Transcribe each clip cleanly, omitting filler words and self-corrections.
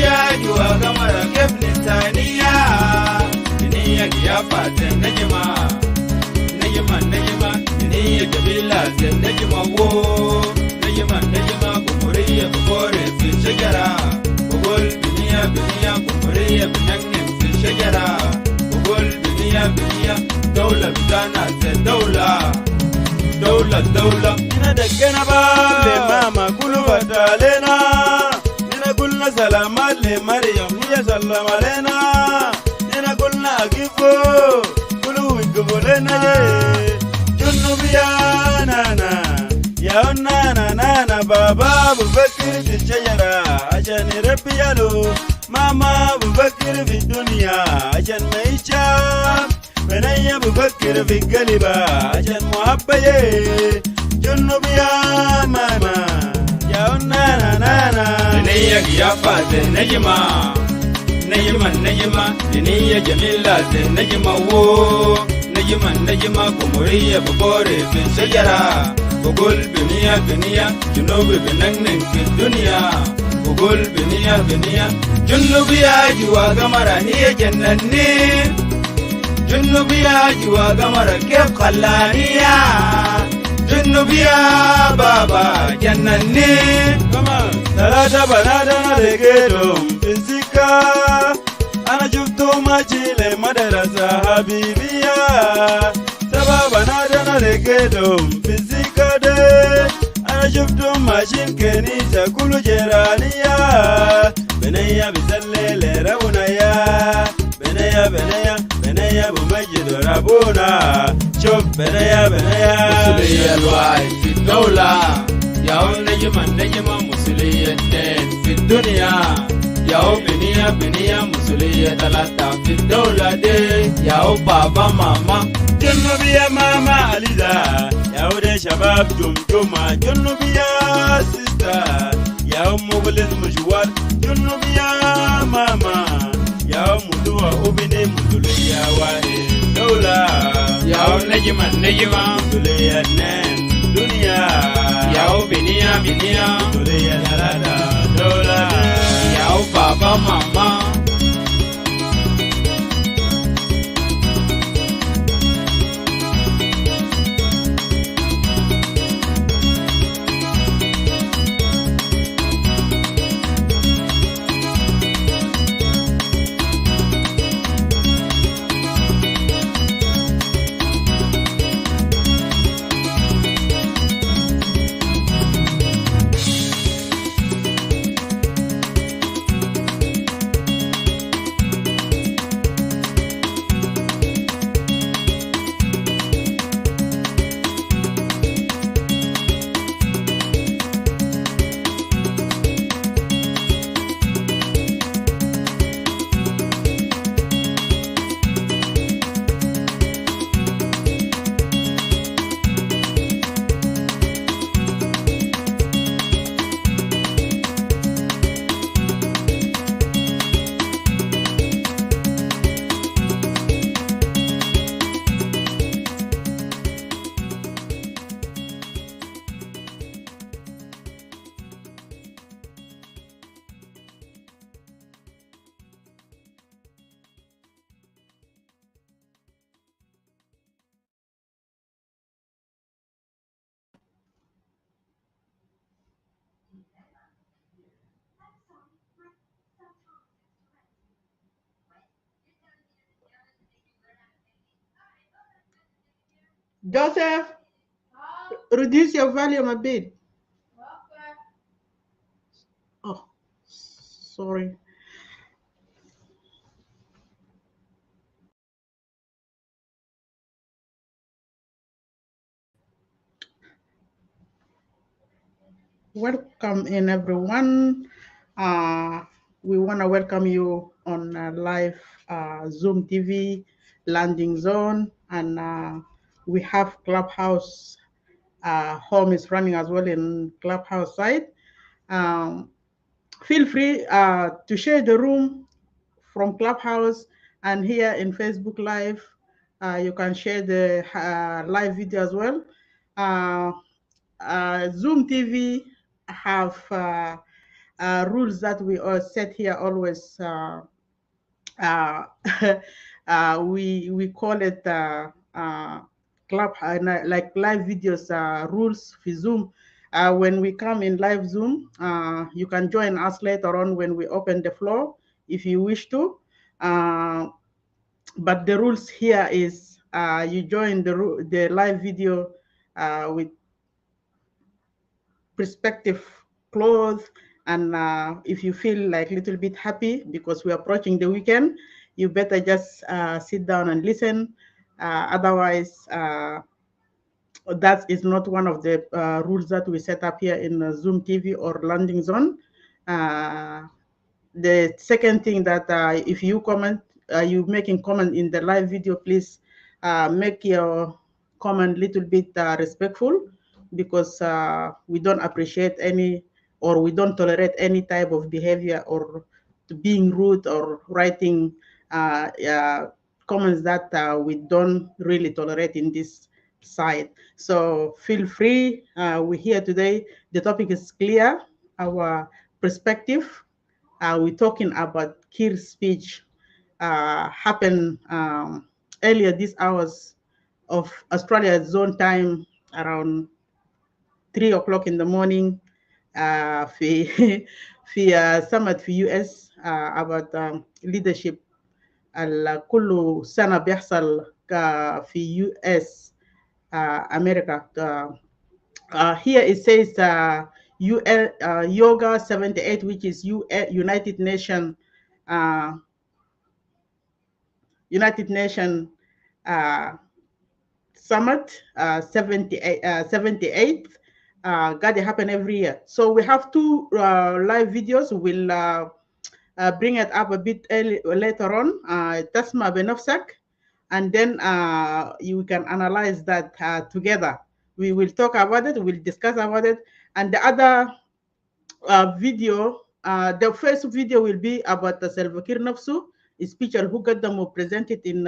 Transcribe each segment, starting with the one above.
biya juwa gamara kefni taniya diniya giyafa zen najima najima diniya kabila zen najima wo najima kumuriya bukore fi shajara bugol biniya kumuriya binangin fi shajara bugol biniya dawla bitana zen dawla ina daggana ba le mama kulu batalena ina kulna salamat le maryam hiya sallama lena ina kulna agifo kulu wigbo lena ye junubiya nana ya nana baba bubakir fi shajara ajan rabbiyalo mama bubakir fi dunya ajan maisha بنيا بفكر في قلبه عشان محبة جنوب يا ماما يا نانا بنيا قيافة نجمة بنيا جميلة نجمة وو نجمة كمورية بكوري في الشجرة بقول بنيا جنوب بنغنغ في الدنيا بقول بنيا جنوب يا جوا قمرة هي جنني جنوبيا جوا قمر كيف خلانيا جنوبيا بابا جنني كمان ثلاثة بنات أنا لقيتهم في السكة أنا شفتهم ماشي لمدرسة حبيبية سبع بنات أنا لقيتهم في السكة دي أنا شفتهم ماشيين كنيسة كل جيرانية بنية بسلي لربنا بنيا بمجد ربنا شوف بنيا مسؤولية الواحد في الدولة يا نجمة مسؤولية اثنين في الدنيا يا بنيا مسؤولية ثلاثة في الدولة دي يا بابا ماما جنوبي يا ماما عليزا يا ودي شباب جمجمة جنوبي يا سيستا يا مغلظ مشوار جنوبي يا ماما يا مدوى أبني مدولية واحد دولة يا نجمة مدولية اثنين دنيا يا بنيا مدولية ثلاثة دولة يا بابا ماما Joseph, reduce your volume a bit. Oh, sorry. Welcome in, everyone. We want to welcome you on live Zoom TV landing zone, and we have Clubhouse. Home is running as well in Clubhouse side. Feel free to share the room from Clubhouse and here in Facebook Live. You can share the live video as well. Zoom TV have rules that we all set here always. Uh, we call it club like live videos rules for Zoom. When we come in live Zoom, you can join us later on when we open the floor if you wish to. But the rules here is you join the live video with perspective clothes, and if you feel like a little bit happy because we're approaching the weekend, you better just sit down and listen. Otherwise, that is not one of the rules that we set up here in Zoom TV or landing zone. Uh, the second thing that if you comment, you making comment in the live video, please make your comment little bit respectful, because we don't appreciate any, or we don't tolerate any type of behavior or to being rude or writing comments that we don't really tolerate in this side. So feel free. We're here today. The topic is clear. Our perspective, we're talking about Kiir's speech happened earlier these hours of Australia zone time, around 3 o'clock in the morning. في في summit في US about leadership كل سنة بيحصل في US أمريكا. Here it says Yoga 78, which is United Nation uh, United Nation uh, Summit 78th. Got to happen every year. So we have two live videos. We'll bring it up a bit later on. Tasma benafsak, and then you can analyze that together. We will talk about it. We'll discuss about it, and the other video. The first video will be about the Salva Kiir Nafsu, a speech who got them presented in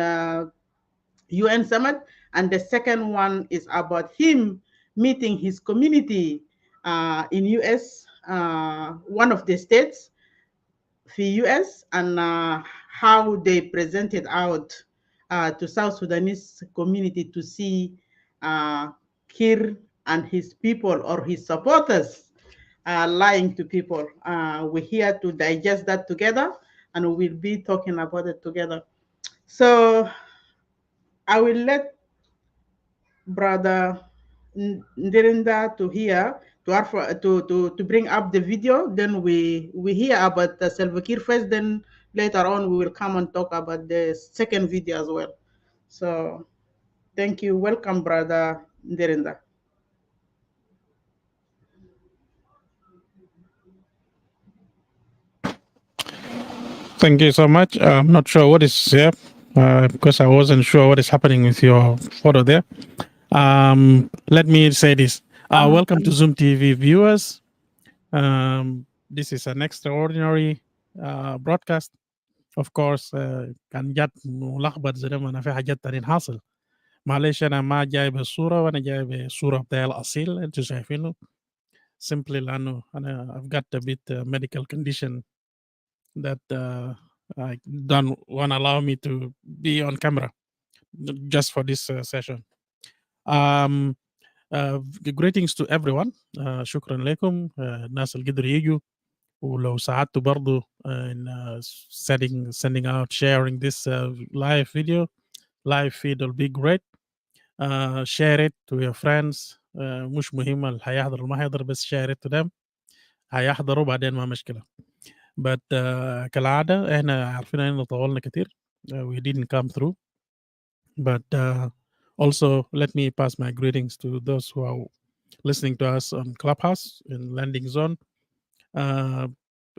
UN summit, and the second one is about him meeting his community in US, one of the states for US, and how they presented out to South Sudanese community to see Kir and his people or his supporters lying to people. We're here to digest that together, and we'll be talking about it together. So I will let Brother Ndirinda to hear to bring up the video. Then we hear about the Salva Kiir first. Then later on we will come and talk about the second video as well. So thank you. Welcome, Brother Ndirinda. Thank you so much. I'm not sure what is here because I wasn't sure what is happening with your photo there. Let me say this. Welcome to Zoom TV viewers. This is an extraordinary broadcast. Of course كان جات ملخبط زي ما انا في حاجات تانية حاصل. معلش انا ما جاي بالصورة وانا جاي بالصورة بتاعي الاصيل انتوا شايفينه. Simply لانه انا I've got a bit medical condition that don't want to allow me to be on camera just for this session. Greetings to everyone. شكرا لكم الناس اللي قدروا يجوا ولو ساعدتوا برضو in sending out sharing this live video live feed will be great. Share it to your friends. مش مهم اللي هيحضر وما هيحضر بس share it to them. هيحضروا بعدين ما مشكلة. But كالعادة احنا عارفين اننا طولنا كتير. We didn't come through. But also let me pass my greetings to those who are listening to us on Clubhouse in Landing Zone.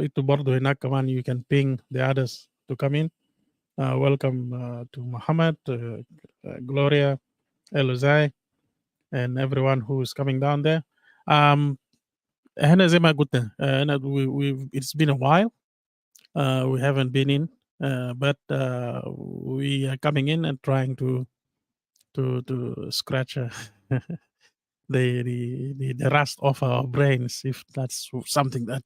Itu برضو هناك كمان you can ping the others to come in. Welcome to Muhammad, Gloria, Eluzai, and everyone who is coming down there. احنا زي ما قلنا it's been a while. We haven't been in, but we are coming in and trying to scratch the rust off our brains, if that's something that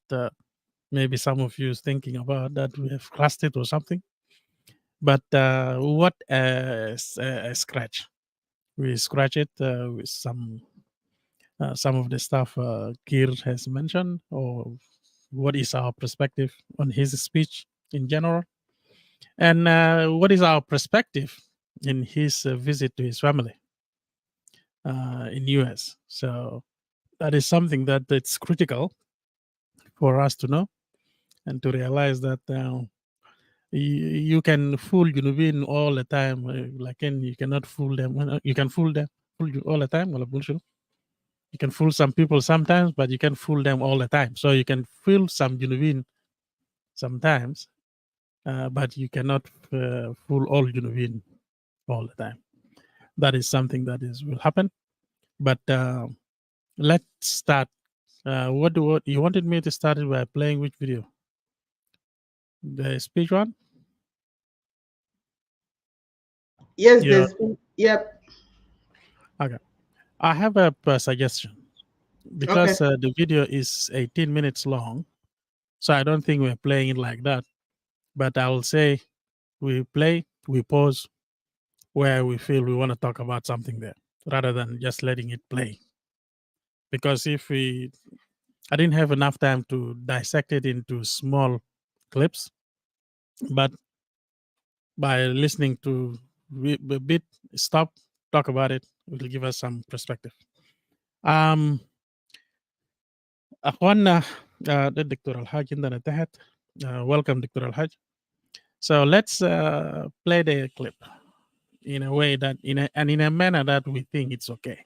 Maybe some of you is thinking about that we have crushed it or something. But what a scratch. We scratch it with some of the stuff Kiir has mentioned, or what is our perspective on his speech in general, and what is our perspective in his visit to his family in US. So that is something that it's critical for us to know and to realize that you can fool Junubin all the time, and you cannot fool them. You can fool you all the time. Wala bullshit. You can fool some people sometimes, but you can fool them all the time. So you can fool some Junubin sometimes, but you cannot fool all Junubin all the time. That is something that will happen. But let's start. What you wanted me to start it by playing which video? The speech one? Yes, Yeah. yep. Okay. I have a suggestion because the video is 18 minutes long. So I don't think we're playing it like that. But I will say we play, we pause where we feel we want to talk about something there rather than just letting it play. Because I didn't have enough time to dissect it into small clips, but by listening to a bit, stop, talk about it, it will give us some perspective. أخواننا ده الدكتور الحاج عندنا تحت. Welcome دكتور الحاج. So let's play the clip in a way that in a manner that we think it's okay.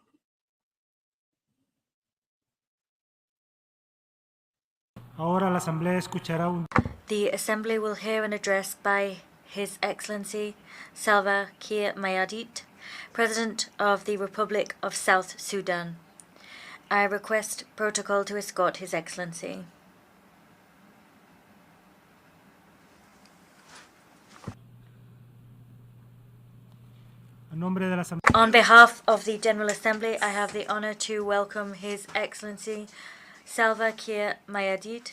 Ahora la Asamblea escuchará un... The Assembly will hear an address by His Excellency Salva Kiir Mayardit, President of the Republic of South Sudan. I request protocol to escort His Excellency. On behalf of the General Assembly, I have the honor to welcome His Excellency Salva Kiir Mayardit,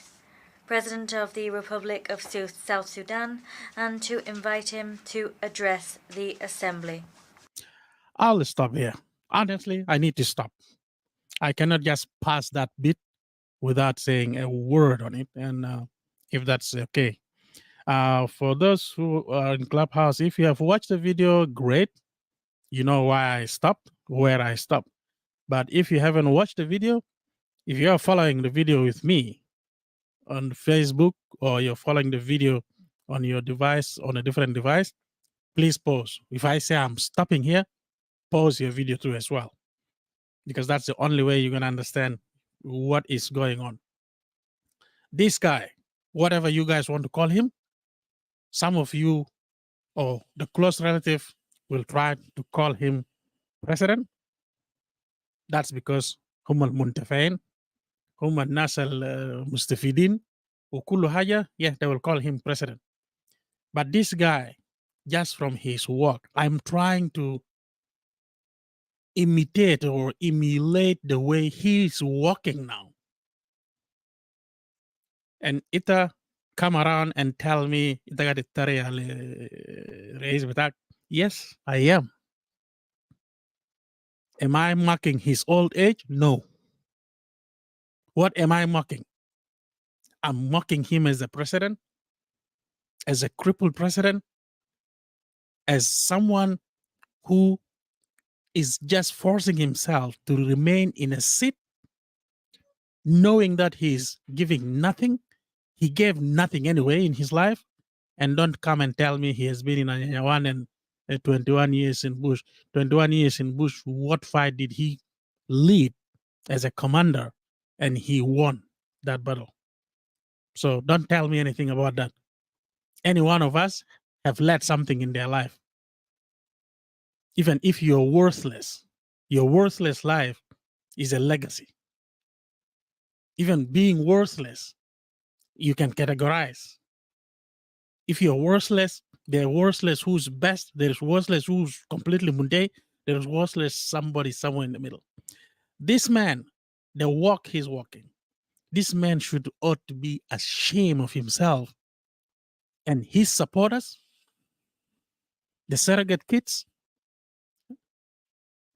President of the Republic of South Sudan, and to invite him to address the Assembly. I'll stop here. Honestly, I need to stop. I cannot just pass that bit without saying a word on it, and if that's okay. For those who are in Clubhouse, if you have watched the video, great. You know why I stopped, where I stopped. But if you haven't watched the video, if you are following the video with me on Facebook, or you're following the video on your device, on a different device, please pause. If I say I'm stopping here, pause your video too as well, because that's the only way you're going to understand what is going on. This guy, whatever you guys want to call him, some of you or the close relative will try to call him president. That's because هم المنتفعين, هم الناس المستفيدين وكل حاجة, yeah, they will call him president. But this guy, just from his work, I'm trying to imitate or emulate the way he's walking now. And Ita come around and tell me, yes, I am. Am I mocking his old age? No. What am I mocking? I'm mocking him as a president, as a crippled president, as someone who is just forcing himself to remain in a seat, knowing that he's giving nothing. He gave nothing anyway in his life. And don't come and tell me he has been in Anyawan and 21 years in Bush. 21 years in Bush, what fight did he lead as a commander? And he won that battle. So don't tell me anything about that. Any one of us have led something in their life. Even if you're worthless, your worthless life is a legacy. Even being worthless, you can categorize. If you're worthless, there's worthless who's best, there's worthless who's completely mundane, there's worthless somebody somewhere in the middle. This man, the walk he's walking, This man ought to be ashamed of himself and his supporters, the surrogate kids,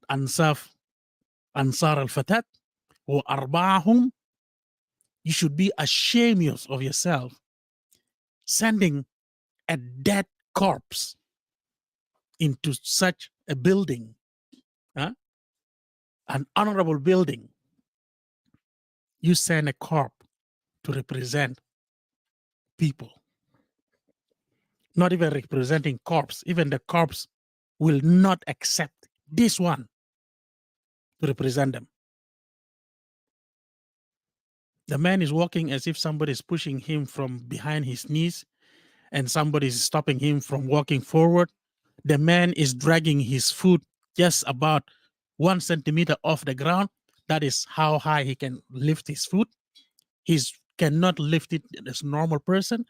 Ansar al-Fatat, or Arba'ahum. You should be ashamed of yourself sending a dead corpse into such a building, an honorable building. You send a corpse to represent people, not even representing corpse. Even the corpse will not accept this one to represent them. The man is walking as if somebody is pushing him from behind his knees and somebody is stopping him from walking forward. The man is dragging his foot just about 1 centimeter off the ground. That is how high he can lift his foot. He cannot lift it as a normal person.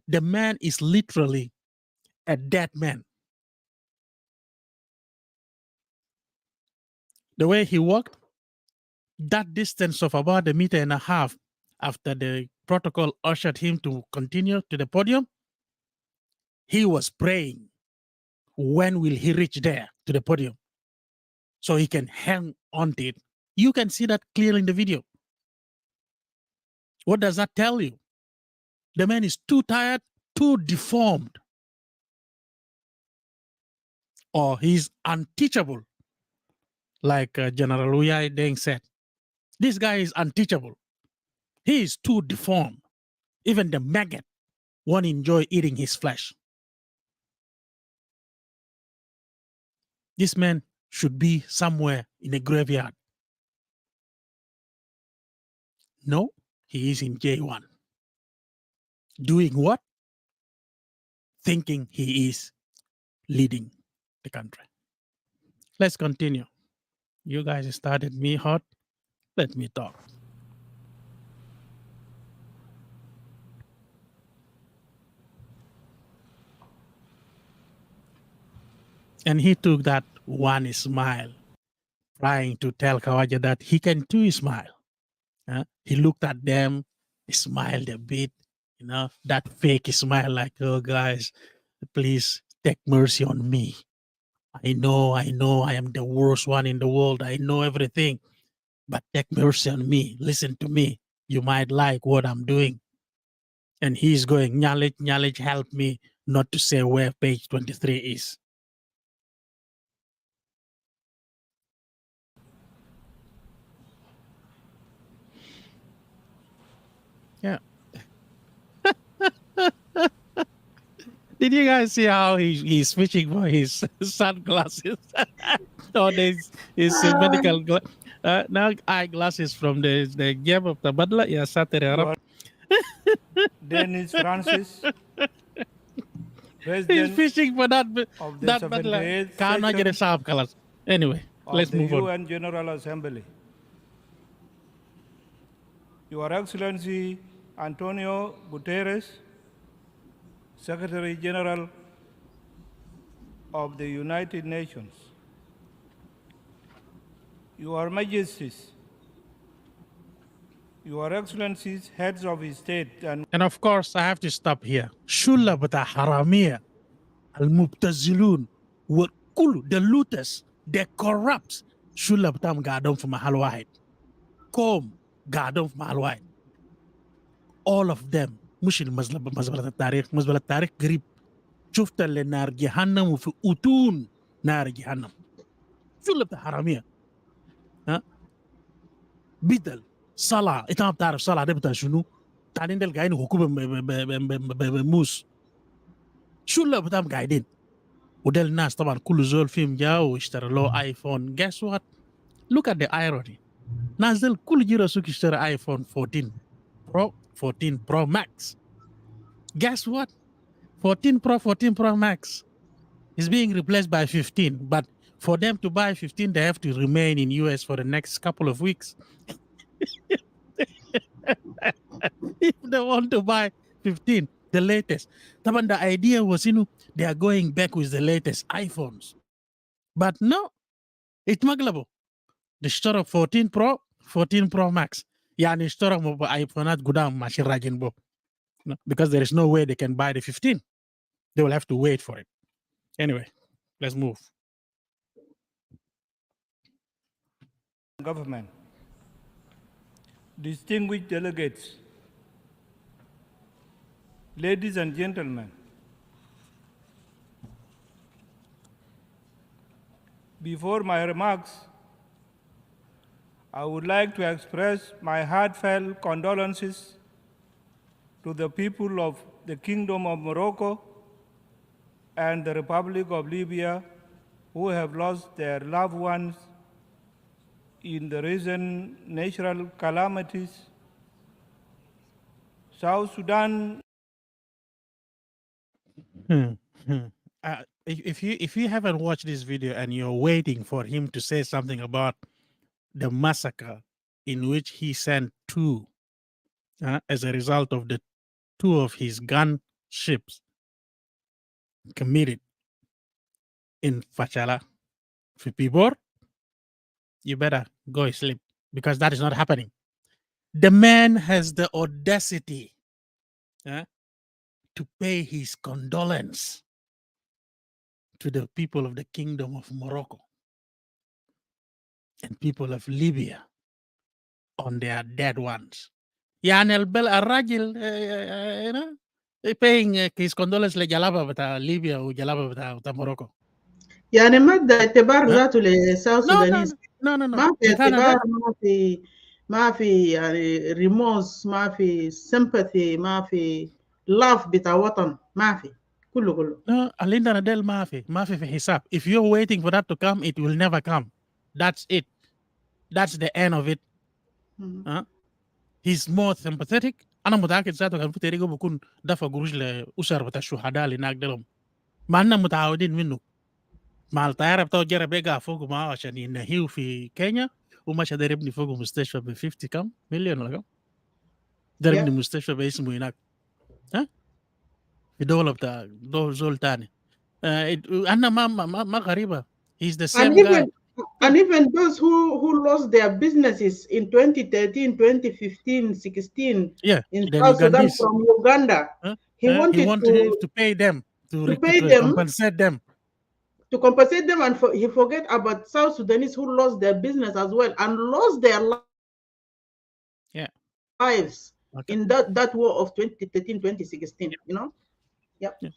The man is literally a dead man. The way he walked, that distance of about 1.5 meters after the protocol ushered him to continue to the podium, he was praying, when will he reach there to the podium so he can hang on to it? You can see that clearly in the video. What does that tell you? The man is too tired, too deformed, or he's unteachable, like General Uyai Deng said. This guy is unteachable. He is too deformed. Even the maggot won't enjoy eating his flesh. This man should be somewhere in a graveyard. No, he is in J1. Doing what? Thinking he is leading the country. Let's continue. You guys started me hot. Let me talk. And he took that one smile, trying to tell Kawaja that he can too smile. He looked at them, smiled a bit, that fake smile like, oh, guys, please take mercy on me. I know I am the worst one in the world. I know everything, but take mercy on me. Listen to me. You might like what I'm doing. And he's going, Nyalej, help me not to say where page 23 is. Yeah. Did you guys see how he's switching for his sunglasses? Or his medical now eyeglasses from the game of the Badla? Yeah, Saturday Arab. Dennis Francis, He's President fishing for that of the that Badla. 78th Can't get a session sharp colors. Anyway, let's of the move on. UN General Assembly. Your Excellency Antonio Guterres, Secretary General of the United Nations. Your Majesties, Your Excellencies, heads of state and of course, I have to stop here. Shulla bata haramia, al-mubtazilun, kulu, the looters, the corrupts. Shulla batam gadon for mahal wahid. Kom gadon for mahal wahid. All of them. مش مزبلة التاريخ مزبلة التاريخ قريب شفت اللي نار جهنم وفي أتون نار جهنم شو اللي بتاع حرامية بدل صلاة انت ما بتعرف صلاة ده بتاع شنو قاعدين دل قاعدين حكومة بموس شو اللي بتاعهم قاعدين وده الناس طبعا كل زول فيهم جاء واشترى له ايفون. Guess what? Look at the irony. ناس دل كل جيرو سوق اشترى ايفون 14 Pro Max. Guess what? 14 Pro Max is being replaced by 15. But for them to buy 15, they have to remain in US for the next couple of weeks. If they want to buy 15, the latest. The idea was, they are going back with the latest iPhones. But no, it's maglabo. The store of 14 Pro Max. يعني اشتروا ايفونات قدام ماشيين راجين بو. Because there is no way they can buy the 15. They will have to wait for it. Anyway, let's move. Government, distinguished delegates, ladies and gentlemen, before my remarks, I would like to express my heartfelt condolences to the people of the Kingdom of Morocco and the Republic of Libya who have lost their loved ones in the recent natural calamities. South Sudan. If you haven't watched this video and you're waiting for him to say something about the massacre in which he sent two as a result of the two of his gun ships committed in Fachala, Fipibor, you better go sleep because that is not happening. The man has the audacity to pay his condolence to the people of the Kingdom of Morocco and people of Libya on their dead ones. يعني الراجل you know paying his condolence لجلابة بتاع ليبيا وجلابة بتاع موروكو. يعني ما ده اعتبار ها؟ ذاته لساوث No, no, سودانيز، no, no, no. ما في بتاعنا اعتبار، ده ما في يعني ريموس، ما في sympathy، ما في love بتاع وطن، ما في، كله. no, عندنا ديل ما في حساب. If you're waiting for that to come, it will never come. That's it. That's the end of it. He's more sympathetic. أنا متأكد ذاته كان في طريقه بكون دفع قروش لأسر بتاع الشهداء اللي هناك دلهم. ما أننا متعودين منه. مع الطيارة بتاعه جرب يقع فوقه معاه عشان ينهيه في كينيا ومشى داير يبني فوقه مستشفى ب 50 كم مليون ولا كم؟ داير يبني مستشفى باسمه هناك. ها؟ في دولة بتاع زول تاني. أنا ما غريبة. He's the And same guy. even those who lost their businesses in 2013, 2015, 16 in South Sudan from Uganda, he wanted to pay them, to compensate them. To compensate them, and he forget about South Sudanese who lost their business as well and lost their lives in that war of 2013, 2016, you know? Yep. Yeah.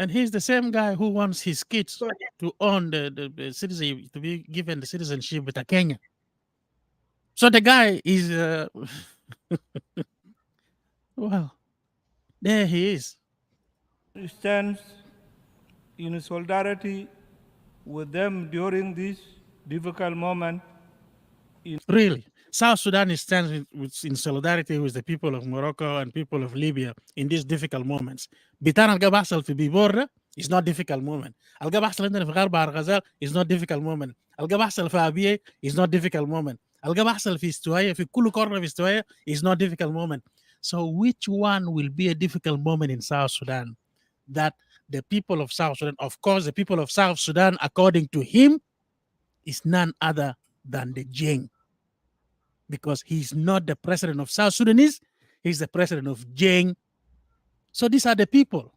And he's the same guy who wants his kids to own the citizenship, to be given the citizenship with Kenya. So the guy is, well, there he is. Stands in solidarity with them during this difficult moment. Really, South Sudan stands in solidarity with the people of Morocco and people of Libya in these difficult moments. Bitan al bحصل في بيبور is not difficult moment. القى بحصل عندنا في غرب الغزال is not difficult moment. القى بحصل في أبيه is not difficult moment. القى بحصل في استوائية في كل قرن في استوائية is not difficult moment. So which one will be a difficult moment in South Sudan? That the people of South Sudan, of course, the people of South Sudan, according to him, is none other than the Jeng. Because he's not the president of South Sudanese, he's the president of Jeng. So these are the people.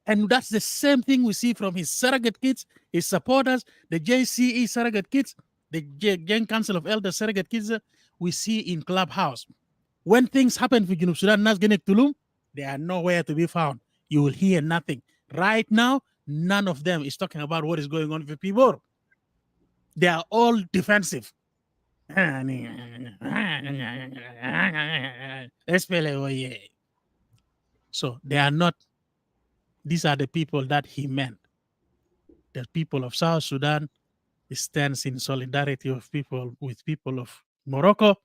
And that's the same thing we see from his surrogate kids, his supporters, the JCE surrogate kids, the Jeng Council of Elders surrogate kids, we see in Clubhouse. When things happen for Junub Sudan, Nas Genek Tulum, they are nowhere to be found. You will hear nothing. Right now, none of them is talking about what is going on with people. They are all defensive. So they are not, these are the people that he meant. The people of South Sudan stands in solidarity of people with people of Morocco,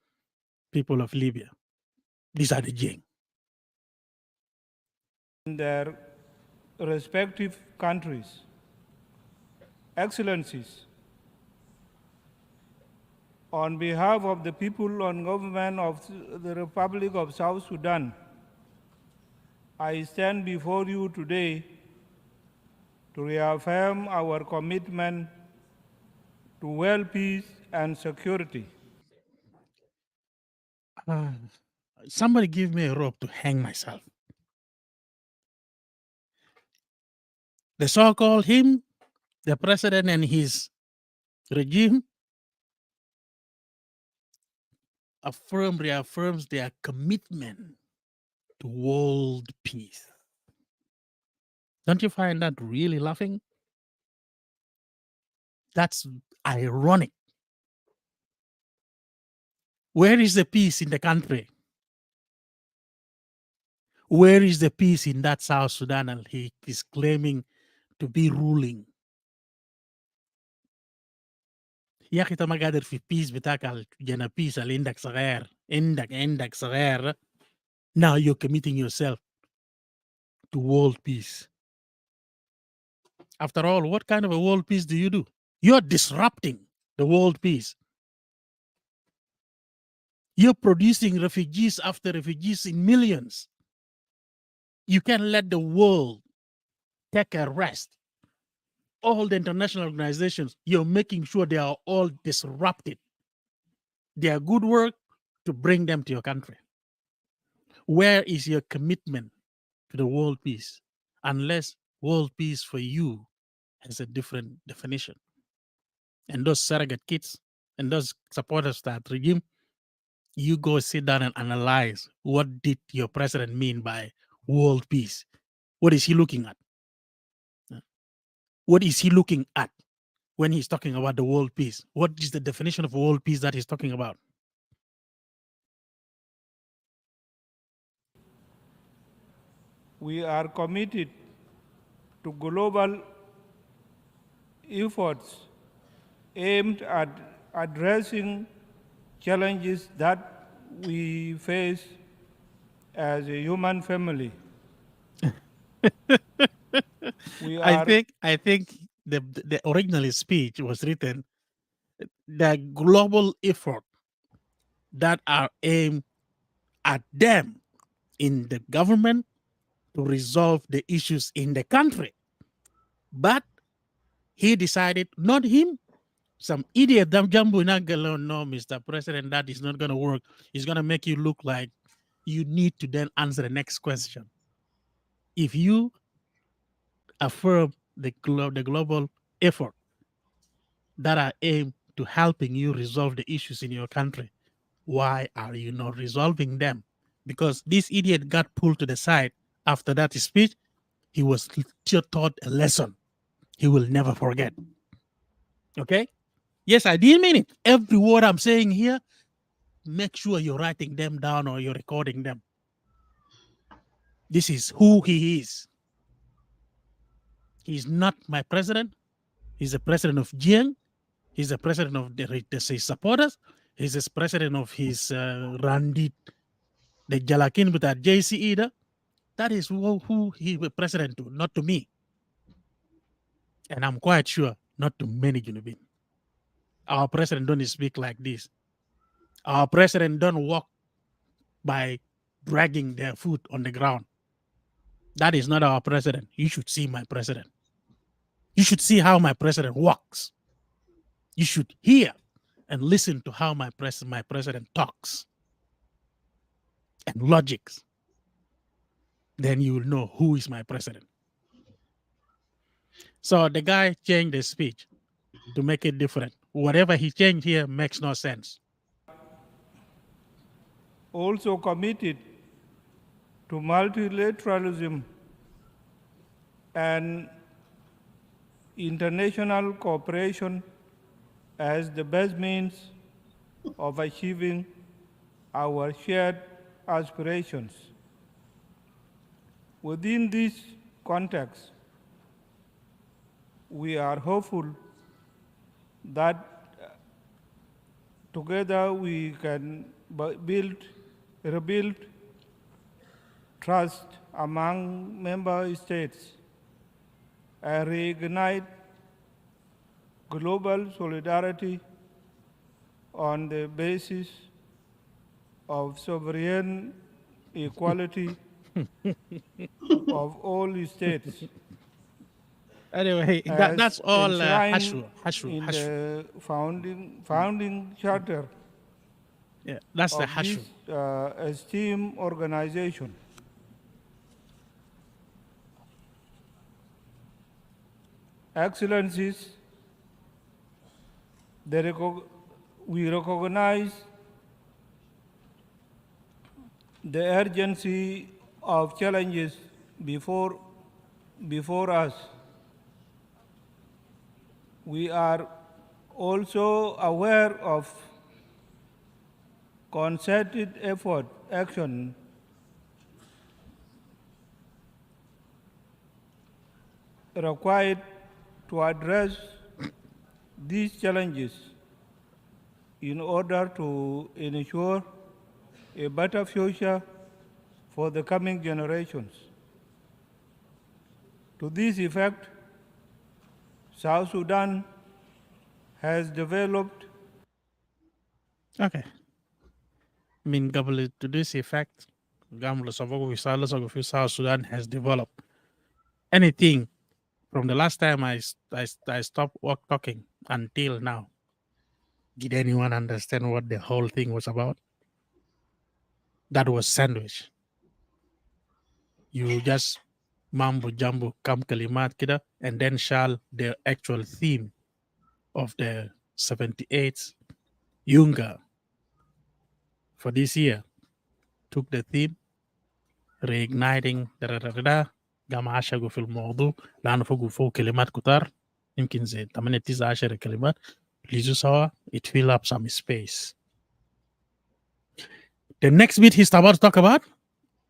people of Libya. These are the Jeng. In their respective countries. Excellencies, on behalf of the people and government of the Republic of South Sudan, I stand before you today to reaffirm our commitment to world peace and security. Somebody give me a rope to hang myself. The so-called him, the president and his regime reaffirms their commitment to world peace. Don't you find that really laughing? That's ironic. Where is the peace in the country? Where is the peace in that South Sudan and he is claiming to be ruling? يا أخي أنت ما قادر في peace بتاعك الجنا peace اللي عندك صغير عندك صغير. Now you're committing yourself to world peace. After all, what kind of a world peace do you do? You're disrupting the world peace. You're producing refugees after refugees in millions. You can't let the world take a rest. All the international organizations, you're making sure they are all disrupted. They are good work to bring them to your country. Where is your commitment to the world peace? Unless world peace for you has a different definition. And those surrogate kids and those supporters of that regime, you go sit down and analyze what did your president mean by world peace? What is he looking at? What is he looking at when he's talking about the world peace? What is the definition of world peace that he's talking about? We are committed to global efforts aimed at addressing challenges that we face as a human family. I think the original speech was written the global effort that are aimed at them in the government to resolve the issues in the country. But he decided, not him, some idiot Jambu Nagalo, no, Mr. President, that is not going to work. It's going to make you look like you need to then answer the next question. If you affirm the global effort that are aimed to helping you resolve the issues in your country, why are you not resolving them? Because this idiot got pulled to the side after that speech. He was taught a lesson he will never forget. Okay? Yes, I didn't mean it. Every word I'm saying here, make sure you're writing them down or you're recording them. This is who he is. He's not my president. He's the president of Jiang. He's the president of his supporters. He's the president of his Randit, the Jalakin with that JCE. That is who he was president to, not to me. And I'm quite sure not to many Junubin. Our president don't speak like this. Our president don't walk by dragging their foot on the ground. That is not our president. You should see my president. You should see how my president walks. You should hear and listen to how my president talks and logics. Then you will know who is my president. So the guy changed the speech to make it different. Whatever he changed here makes no sense. Also committed to multilateralism and international cooperation as the best means of achieving our shared aspirations. Within this context, we are hopeful that together we can rebuild trust among member states and reignite global solidarity on the basis of sovereign equality of all states. Anyway, that's all enshrined Hashu. in the founding charter Yeah, that's the of hashu. this esteemed organization. Excellencies, we recognize the urgency of challenges before us. We are also aware of concerted action required to address these challenges in order to ensure a better future for the coming generations. To this effect, South Sudan has developed Okay. I mean, to this effect, South Sudan has developed anything from the last time I stopped talking until now. Did anyone understand what the whole thing was about? That was sandwich. You just mambo jumbo kam kalimat kida, and then shall the actual theme of the 78th UNGA for this year took the theme reigniting قام عشقوا في الموضوع لانه فوق كلمات كتار يمكن زي 8 9 10 كلمات ليجوا سوا it fill up some space. The next bit he's about to talk about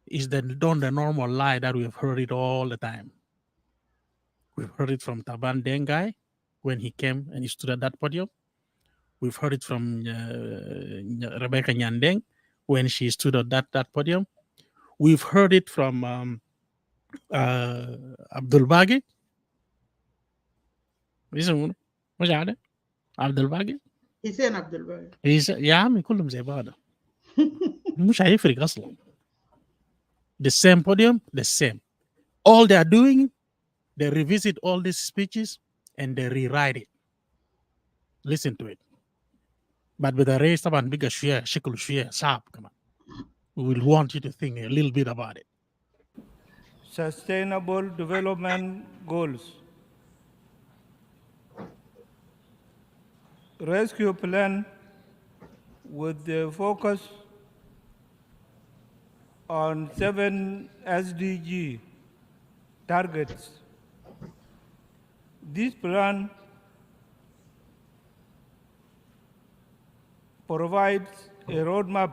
is the normal lie that we've heard it all the time. We've heard it from Taban Dengai when he came and he stood at that podium. We've heard it from Rebecca Nyandeng when she stood at that podium. We've heard it from Abdul Bagi. اسمه مش عارف عبد الباقي. حسين عبد الباقي. يا عمي كلهم زي بعض مش هيفرق اصلا. The same podium, the same. All they are doing, they revisit all these speeches and they rewrite it. Listen to it. But with the race طبعا بقى شوية شكل شوية صعب كمان. We will want you to think a little bit about it. sustainable development goals. Rescue plan with the focus on 7 SDG targets. This plan provides a roadmap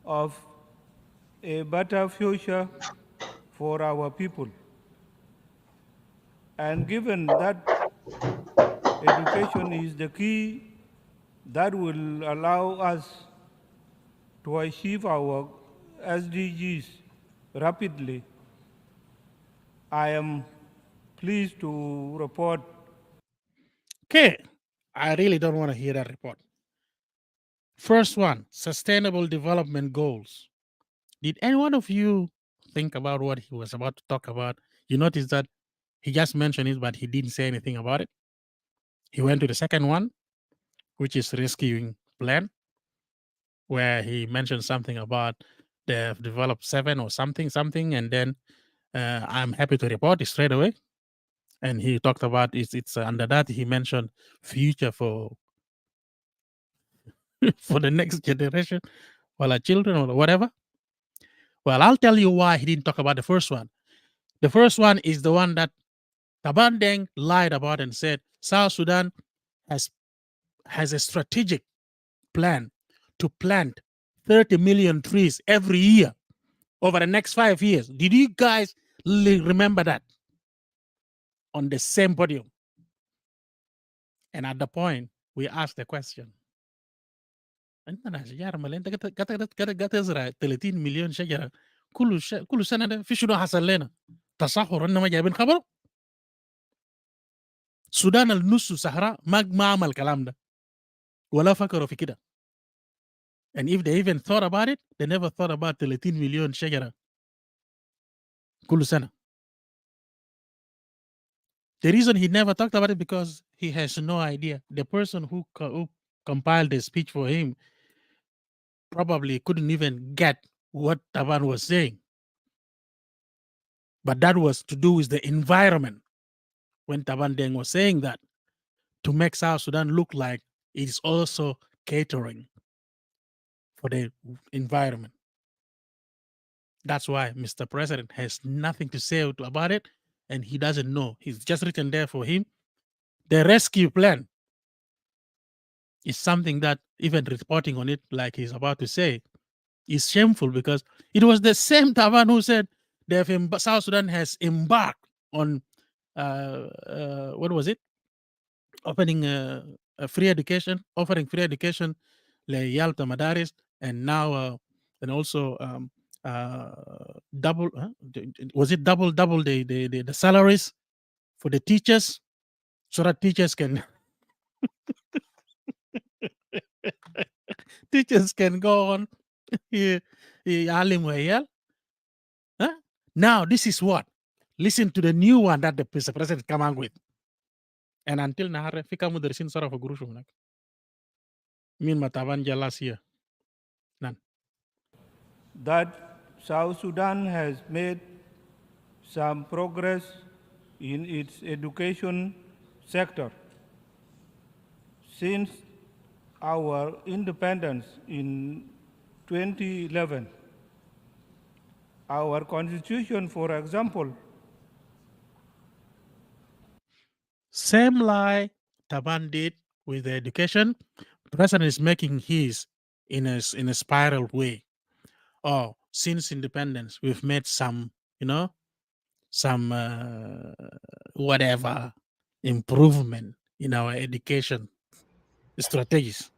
of a better future for our people. And given that education is the key that will allow us to achieve our SDGs rapidly, I am pleased to report. Okay, I really don't want to hear that report. First one, sustainable development goals. Did any one of you think about what he was about to talk about? You notice that he just mentioned it, but he didn't say anything about it. He went to the second one, which is rescuing plan, where he mentioned something about they've developed 7 or something, and then I'm happy to report it straight away. And he talked about it's under that he mentioned future for for the next generation, or our children or whatever. Well, I'll tell you why he didn't talk about the first one. The first one is the one that Taban Deng lied about and said South Sudan has a strategic plan to plant 30 million trees every year over the next 5 years. Did you guys remember that? On the same podium. And at the point, we asked the question. انت ناس جارمل انت قد تزرع 30 مليون شجره كل سنه ده في شنو حصل لنا؟ تصحر انما جايبين خبر؟ السودان النص صحراء ما عمل الكلام ده ولا فكروا في كده. And if they even thought about it, they never thought about 30 مليون شجره كل سنه. The reason he never talked about it because he has no idea. The person who compiled the speech for him probably couldn't even get what Taban was saying. But that was to do with the environment when Taban Deng was saying that, to make South Sudan look like it is also catering for the environment. That's why Mr. President has nothing to say about it, and he doesn't know. He's just written there for him. The rescue plan is something that even reporting on it, like he's about to say, is shameful, because it was the same Taban who said South Sudan has embarked on what was it? Opening a free education, offering free education, Yalta Madaris, and now and also double. Was it double the salaries for the teachers, so that teachers can teachers can go on. Alim Wayel. Now this is what. Listen to the new one that the president come out with. And until now, fika mudarrisin sara fa gurushu hunak. Min mataban last year. None. That South Sudan has made some progress in its education sector since our independence in 2011. Our constitution, for example, Same lie Taban did with the education. The president is making his in a spiral way. Oh, since independence, we've made some, some whatever improvement in our education strategies.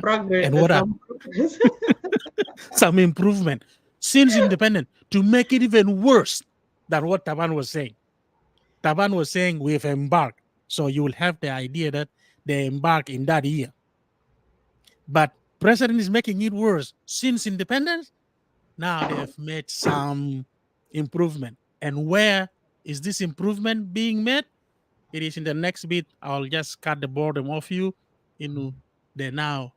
Progress, And what are some progress. some improvement since independence to make it even worse than what Taban was saying. Taban was saying we've embarked, so you will have the idea that they embarked in that year. But president is making it worse since independence. Now they have made some improvement, and where is this improvement being made? It is in the next bit. I'll just cut the boredom off you. They now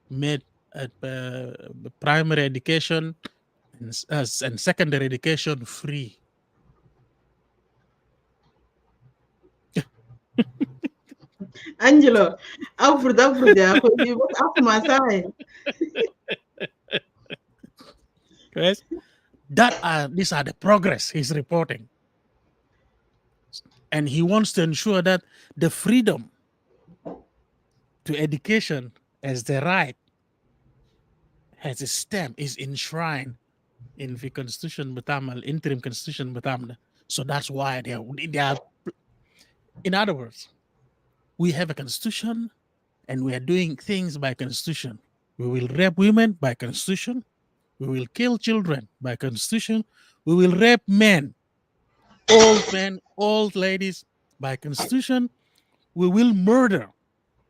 made primary education and secondary education free. Angelo, افرض يا اخوي بس اسمع ساي. Yes? These are the progress he's reporting. And he wants to ensure that the freedom to education as the right has a stamp, is enshrined in the constitution, interim constitution. So that's why they are. In other words, we have a constitution and we are doing things by constitution. We will rape women by constitution. We will kill children by constitution. We will rape men, old ladies by constitution. We will murder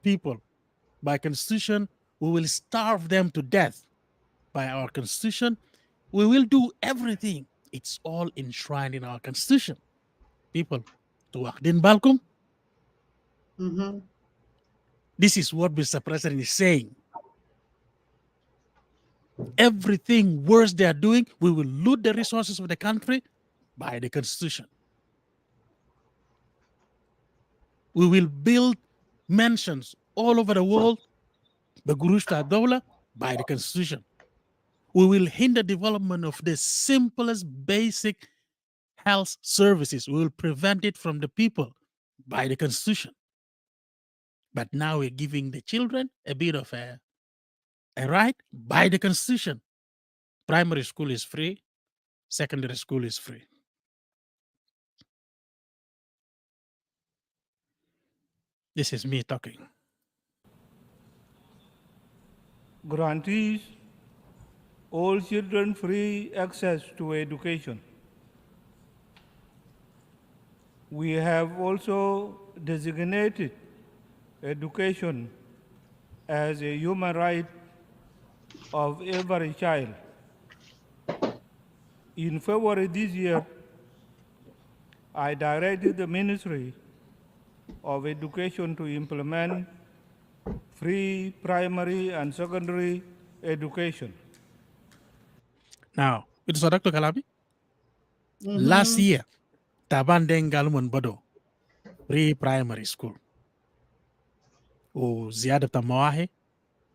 people by constitution. We will starve them to death by our constitution. We will do everything. It's all enshrined in our constitution. People, to Akdin Balkum, this is what Mr. President is saying. Everything worse they are doing, we will loot the resources of the country by the constitution. We will build mansions all over the world, the Gurushta Dola, by the constitution. We will hinder development of the simplest basic health services. We will prevent it from the people by the constitution. But now we're giving the children a bit of a right by the constitution. Primary school is free, secondary school is free. This is me talking. guarantees all children free access to education. We have also designated education as a human right of every child. In February this year, I directed the Ministry of Education to implement free primary and secondary education. Now, it's Dr. Kalabi. Last year, Taban Dengalman Bodo, pre-primary school. وزيادة مواهب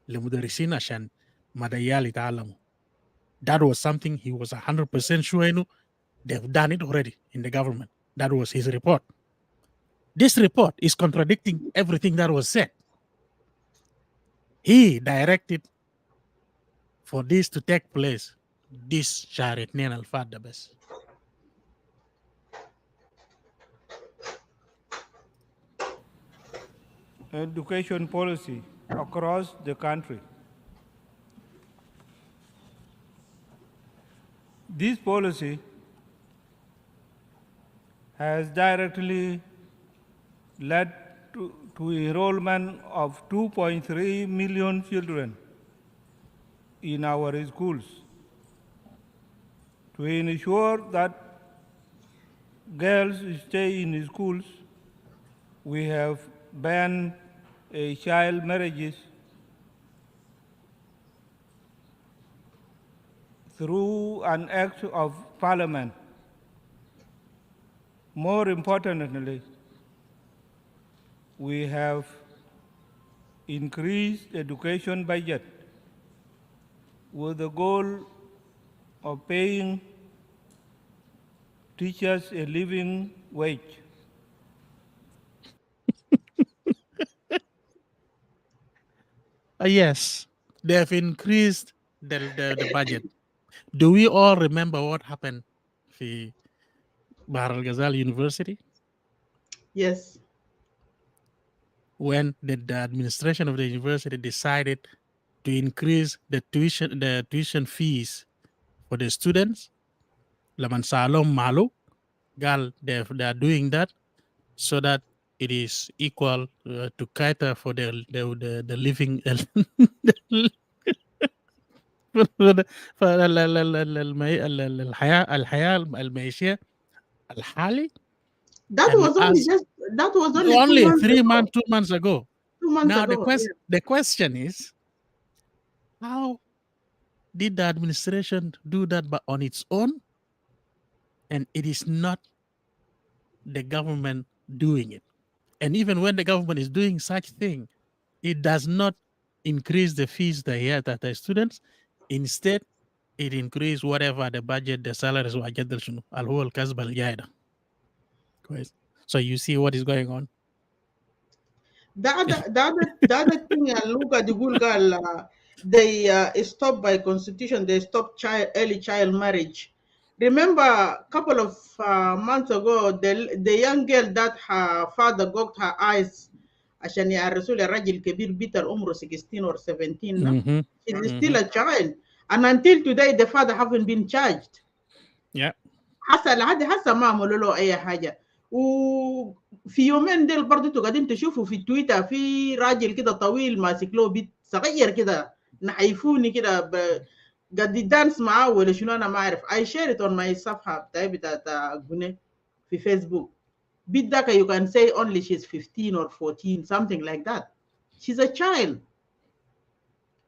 لمدرسين عشان مديال يتعلموا. That was something he was 100% sure إنه they've done it already in the government. That was his report. This report is contradicting everything that was said. He directed for this to take place this شهر 2 الفات ده بس. Education policy across the country. This policy has directly led to enrollment of 2.3 million children in our schools. To ensure that girls stay in schools, we have banned child marriages through an act of parliament. More importantly, we have increased education budget with the goal of paying teachers a living wage. Yes, they have increased the budget. Do we all remember what happened في Bahar al-Ghazal University? Yes. When the administration of the university decided to increase the tuition fees for the students, Laman Salom Malu, Gal, they are doing that so that it is equal to cater for the living الحياة المعيشية الحالي. That And was only as just that was only 2 only months 3 ago. months, 2 months ago. 2 months Now ago. the question is, how did the administration do that but on its own? And it is not the government doing it. And even when the government is doing such thing, it does not increase the fees that the students. Instead, it increase whatever the budget, the salaries وحاجات شنو اللي هو الكسب الجاي. So you see what is going on. The other thing, Luga the Gulgal, they stopped by constitution. They stopped early child marriage. Remember, a couple of months ago, the young girl that her father got her eyes, عشان يعرسوا الراجل كبير بيتر عمره 16 or 17 no? She's still a child, and until today the father haven't been charged. Yeah. هسه ما عملوا له اي حاجه. وفي يومين ديل برضه انتوا قاعدين تشوفوا في تويتر في راجل كده طويل ماسك له بيت صغير كده نحيفوني كده قاعد يدانس معاه ولا شنو انا ما اعرف. I share it on my صفحه بتاعي بتاعت جنيه في فيسبوك. بيت ذاك you can say only she's 15 or 14 something like that. She's a child.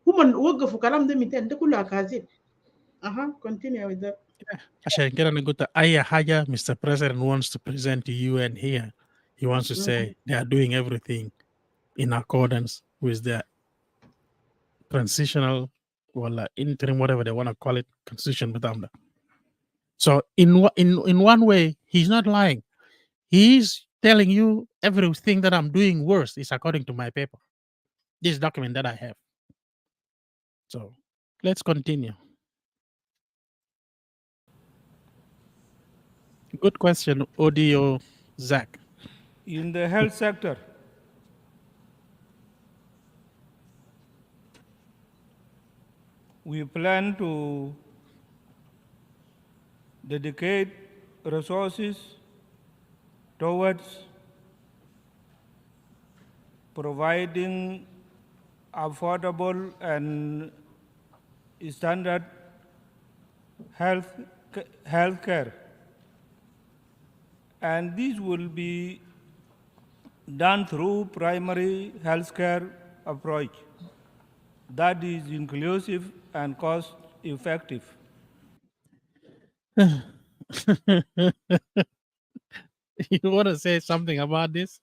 هم وقفوا كلام ده 200 ده كله اكاذيب. continue with that. عشان كده انا قلت اي حاجه Mr. President wants to present to you and here he wants to say they are doing everything in accordance with the transitional or interim, whatever they want to call it, constitution بتاعهم ده. So in one way he's not lying. He's telling you everything that I'm doing worse is according to my paper, this document that I have. So let's continue. Good question, Audio Zach. In the health sector, we plan to dedicate resources towards providing affordable and standard health care. And this will be done through primary health care approach. that is inclusive and cost effective. You want to say something about this?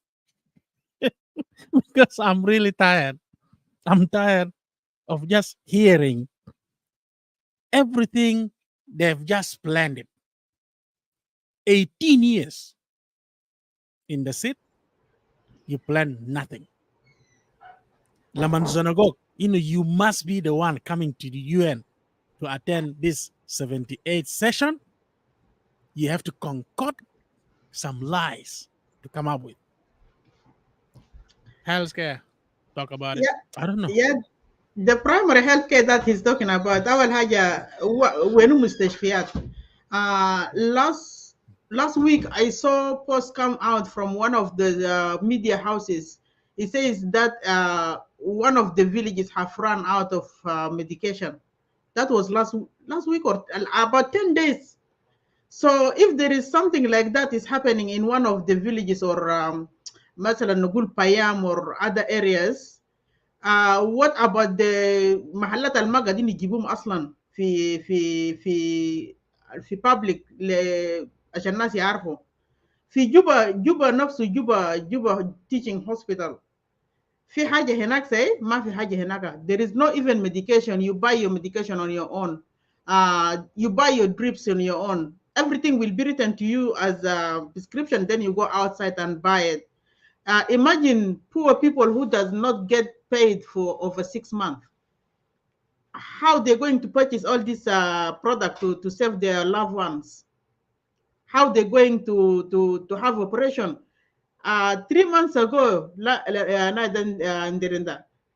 Because I'm really tired. I'm tired of just hearing everything they've just planned it. 18 years in the seat, you plan nothing. Laman Zonagog, you must be the one coming to the UN to attend this 78th session. You have to concoct some lies to come up with. Healthcare, talk about it. Yeah, I don't know. yeah. The primary healthcare that he's talking about, أول حاجة وينو مستشفيات. Last week I saw post come out from one of the media houses. It says that one of the villages have run out of medication. That was last week or about 10 days. So if there is something like that is happening in one of the villages or مثلا نقول Payam or other areas, what about the محلات اللي قاعدين يجيبوهم اصلا في public عشان الناس يعرفوا في جوبا نفسه جوبا teaching hospital في حاجة هناك ما في حاجة هناك. There is no even medication. You buy your medication on your own. You buy your drips on your own. Everything will be written to you as a prescription, then you go outside and buy it. Imagine poor people who does not get paid for over 6 months. How they're going to purchase all this product to save their loved ones? How they're going to have operation? 3 months ago,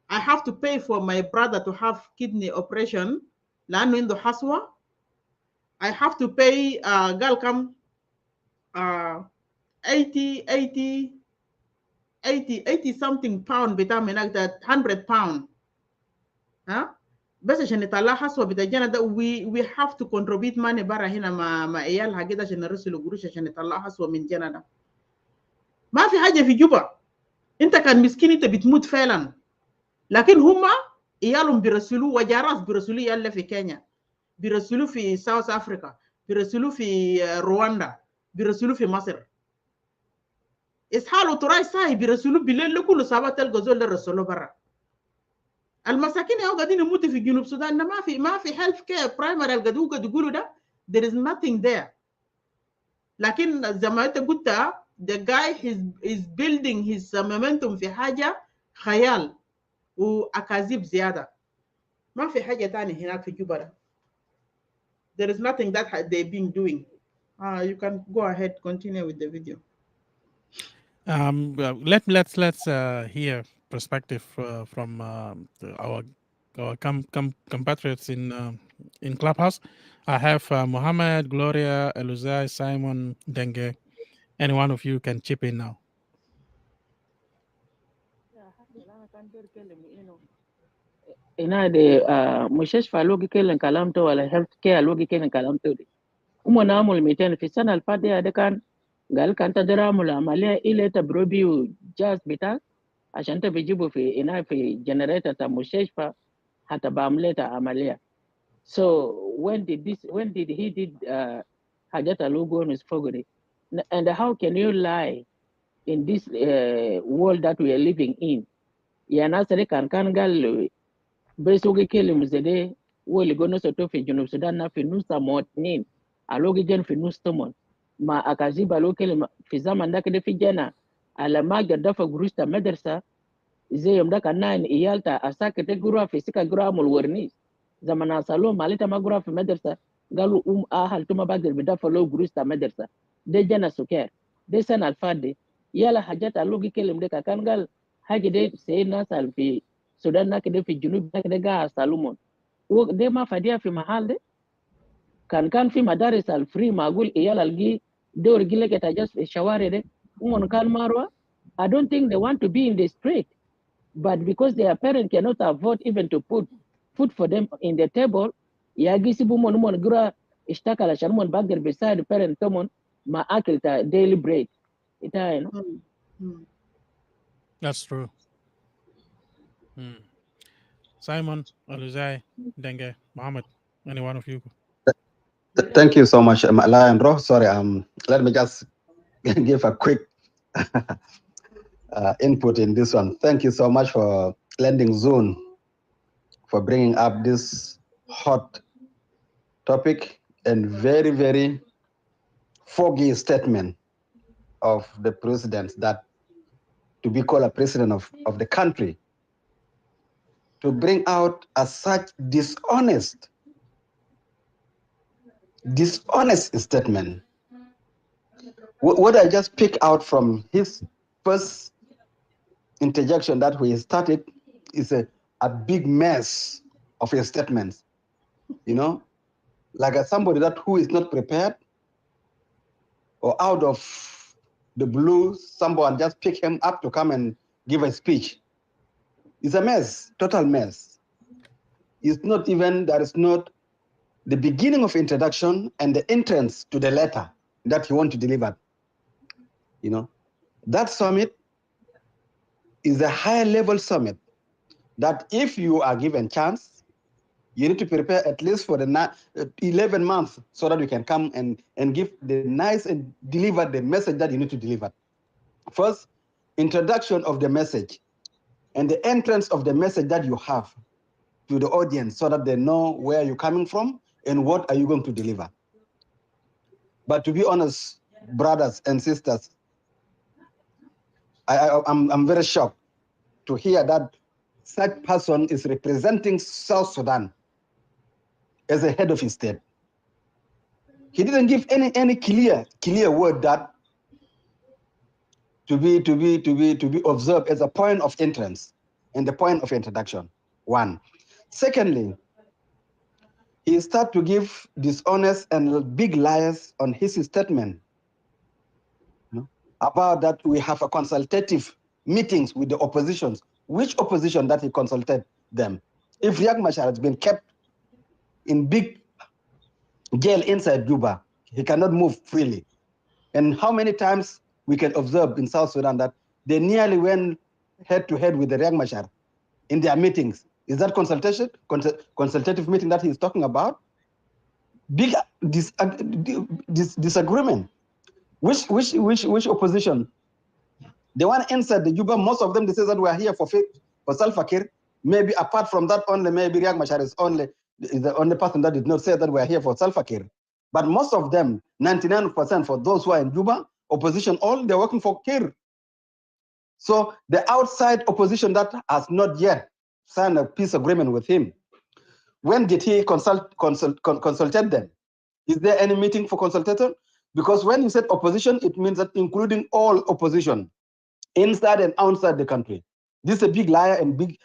I have to pay for my brother to have kidney operation. لأنه عنده حصوة. I have to pay قال كم 80 something pound بتاع هناك ده 100 pound. بس عشان نطلع حصوة بتاعنا ده we have to contribute money برا هنا مع عيالها كده عشان نرسلوا قروش عشان نطلع حصوة من جنا ده. ما في حاجة في جوبا. انت كان مسكين انت بتموت فعلا. لكن هما عيالهم بيرسلوا وجاراس بيرسلوا يلا في كينيا، بيرسلوا في ساوث افريقيا، بيرسلوا في رواندا، بيرسلوا في مصر. اسحال وتراي ساي بيرسلوا بالليل لكل صابات تلقى زول رسلوا برا. المساكين يا قاعدين يموتوا في جنوب السودان ما في هيلث كير برايمري القدو قد يقولوا ده there is nothing there. لكن زي ما انت قلت the guy is building his momentum في حاجة خيال وأكاذيب زيادة. ما في حاجة تانية هناك في جوبا ده. There is nothing that they've been doing. You can go ahead, continue with the video. Let's hear perspective from our compatriots in Clubhouse. I have Mohammed, Gloria, Eluzai, Simon, Denge. Any one of you can chip in now. ina da mustashfa logi kelen kalamto wala health care logi kelen kalamto de umo na amul miten fi sana alfadhiya da kan gal kan ta dira mul amaliya ile ta brobiu jazz bita عشان ta bijibu fi ina fi generator ta mustashfa hata bamleta amaliya. So when did he did hajata logo is fogori, and how can you lie in this world that we are living in? Ya nasare kan gal besoge kele mzede wole gono soto fi junub sudan na fi nusa motnin alogi jen fi nustomon ma akaziba lo kele fi zaman da kede fi jena ala maga dafa gurusta madrasa zai yom daka nan iyalta asaka te gura fi sika gura mul warni zamana salo malita magura fi madrasa galu ahal tuma bagir bidafa lo gurusta madrasa de jena suker de sana alfade yala hajata alogi kele mdeka kan gal haje de sey nasal fi Sudan na kede fi junub na kede ga salumon wo de ma fadia fi mahal de kan fi madaris al free magul iyal algi dor gile keta just shaware de umon kan marwa. I don't think they want to be in the street, but because their parents cannot afford even to put food for them in the table, ya gisi bumon umon gura ishtakala sharmon bagger beside parent tomon ma akil ta daily bread ita That's true. Simon, Aluzai, Denge, Mohammed, any one of you. Thank you so much, Lion Bro. Sorry, let me just give a quick input in this one. Thank you so much for lending Zone for bringing up this hot topic and very, very foggy statement of the president that to be called a president of the country, to bring out such dishonest statement. What I just pick out from his first interjection that we started is a big mess of his statements, like somebody that who is not prepared, or out of the blue, someone just pick him up to come and give a speech. It's a mess, total mess. It's not even, there is not the beginning of introduction and the entrance to the letter that he want to deliver. That summit is a high level summit that if you are given chance, you need to prepare at least for the 11 months so that you can come and give the nice and deliver the message that you need to deliver. First, introduction of the message and the entrance of the message that you have to the audience so that they know where you're coming from and what are you going to deliver. But to be honest, brothers and sisters, I'm very shocked to hear that such person is representing South Sudan as a head of his state. He didn't give any clear word that to be observed as a point of entrance and the point of introduction. One. Secondly, he started to give dishonest and big lies on his statement about that we have a consultative meetings with the oppositions. Which opposition that he consulted them? If Riek Machar has been kept in big jail inside Juba, he cannot move freely. And how many times we can observe in South Sudan that they nearly went head to head with the Riek Machar in their meetings. Is that consultative meeting that he's talking about? Big disagreement. Which opposition? The one inside the Juba, most of them, they say that we are here for Salva Kiir. Maybe apart from that only, maybe Riek Machar is the only person that did not say that we are here for Salva Kiir. But most of them, 99% for those who are in Juba, opposition, all they're working for Kiir. So the outside opposition that has not yet signed a peace agreement with him, when did he consulted them? Is there any meeting for consultation? Because when you said opposition, it means that including all opposition, inside and outside the country. This is a big liar and big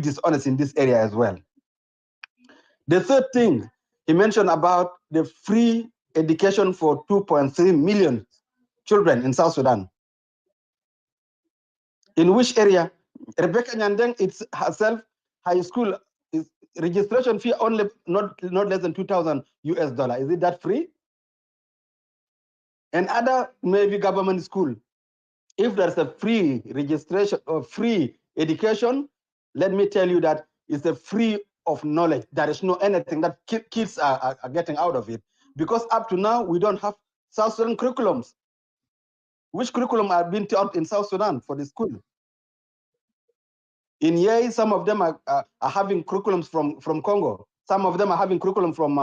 dishonest in this area as well. The third thing he mentioned about the free education for 2.3 million children in South Sudan. In which area? Rebecca Nyandeng, it's herself, high school is registration fee only not less than $2,000 US. Is it that free? And other maybe government school, if there's a free registration or free education, let me tell you that it's a free of knowledge. There is no anything that kids are getting out of it. Because up to now, we don't have South Sudan curriculums. Which curriculum are being taught in South Sudan for the school? In Yei, some of them are having curriculums from Congo. Some of them are having curriculum from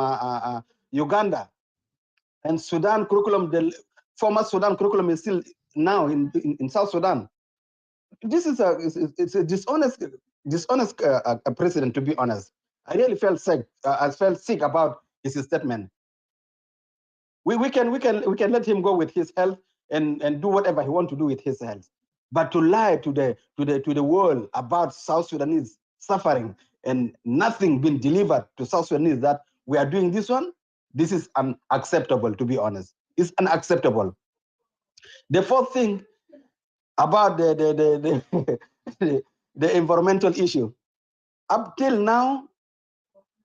Uganda. And Sudan curriculum, the former Sudan curriculum is still now in South Sudan. This is a dishonest president, to be honest. I really felt sick. I felt sick about his statement. We can let him go with his health and do whatever he wants to do with his health. But to lie to the world about South Sudanese suffering and nothing being delivered to South Sudanese that we are doing this one, this is unacceptable, to be honest. It's unacceptable. The fourth thing about the environmental issue. Up till now,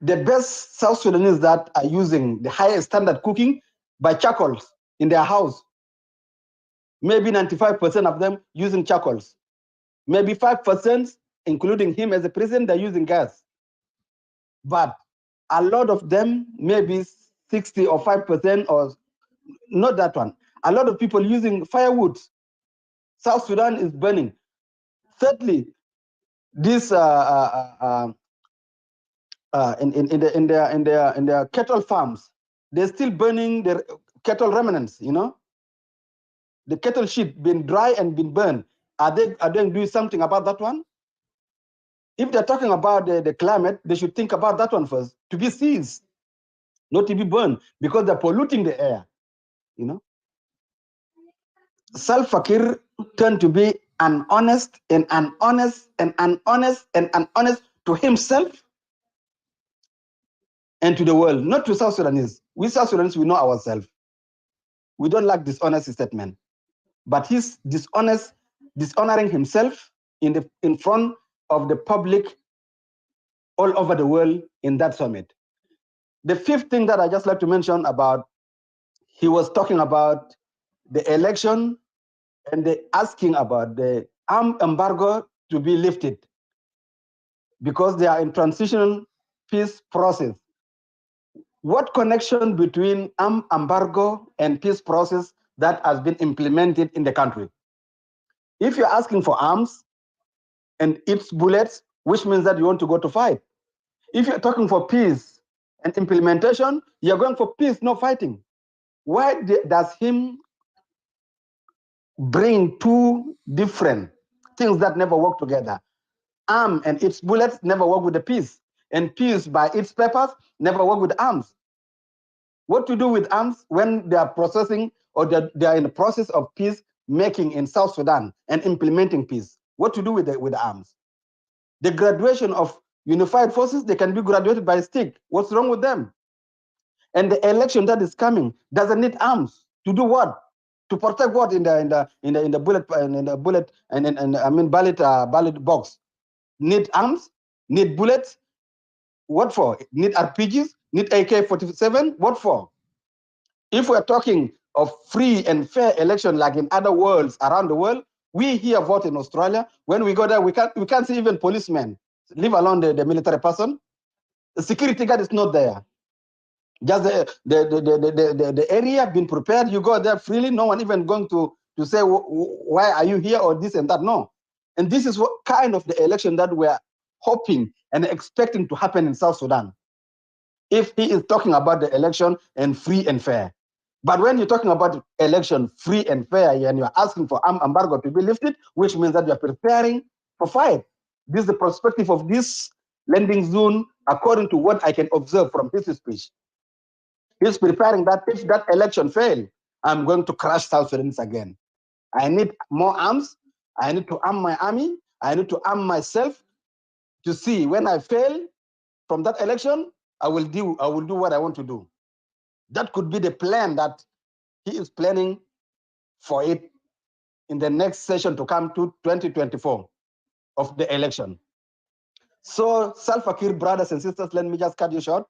the best South Sudanese that are using the highest standard cooking by charcoals in their house. Maybe 95% of them using charcoals. Maybe 5%, including him as a president, they're using gas. but a lot of them, maybe 60 or 5%, or not that one. A lot of people using firewood. South Sudan is burning. Thirdly, this in their cattle farms, they're still burning their cattle remnants. You know, the cattle shit been dry and been burned. Are they doing something about that one? If they're talking about the climate, they should think about that one first, to be seized, not to be burned, because they're polluting the air. You know, Salva Kiir turned to be honest to himself and to the world, not to South Sudanese. We South Sudanese, we know ourselves. We don't like dishonest statement. But he's dishonoring himself in front of the public all over the world in that summit. The fifth thing that I just like to mention about, he was talking about the election and the asking about the armed embargo to be lifted because they are in transitional peace process. What connection between armed embargo and peace process that has been implemented in the country? If you're asking for arms and it's bullets, which means that you want to go to fight. If you're talking for peace and implementation, you're going for peace, no fighting. Why does him bring two different things that never work together? Arm and its bullets never work with the peace, and peace by its purpose never work with arms. What to do with arms when they are processing or they are in the process of peace making in South Sudan and implementing peace? What to do with the arms? The graduation of unified forces, they can be graduated by stick. What's wrong with them? And the election that is coming doesn't need arms. To do what? To protect what in the bullet ballot box? Need arms? Need bullets? What for? Need RPGs? Need AK-47? What for? If we're talking of free and fair election like in other worlds around the world, we here vote in Australia. When we go there, we can't see even policemen, leave alone the military person. The security guard is not there. Just the area being prepared, you go there freely, no one even going to say, why are you here or this and that, no. And this is what kind of the election that we're hoping and expecting to happen in South Sudan. If he is talking about the election and free and fair. But when you're talking about election free and fair and you're asking for embargo to be lifted, which means that you're preparing for fight. This is the perspective of this landing zone, according to what I can observe from his speech. He's preparing that if that election fails, I'm going to crush South Sudanese again. I need more arms. I need to arm my army. I need to arm myself to see when I fail from that election, I will do what I want to do. That could be the plan that he is planning for it in the next session to come to 2024 of the election. So Salva Kiir, brothers and sisters, let me just cut you short.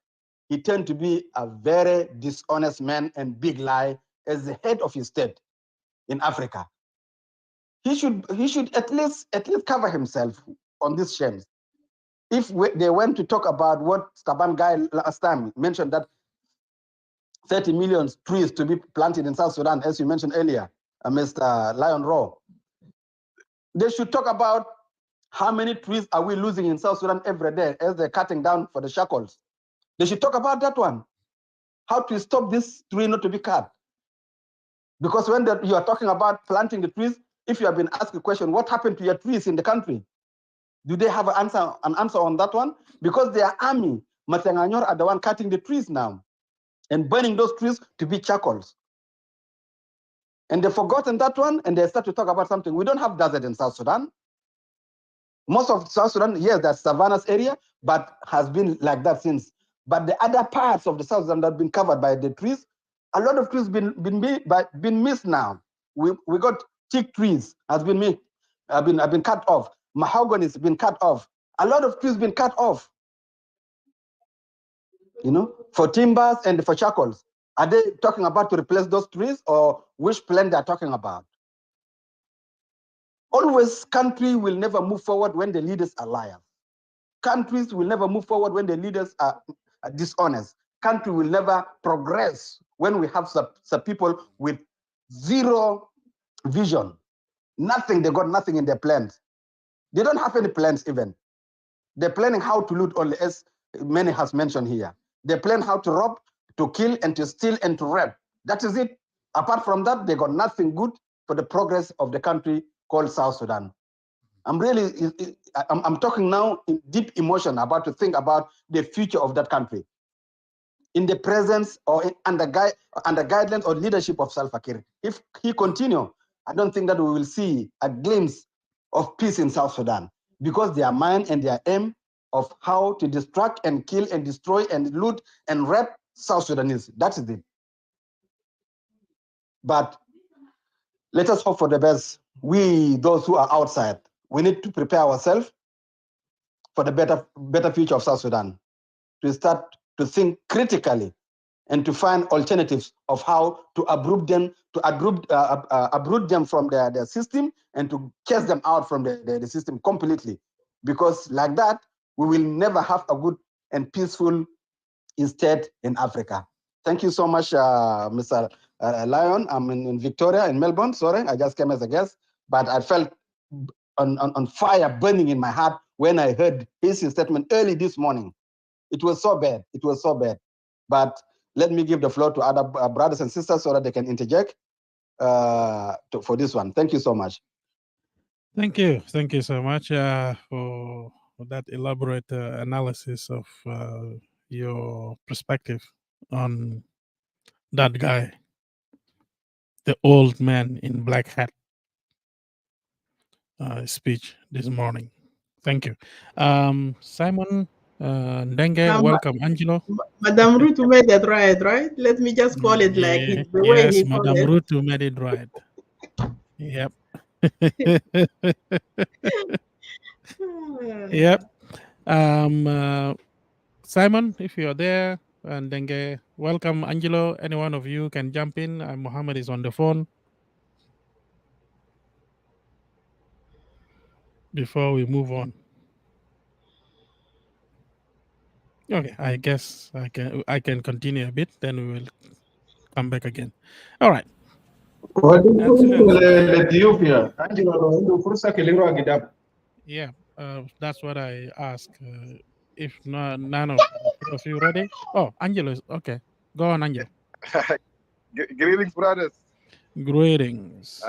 He turned to be a very dishonest man and big lie as the head of his state in Africa. He should at least cover himself on these shames. If they went to talk about what Staban Guy last time mentioned, that 30 million trees to be planted in South Sudan, as you mentioned earlier, Mr. Lion Raw. They should talk about how many trees are we losing in South Sudan every day as they're cutting down for the shackles. They should talk about that one. How to stop this tree not to be cut. Because when you are talking about planting the trees, if you have been asked a question, what happened to your trees in the country? Do they have an answer on that one? Because their army, Matanganyor, are the one cutting the trees now and burning those trees to be charcoals. And they've forgotten that one, and they start to talk about something. We don't have desert in South Sudan. Most of South Sudan, yes, that's Savannah's area, but has been like that since. But the other parts of the South Sudan that have been covered by the trees, a lot of trees been missed now. We got teak trees have been cut off. Mahogany has been cut off. A lot of trees been cut off. You know, for timbers and for charcoals. Are they talking about to replace those trees, or which plan they're talking about? Always, country will never move forward when the leaders are liars. Countries will never move forward when the leaders are dishonest. Country will never progress when we have some people with zero vision. Nothing, they got nothing in their plans. They don't have any plans even. They're planning how to loot only, as many has mentioned here. They plan how to rob, to kill, and to steal, and to rape. That is it. Apart from that, they got nothing good for the progress of the country called South Sudan. I'm talking now in deep emotion about to think about the future of that country. In the presence or under guidelines or leadership of Salva Kiir. If he continue, I don't think that we will see a glimpse of peace in South Sudan, because their mind and their aim of how to distract and kill and destroy and loot and rape South Sudanese. That is it. But let us hope for the best. We, those who are outside, we need to prepare ourselves for the better future of South Sudan, to start to think critically and to find alternatives of how to uproot them from their system and to chase them out from the system completely. Because like that, we will never have a good and peaceful state in Africa. Thank you so much, Mr. Lyon. I'm in Victoria, in Melbourne. Sorry, I just came as a guest, but I felt on fire burning in my heart when I heard his statement early this morning. It was so bad. It was so bad. But let me give the floor to other brothers and sisters so that they can interject for this one. Thank you so much. Thank you. Thank you so much for that elaborate analysis of your perspective on that guy, the old man in black hat speech this morning. Thank you. Simon Ndenge, welcome. Angelo. Madame Ruth made it right? Let me just call it like the way he called Madame it. Ruth made it right. Yep. Yep. Simon, if you're there, and Denge, welcome. Angelo, any one of you can jump in. Mohammed is on the phone. Before we move on. Okay, I guess I can continue a bit, then we will come back again. All right. Yeah, that's what I ask. If none of you ready? Oh, Angelo, okay. Go on, Angelo. Greetings, brothers. Greetings.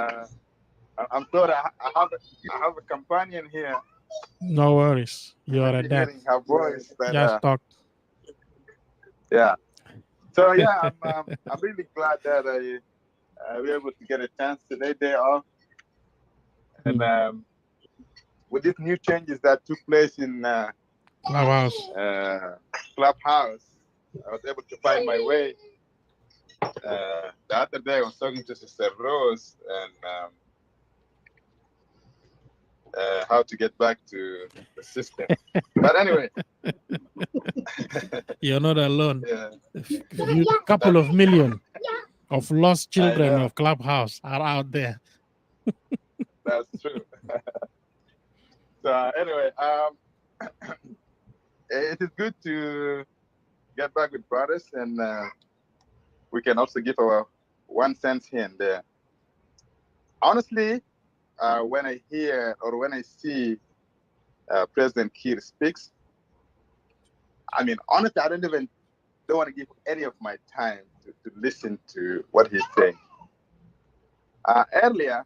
I'm sorry, I have a companion here. No worries. You are a dad. Hearing her voice, but, just talk. Yeah. So yeah, I'm really glad that I were able to get a chance today, day off, and with these new changes that took place in Clubhouse, I was able to find my way. The other day I was talking to Sister Rose and how to get back to the system. But anyway. You're not alone. Yeah. A couple of million of lost children of Clubhouse are out there. That's true. So anyway, it is good to get back with brothers, and we can also give our 1 cent here and there. Honestly, when I hear or when I see President Kiir speaks, I mean, honestly, I don't want to give any of my time to listen to what he's saying. Earlier,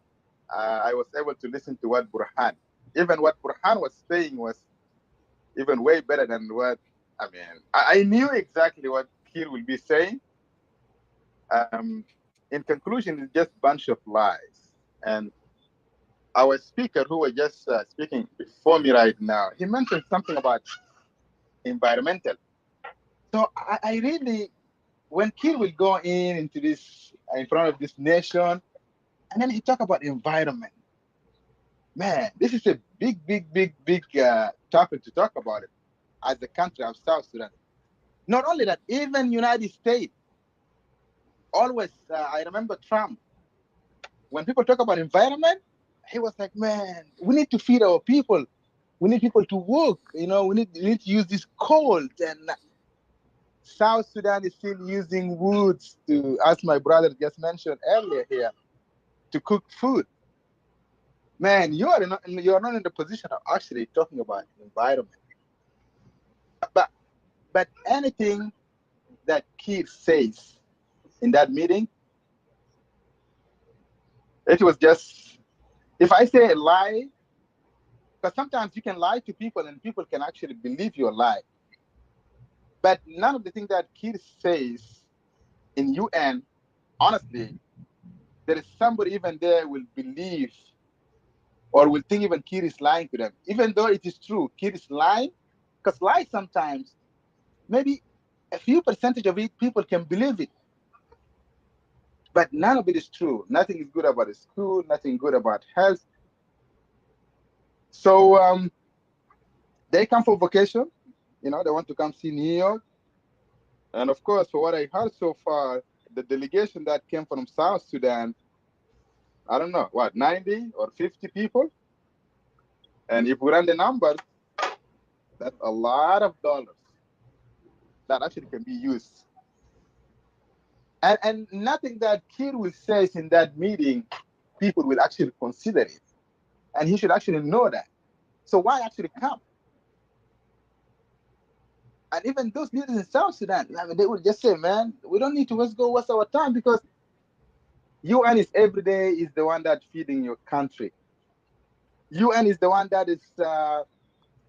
I was able to listen to what Burhan, even what Burhan was saying was even way better than what, I mean, I knew exactly what Kiir will be saying. In conclusion, it's just a bunch of lies. And our speaker who was just speaking before me right now, he mentioned something about environmental. So I really, when Kiir will go into this, in front of this nation, and then he talk about environment, man, this is a big topic to talk about it as the country of South Sudan. Not only that, even United States, always, I remember Trump, when people talk about environment, he was like, man, we need to feed our people. We need people to work. We need to use this cold. And South Sudan is still using woods to, as my brother just mentioned earlier here, to cook food. Man, you are not in the position of actually talking about environment. But anything that Kiir says in that meeting, it was just, if I say a lie, because sometimes you can lie to people and people can actually believe your lie. But none of the things that Kiir says in UN, honestly, there is somebody even there will believe or will think even Kiir is lying to them. Even though it is true, Kiir is lying, because lie sometimes, maybe a few percentage of it, people can believe it. But none of it is true. Nothing is good about the school, nothing good about health. So they come for vacation. They want to come see New York. And of course, for what I heard so far, the delegation that came from South Sudan, I don't know, 90 or 50 people? And if we run the numbers, that's a lot of dollars that actually can be used. And nothing that Kiir will say in that meeting, people will actually consider it. And he should actually know that. So why actually come? And even those leaders in South Sudan, they would just say, man, we don't need to waste our time, because UN is every day is the one that's feeding your country. UN is the one that is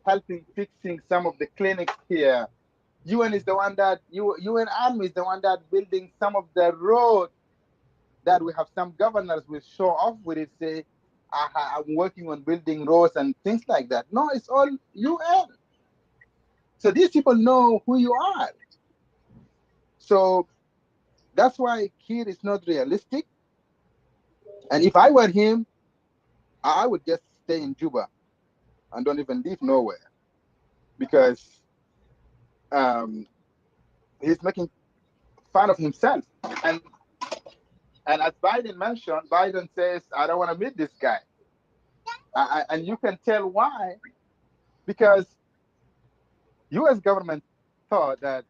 helping fixing some of the clinics here. UN is the one that, UN Army is the one that building some of the roads that we have some governors will show off with it, say, I'm working on building roads and things like that. No, it's all UN. So these people know who you are. So that's why Kiir is not realistic. And if I were him, I would just stay in Juba and don't even leave nowhere, because he's making fun of himself. And as Biden mentioned, Biden says, I don't want to meet this guy. And you can tell why, because U.S. government thought that,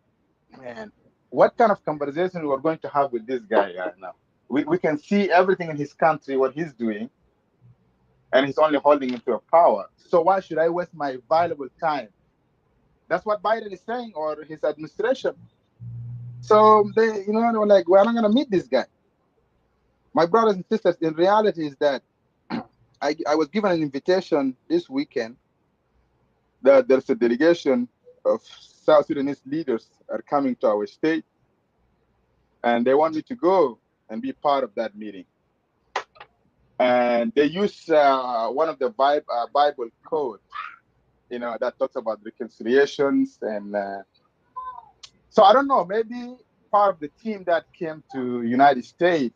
man, what kind of conversation we're going to have with this guy right now? We can see everything in his country, what he's doing, and he's only holding him to a power. So why should I waste my valuable time? That's what Biden is saying, or his administration. So they, were like, we're not going to meet this guy. My brothers and sisters, in reality is that I was given an invitation this weekend that there's a delegation of South Sudanese leaders are coming to our state, and they want me to go and be part of that meeting. And they use one of the Bible code, that talks about reconciliations. And so I don't know, maybe part of the team that came to United States,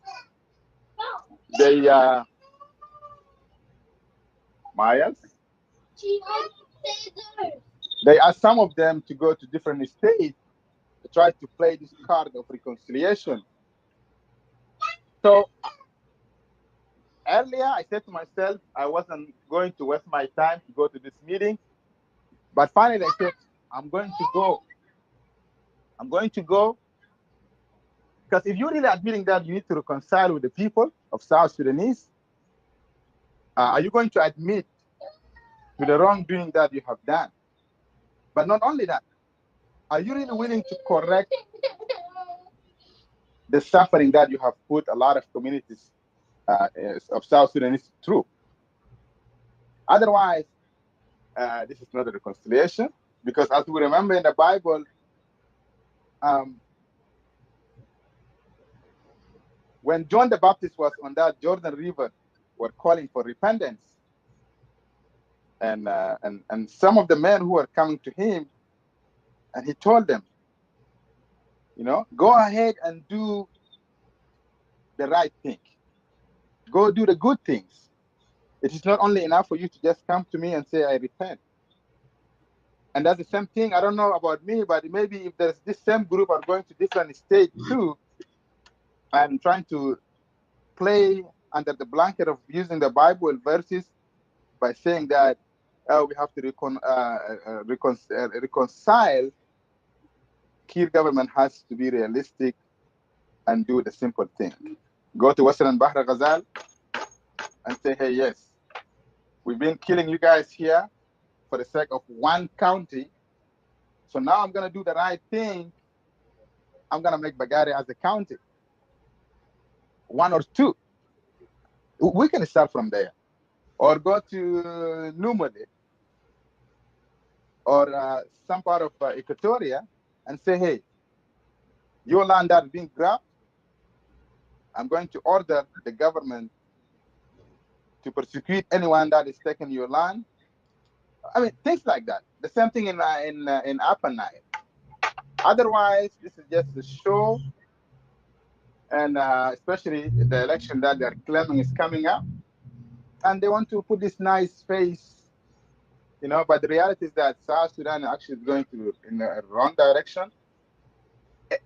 they Mayas, they asked some of them to go to different states to try to play this card of reconciliation. So earlier, I said to myself, I wasn't going to waste my time to go to this meeting. But finally, I said, I'm going to go. I'm going to go. Because if you're really admitting that you need to reconcile with the people of South Sudanese, are you going to admit to the wrongdoing that you have done? But not only that, are you really willing to correct the suffering that you have put a lot of communities of South Sudanese through? Otherwise, this is not a reconciliation, because as we remember in the Bible, when John the Baptist was on that Jordan River, were calling for repentance, and some of the men who were coming to him, and he told them, go ahead and do the right thing. Go do the good things. It is not only enough for you to just come to me and say, I repent. And that's the same thing. I don't know about me, but maybe if there's this same group are going to different states too, and trying to play under the blanket of using the Bible verses by saying that we have to reconcile. Kiir government has to be realistic and do the simple thing. Go to Western Bahra Ghazal and say, hey, yes, we've been killing you guys here for the sake of one county. So now I'm going to do the right thing. I'm going to make Bagari as a county. One or two. We can start from there. Or go to Numade or some part of Equatoria and say, hey, your land that is being grabbed, I'm going to order the government to prosecute anyone that is taking your land. I mean, things like that. The same thing in Upper Nile. Otherwise, this is just a show, and especially the election that they're claiming is coming up, and they want to put this nice face, you know. But the reality is that South Sudan actually is going in the wrong direction.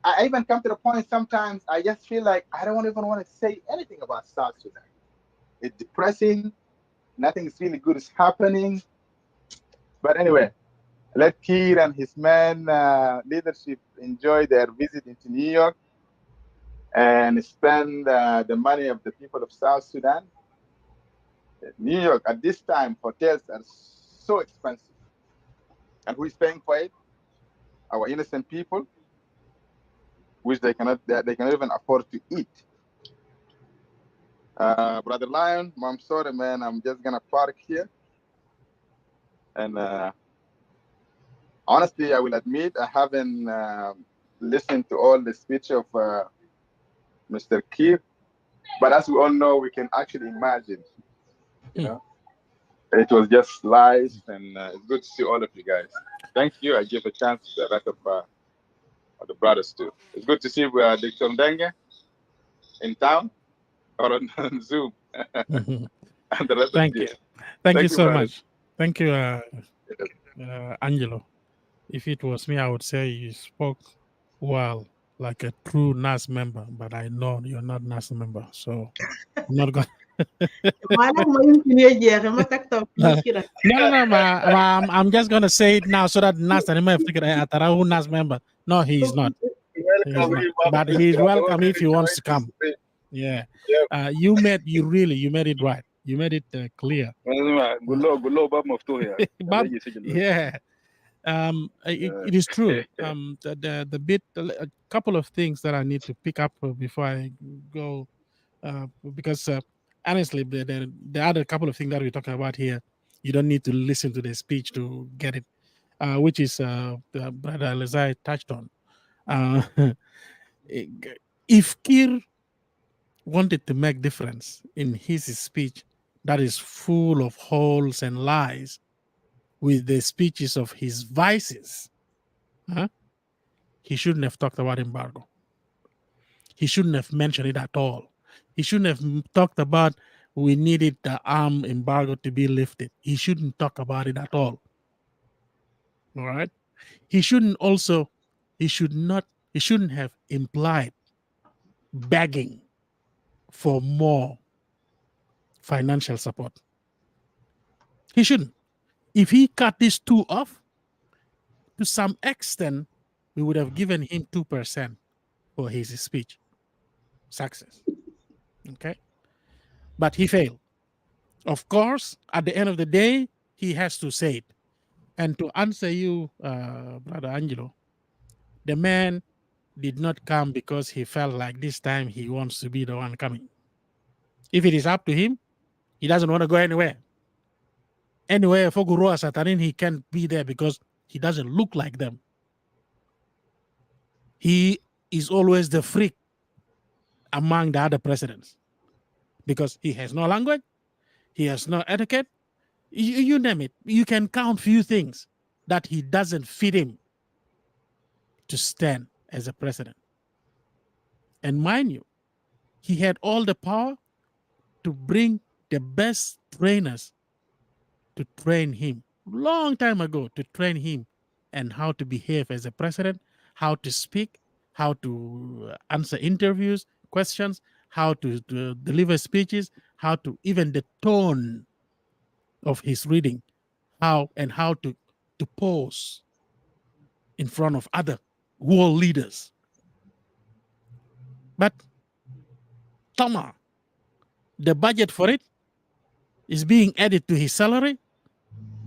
I even come to the point sometimes I just feel like I don't even want to say anything about South Sudan. It's depressing. Nothing is really good is happening. But anyway, let Kiir and his men leadership enjoy their visit into New York and spend the money of the people of South Sudan. New York at this time, hotels are so expensive. And who is paying for it? Our innocent people, which they cannot even afford to eat. Brother Lion, I'm sorry, man. I'm just gonna park here. And honestly, I will admit I haven't listened to all the speech of Mr. Kiir. But as we all know, we can actually imagine, you know. It was just live, and it's good to see all of you guys. Thank you. I give a chance to the rest of the brothers too. It's good to see Dr. Ndenge in town or on Zoom. Mhm. And the rest Thank of you. you. Thank you so brothers. much. Thank you, Angelo. If it was me, I would say you spoke well, like a true NAS member, but I know you're not NAS member, so I'm not going. No, I'm just gonna say it now so that NAS and Atarahu NAS member. No, he's not. He's not. But he's welcome if he wants to come. Yeah. You made it right. You made it clear. But, yeah. It is true. The bit, a couple of things that I need to pick up before I go, because honestly, the other couple of things that we're talking about here, you don't need to listen to the speech to get it, which is Brother Lezai touched on. If Kir wanted to make difference in his speech that is full of holes and lies with the speeches of his vices, he shouldn't have talked about embargo. He shouldn't have mentioned it at all. He shouldn't have talked about we needed the arm embargo to be lifted. He shouldn't talk about it at all. All right. He shouldn't have implied begging for more financial support. He shouldn't. If he cut these two off, to some extent, we would have given him 2% for his speech success. Okay. But he failed. Of course, at the end of the day, he has to say it. And to answer you, Brother Angelo, the man did not come because he felt like this time he wants to be the one coming. If it is up to him, he doesn't want to go anywhere. Anywhere for Guru Satanin, he can't be there because he doesn't look like them. He is always the freak among the other presidents because he has no language, he has no etiquette, you name it. You can count few things that he doesn't fit him to stand as a president. And mind you, he had all the power to bring the best trainers to train him long time ago, to train him and how to behave as a president, how to speak, how to answer interviews, questions, how to deliver speeches, how to even the tone of his reading how to pose in front of other world leaders. But Tama, the budget for it is being added to his salary,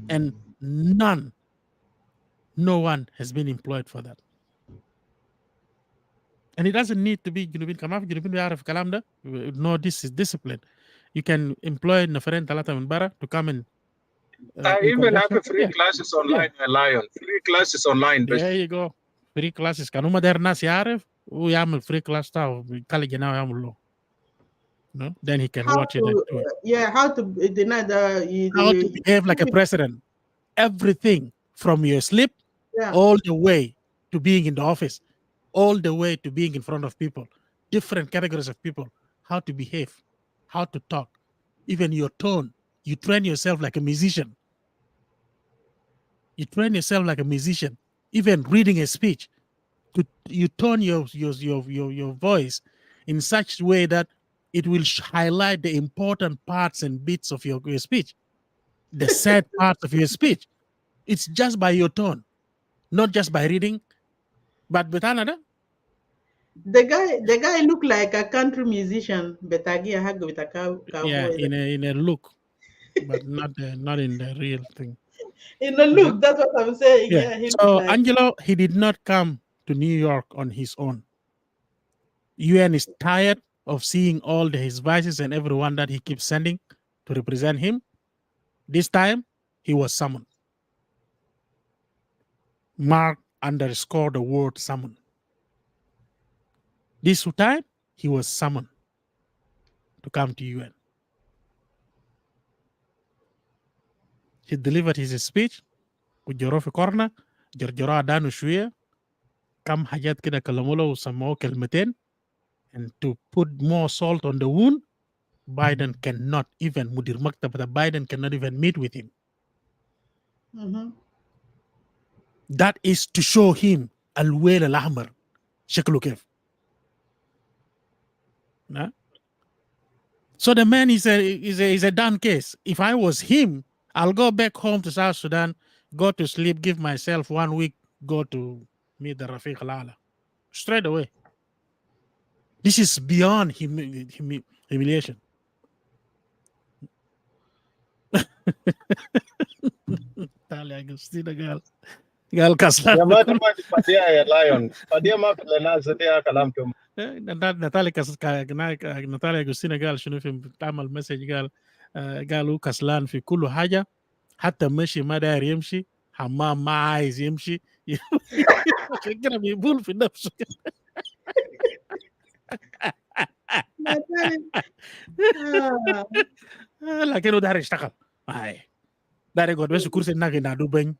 and no one has been employed for that. And it doesn't need to be no, this is discipline. You can employ Nafaren Talata Mbara to come and even have free classes online, Lion. Free classes online. There you go. Free classes. Kanuma der nas yaref, yamul free class tao, kali jana yamul lo. No? Then he can watch it. How to deny how to behave like a president. Everything from your sleep all the way to being in the office, all the way to being in front of people, different categories of people, how to behave, how to talk, even your tone. You train yourself like a musician. You train yourself like a musician, even reading a speech. You tone your voice in such a way that it will highlight the important parts and bits of your speech, the sad parts of your speech. It's just by your tone, not just by reading. But Anada, the guy looked like a country musician, Betagi Hag with a cowboy. Yeah, in a look, but not in the real thing. In the look, that's what I'm saying. Yeah. So Angelo, he did not come to New York on his own. UN is tired of seeing all his vices and everyone that he keeps sending to represent him. This time, he was summoned. Mark underscore the word summon. This time, he was summoned to come to UN. He delivered his speech with Jorofi Korna, Jorjora Adanu Shuya, Kam Hayat Kida Kalamulo Samo Kelmeten, and to put more salt on the wound, Biden cannot even, Mudir Maktabata, Biden cannot even meet with him. That is to show him Al-Wail Al-Ahmar, Sheklu Kef. So the man is a done case. If I was him, I'll go back home to South Sudan, go to sleep, give myself 1 week, go to meet the Rafiq Al-Ala. Straight away. This is beyond humiliation. Talia Agustina gal kaslan. Ya mata ma padia ya Lion. Padia ma lena zatia kalam tum. Natalia Agustina قال شنو في تعمل مسج قالوا كسلان في كل حاجه حتى مشي ما داير يمشي حمام ما عايز يمشي عشان كده بيبول في نفسه لكنه داير يشتغل داير يقعد بس كرسي هناك ينادوا بن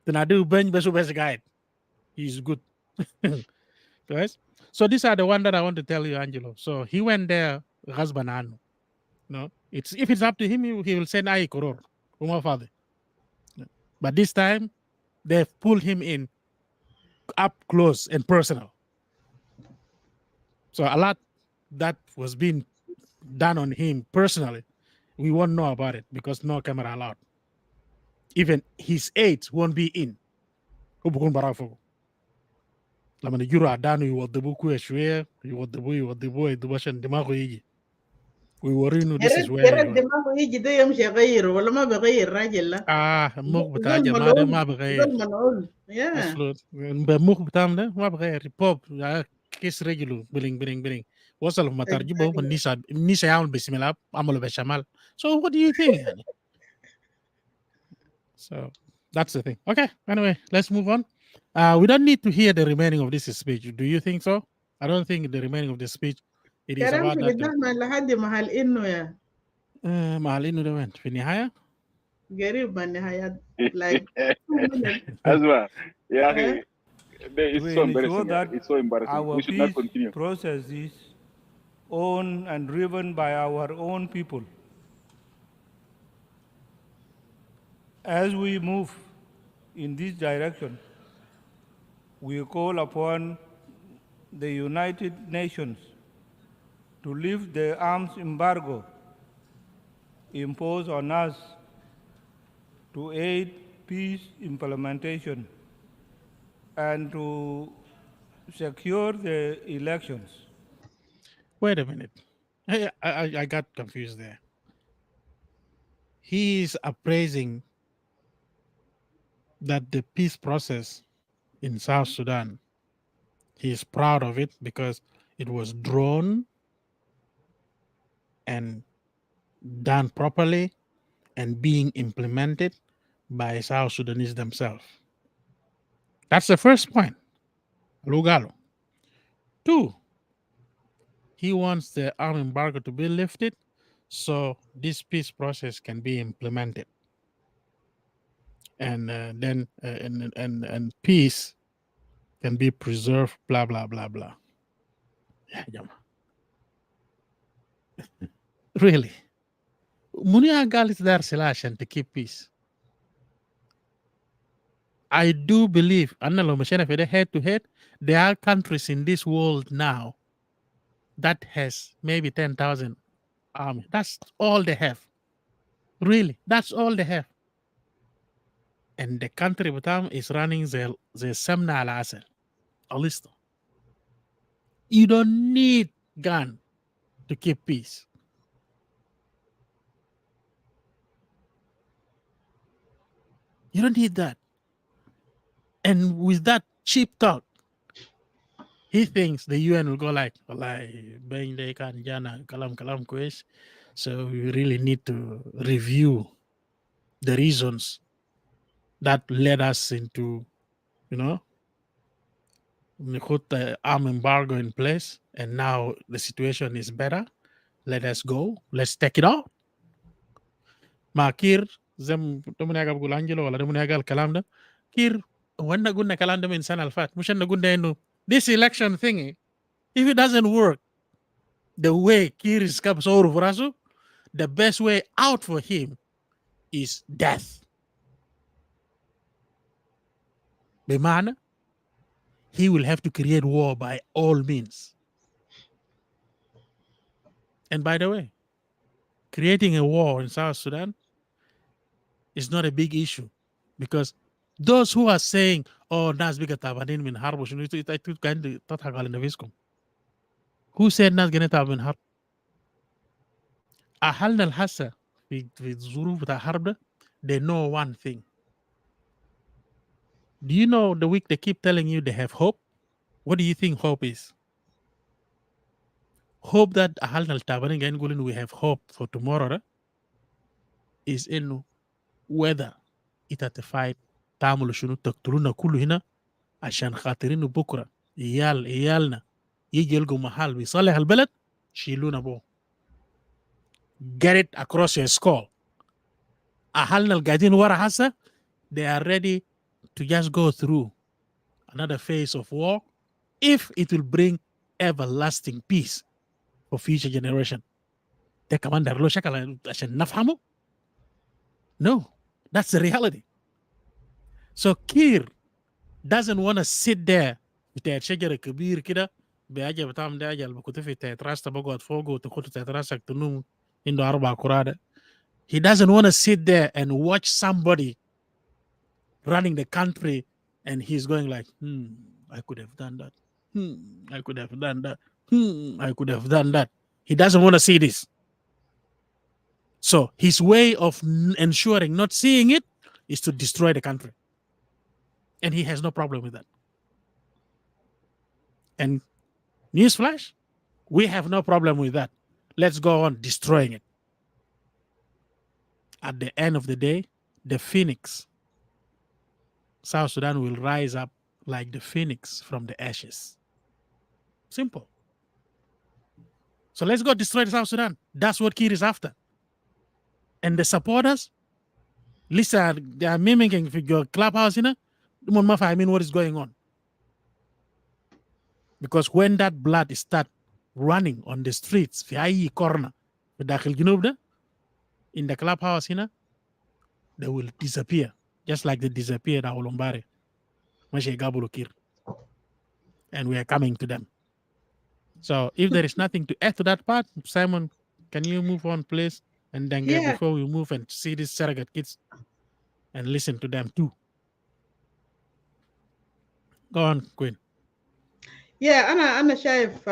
تنادوا بن بس قاعد. He's good. Guys. So these are the one that I want to tell you, Angelo. So he went there, Ghazbanano. No, if it's up to him, he will send Ai Koror, my father. But this time, they've pulled him in up close and personal. So a lot that was being done on him personally, we won't know about it because no camera allowed. Even his aides won't be in. لما يجروا عدانه يوضبوه كويس شويه يوضبوه عشان دماغه يجي ويورينه this is where دماغه يجي ده يمشي يغير ولا ما بغير راجل لا المخ بتاع الجماعه ده ما بغير منعول المخ بتاعهم ده ما بغير بوب كيس رجله بلينج وصل في مطار جيبه هم النيسا يعمل بسم الله عملوا بالشمال. So what do you think يعني? So that's the thing. Okay, anyway, let's move on. We don't need to hear the remaining of this speech. Do you think so? I don't think the remaining of the speech it is about that. لحد محل انه يا محل انه ده وين في النهايه؟ قريب من النهايات like Asma, yeah, it's so embarrassing. That It's so embarrassing. our We should not peace continue. process is owned and driven by our own people. As we move in this direction, we call upon the United Nations to lift the arms embargo imposed on us to aid peace implementation and to secure the elections. Wait a minute. I got confused there. He is appraising that the peace process in South Sudan, he is proud of it because it was drawn and done properly and being implemented by South Sudanese themselves. That's the first point. Lugalo. 2, he wants the arm embargo to be lifted so this peace process can be implemented. And then and peace can be preserved, blah, blah, blah, blah. Yeah, Jama. Really? Munia Gal is there and to keep peace. I do believe, head to head, there are countries in this world now that has maybe 10,000 army. That's all they have. Really, that's all they have. And the country Batam is running the Semna al Asel. Alisto. You don't need gun to keep peace. You don't need that. And with that cheap talk, he thinks the UN will go like, kalam quiz. So we really need to review the reasons that led us into, we put the arm embargo in place, and now the situation is better. Let us go. Let's take it out. Ma Kiir, zem Dominaga Gulangelo, or Dominaga Kalamda, Kiir, when the Guna Kalandam in San Alfat, Mushan Gundenu, this election thingy, if it doesn't work the way Kiir is over for us, the best way out for him is death. Bemana, he will have to create war by all means. And by the way, creating a war in South Sudan is not a big issue because those who are saying, oh, Nas biga tabanin min harbo, who said Nas gonna taban harb? Ahalna al-hassa fi zuruf ta harb, they know one thing. Do you know the week they keep telling you they have hope? What do you think hope is? Hope that ahalna al-tabanin gain gulin we have hope for tomorrow is in whether itatified تعملوا شنو تقتلونا كله هنا عشان خاطرين بكره عيالنا يجي يلقوا محل بيصلح البلد شيلونا بو. Get it across your skull. أهلنا القاعدين ورا هسه they are ready to just go through another phase of war if it will bring everlasting peace for future generation. ده كمان دار له شكل عشان نفهمه. No, that's the reality. So Kiir doesn't want to sit there بتاعت شجرة كبير كده بأجل بتاعهم ده أجل بكتب في تاعت راسته بقعد فوقه وتخط تاعت راسك تنوم عنده 4 كرات. He doesn't want to sit there and watch somebody running the country and he's going like, I could have done that. I could have done that. I could have done that. He doesn't want to see this. So his way of ensuring not seeing it is to destroy the country. And he has no problem with that. And newsflash, we have no problem with that. Let's go on destroying it. At the end of the day, the phoenix, South Sudan will rise up like the phoenix from the ashes. Simple. So let's go destroy South Sudan. That's what Kiir is after. And the supporters, listen, they are mimicking your clubhouse, I mean what is going on. Because when that blood start running on the streets, في corner, in the clubhouse, they will disappear, just like they disappeared at Olombare. And we are coming to them. So if there is nothing to add to that part, Simon, can you move on, please? And then before we move and see these surrogate kids. and listen to them too. Go on, Queen. Yeah, أنا شايف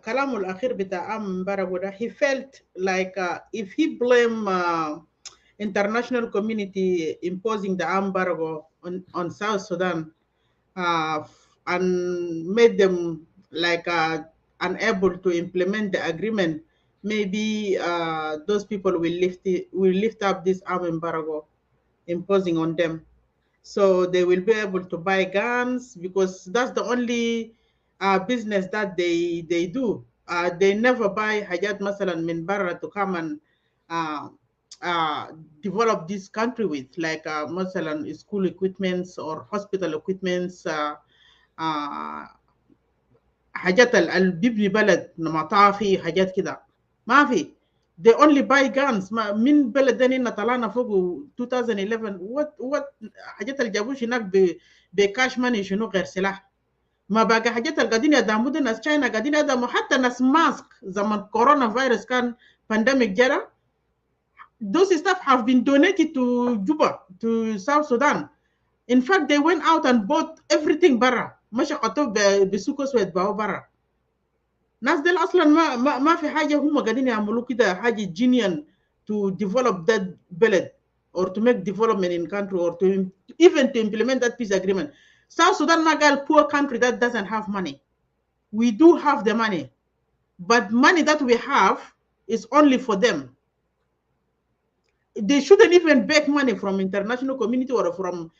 كلامه الأخير بتاع مبارك ده. He felt like if he blame international community imposing the embargo on South Sudan and made them like unable to implement the agreement, maybe those people will lift up this arm embargo imposing on them, so they will be able to buy guns, because that's the only business that they do. They never buy hajat masalan min barra to come and uh, develop this country with, like masalan school equipments or hospital equipments, uh, حاجات بيبني بلد مطافي حاجات كده ما في. they only buy guns. ما من بلد ده إن طلعنا فوق 2011 what حاجات اللي جابوش هناك بكاش ماني شنو غير سلاح. ما بقى حاجات اللي قاعدين يدعموا ده ناس تشاينا قاعدين يدعموا حتى ناس ماسك زمن كورونا فيروس كان بانديميك جرى. those stuff have been donated to Juba, to South Sudan. In fact, they went out and bought everything برا. مش قطعوا بسوق اسود باو برا. ناس ديل اصلا ما في حاجه هم قاعدين يعملوا كده حاجه جينيان to develop that بلد or to make development in country or to even to implement that peace agreement. South Sudan ما قال poor country that doesn't have money. We do have the money, but money that we have is only for them. They shouldn't even beg money from international community or from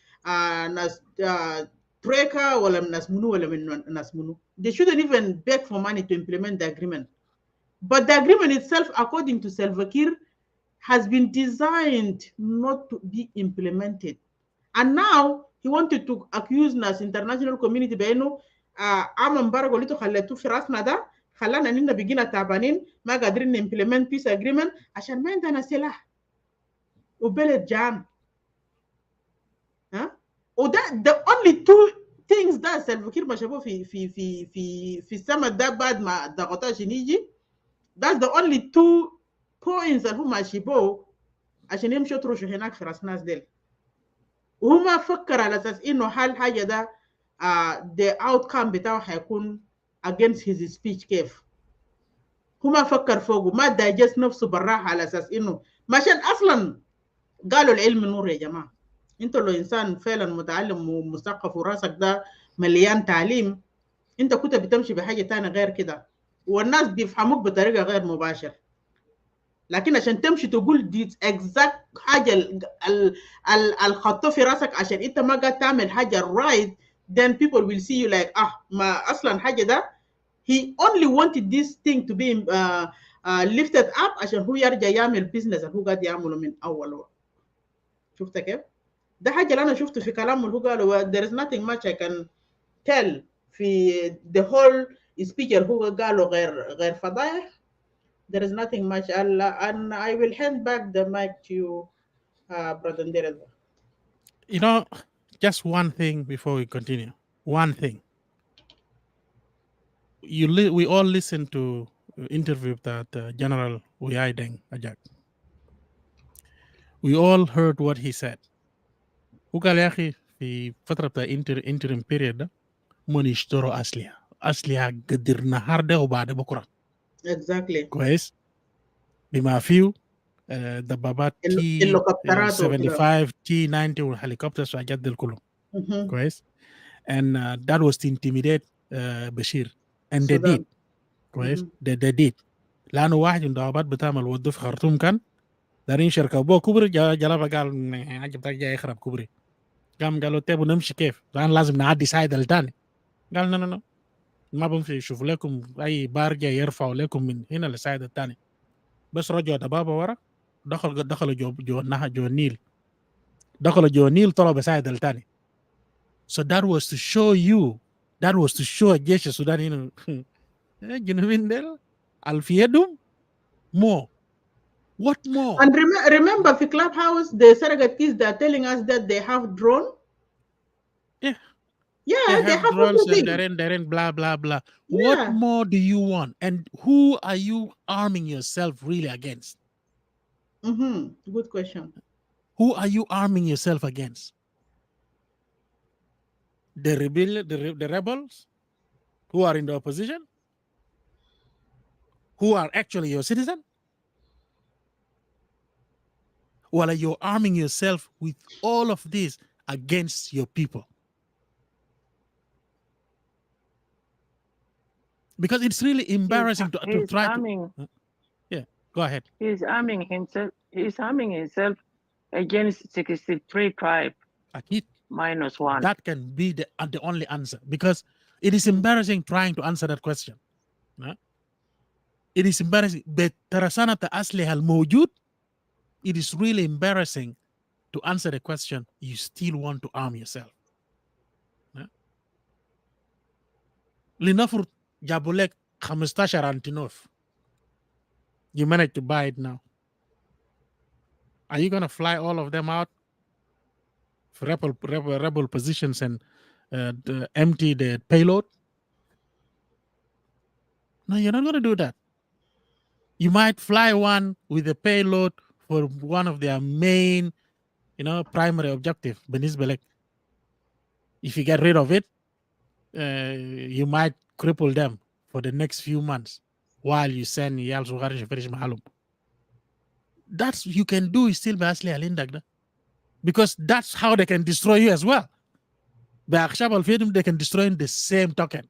Treka or Nasmunu. They shouldn't even beg for money to implement the agreement. But the agreement itself, according to Salva Kiir, has been designed not to be implemented. And now he wanted to accuse us international community بانه عام امبارح قلتوا خليتوه في راسنا ده خلانا اننا بقينا تعبانين ما قادرين implement peace agreement عشان ما عندنا سلاح وبلد جام. ها وده the only two things that Salva Kiir ما شافوه في السماء ده بعد ما ضغطوه عشان يجي. That's the only two points اللي هم شبوه عشان يمشوا يطرشوا هناك في راس ناس ديل. وهم فكر على اساس انه هل حاجه ده the outcome بتاعه هيكون against his speech. كيف هم فكر فوقه ما دايجست نفسه بالراحه على اساس انه عشان اصلا قالوا العلم نور يا جماعه. انت لو انسان فعلا متعلم ومثقف وراسك ده مليان تعليم انت كنت بتمشي بحاجه تانية غير كده والناس بيفهموك بطريقه غير مباشره. لكن عشان تمشي تقول دي exact حاجه الخطه في راسك عشان انت ما قاعد تعمل حاجه right, then people will see you like ما اصلا حاجه ده he only wanted this thing to be lifted up عشان هو يرجع يعمل business اللي هو قاعد يعمله من اول. شفت كيف؟ ده حاجه اللي انا شفته في كلامه اللي هو قاله. there is nothing much I can tell في the whole speech اللي هو قاله غير فضايح. There is nothing much, and I will hand back the mic to you, Brother Ndereza. You know, just one thing before we continue. One thing. We all listened to interview that General Uyai Deng Ajak. We all heard what he said. وقال يا أخي في فترة بتاع interim period ده من يشتروا أسلحة قدر النهار ده وبعد بكرة. Exactly. كويس. بما فيه دبابات T-75 T-90 والهليكوبترز وحاجات دي كلهم. كويس. And that was to intimidate Bashir. And they did. كويس. They did. لأنه واحد من الدبابات بتعمل وده في خرطوم كان دارين شركة بو كبري جلابة قال عجب جاي يخرب كبري. قالوا تابوا نمشي كيف؟ لأن لازم نعدي سايد الثاني. قال نو ما بمشي شوف لكم أي بارجة يرفعوا لكم من هنا للسايد الثاني. بس رجعوا دبابة ورا دخلوا جو النيل. دخلوا جو النيل طلعوا بسايد الثاني. So that was to show الجيش السوداني إنه الجنوبيين ديل الفيدهم more. What more? And remember في Clubhouse the Saragatis they are telling us that they have drone. Yeah, they have drones everything. and they're in blah blah blah. Yeah. What more do you want? And who are you arming yourself really against? Good question. Who are you arming yourself against? The rebels who are in the opposition, who are actually your citizen? While you're arming yourself with all of this against your people. Because it's really embarrassing to try to... Yeah, go ahead. He's arming himself. He's arming himself against 63 tribes. -1. That can be the only answer, because it is embarrassing trying to answer that question. It is embarrassing. But Tarasana Asli Al Mawjud, it is really embarrassing to answer the question. You still want to arm yourself. Linafur Jabulek 15 Antinof. You managed to buy it now. Are you going to fly all of them out for rebel positions and empty the payload? No, you're not going to do that. You might fly one with a payload for one of their main, primary objective. If you get rid of it, you might cripple them for the next few months while you send Yal Sugarish Ferish Mahalum. That's you can do is still Basli Alindagda. Because that's how they can destroy you as well. By Akshab al Fidim, they can destroy in the same token.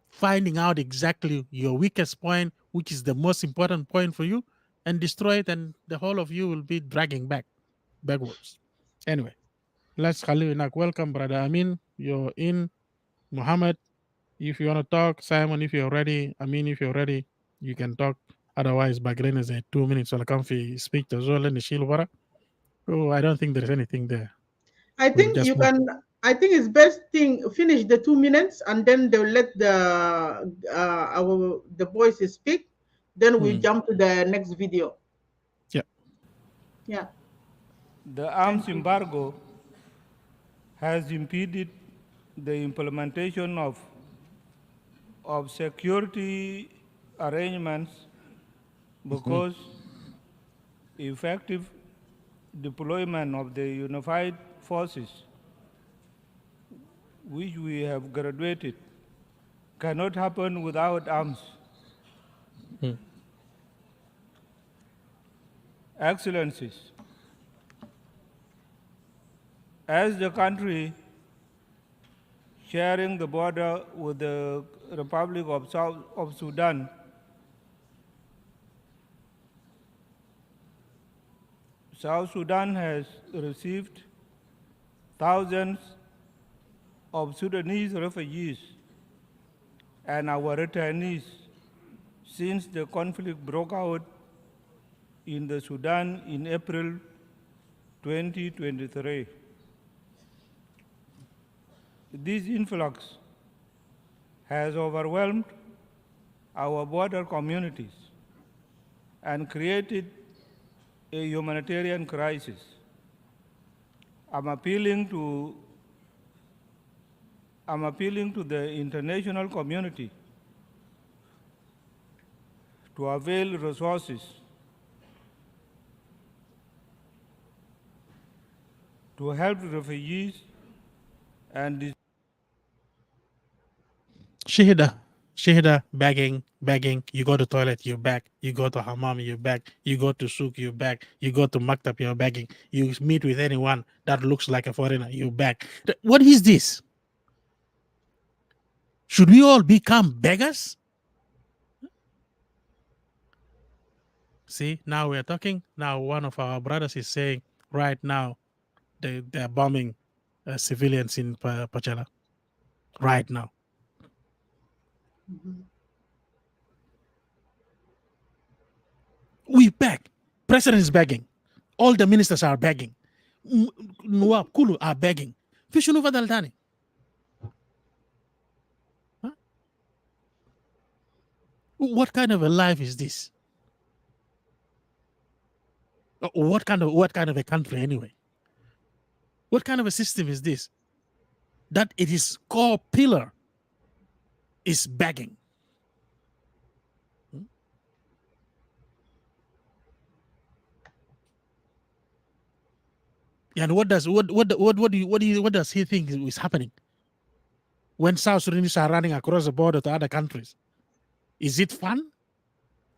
Finding out exactly your weakest point, which is the most important point for you, and destroy it, and the whole of you will be dragging backwards. Anyway, let's Khalinak. Welcome, brother Amin. You're in. Muhammad, if you want to talk. Simon, if you're ready. Amin, if you're ready, you can talk. Otherwise, Bagrin is a 2 minutes. So I can speak to Zola Nishilvara. Oh, I don't think there's anything there. I think you can. I think it's best thing finish the 2 minutes and then they'll let the boys speak. Then we jump to the next video. Yeah. Yeah. The arms embargo has impeded the implementation of security arrangements because effective deployment of the unified forces, which we have graduated, cannot happen without arms. Excellencies, as the country sharing the border with the Republic of Sudan, South Sudan has received thousands of Sudanese refugees and our returnees since the conflict broke out in the Sudan in April 2023. This influx has overwhelmed our border communities and created a humanitarian crisis. I'm appealing to the international community to avail resources to help refugees and Shahida, begging, you go to toilet, you're back. You go to hammam, you're back. You go to souk, you're back. You go to maktab, you're begging. You meet with anyone that looks like a foreigner, you're back. What is this? Should we all become beggars? See, now we're talking. Now one of our brothers is saying right now they're bombing civilians in Pachala. Right now. We beg. President is begging. All the ministers are begging. Nuab Kulu are begging. Fishunuva Daldani. What kind of a life is this? What kind of a country anyway? What kind of a system is this? That it is core pillar is begging. And what does he think is happening when South Sudanese are running across the border to other countries? Is it fun?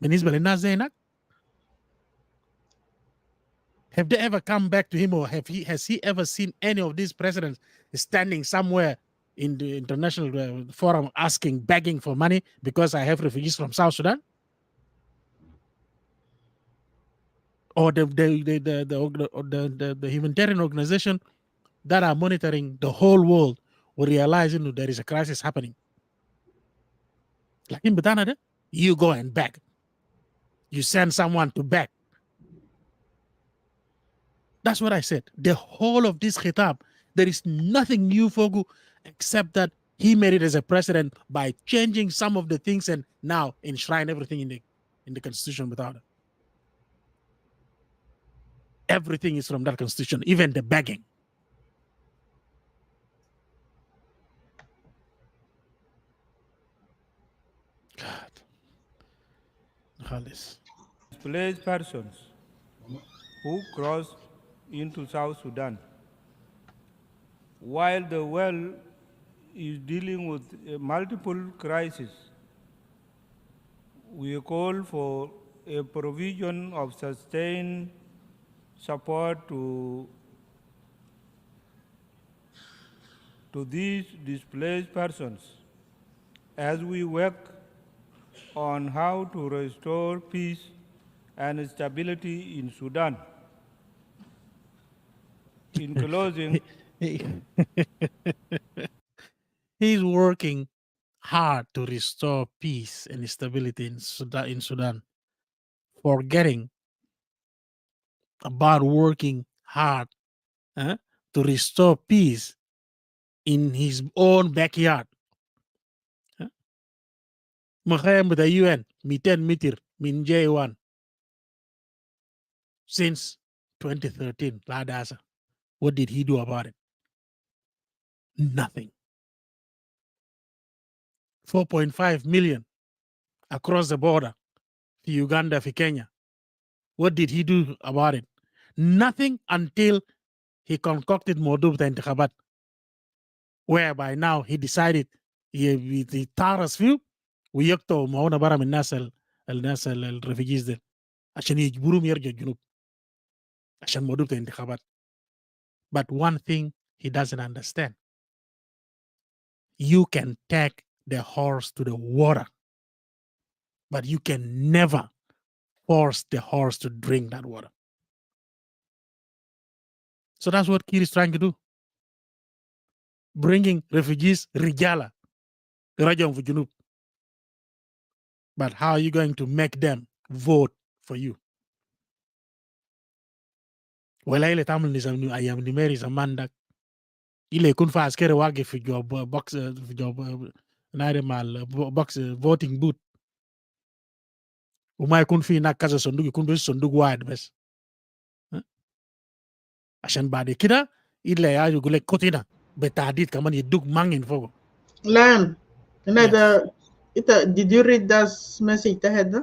بالنسبة للناس زي هناك؟ Have they ever come back to him, or has he ever seen any of these presidents standing somewhere in the international forum begging for money because I have refugees from South Sudan? Or the humanitarian organization that are monitoring the whole world will realize there is a crisis happening. Like in Batanade, you go and beg. You send someone to beg. That's what I said. The whole of this khitab, there is nothing new, Fogu, except that he made it as a president by changing some of the things and now enshrine everything in the constitution without it. Everything is from that constitution, even the begging. God. Displaced persons who crossed into South Sudan. While the world is dealing with multiple crises, we call for a provision of sustained support to these displaced persons as we work on how to restore peace and stability in Sudan. In closing, he's working hard to restore peace and stability in Sudan, forgetting about working hard to restore peace in his own backyard. Makhayam with the UN, 200 meter, min J1, since 2013, Ladasa. What did he do about it? Nothing. 4.5 million across the border to Uganda, for Kenya. What did he do about it? Nothing until he concocted Modub the Intikhabat, whereby now he decided the Taras view ويقطعوا معونه برا من الناس الريفيجيز دي عشان يجبروهم يرجعوا الجنوب عشان موضوع الانتخابات. But one thing he doesn't understand, you can take the horse to the water, but you can never force the horse to drink that water. So that's what Kiir is trying to do. Bringing refugees, Rijala, Rajam for Junub. But how are you going to make them vote for you? ولا ile تعمل نظام أيام نميري زمان ده ile يكون في عسكري واقف في جواب بوكس في جواب نادي مع البوكس voting booth وما يكون في هناك كذا صندوق يكون بس صندوق واحد بس عشان بعد كده إلا يقول لك كوتينا بتعديد كمان يدوك مانين فوق. Lion, did you read that message ahead?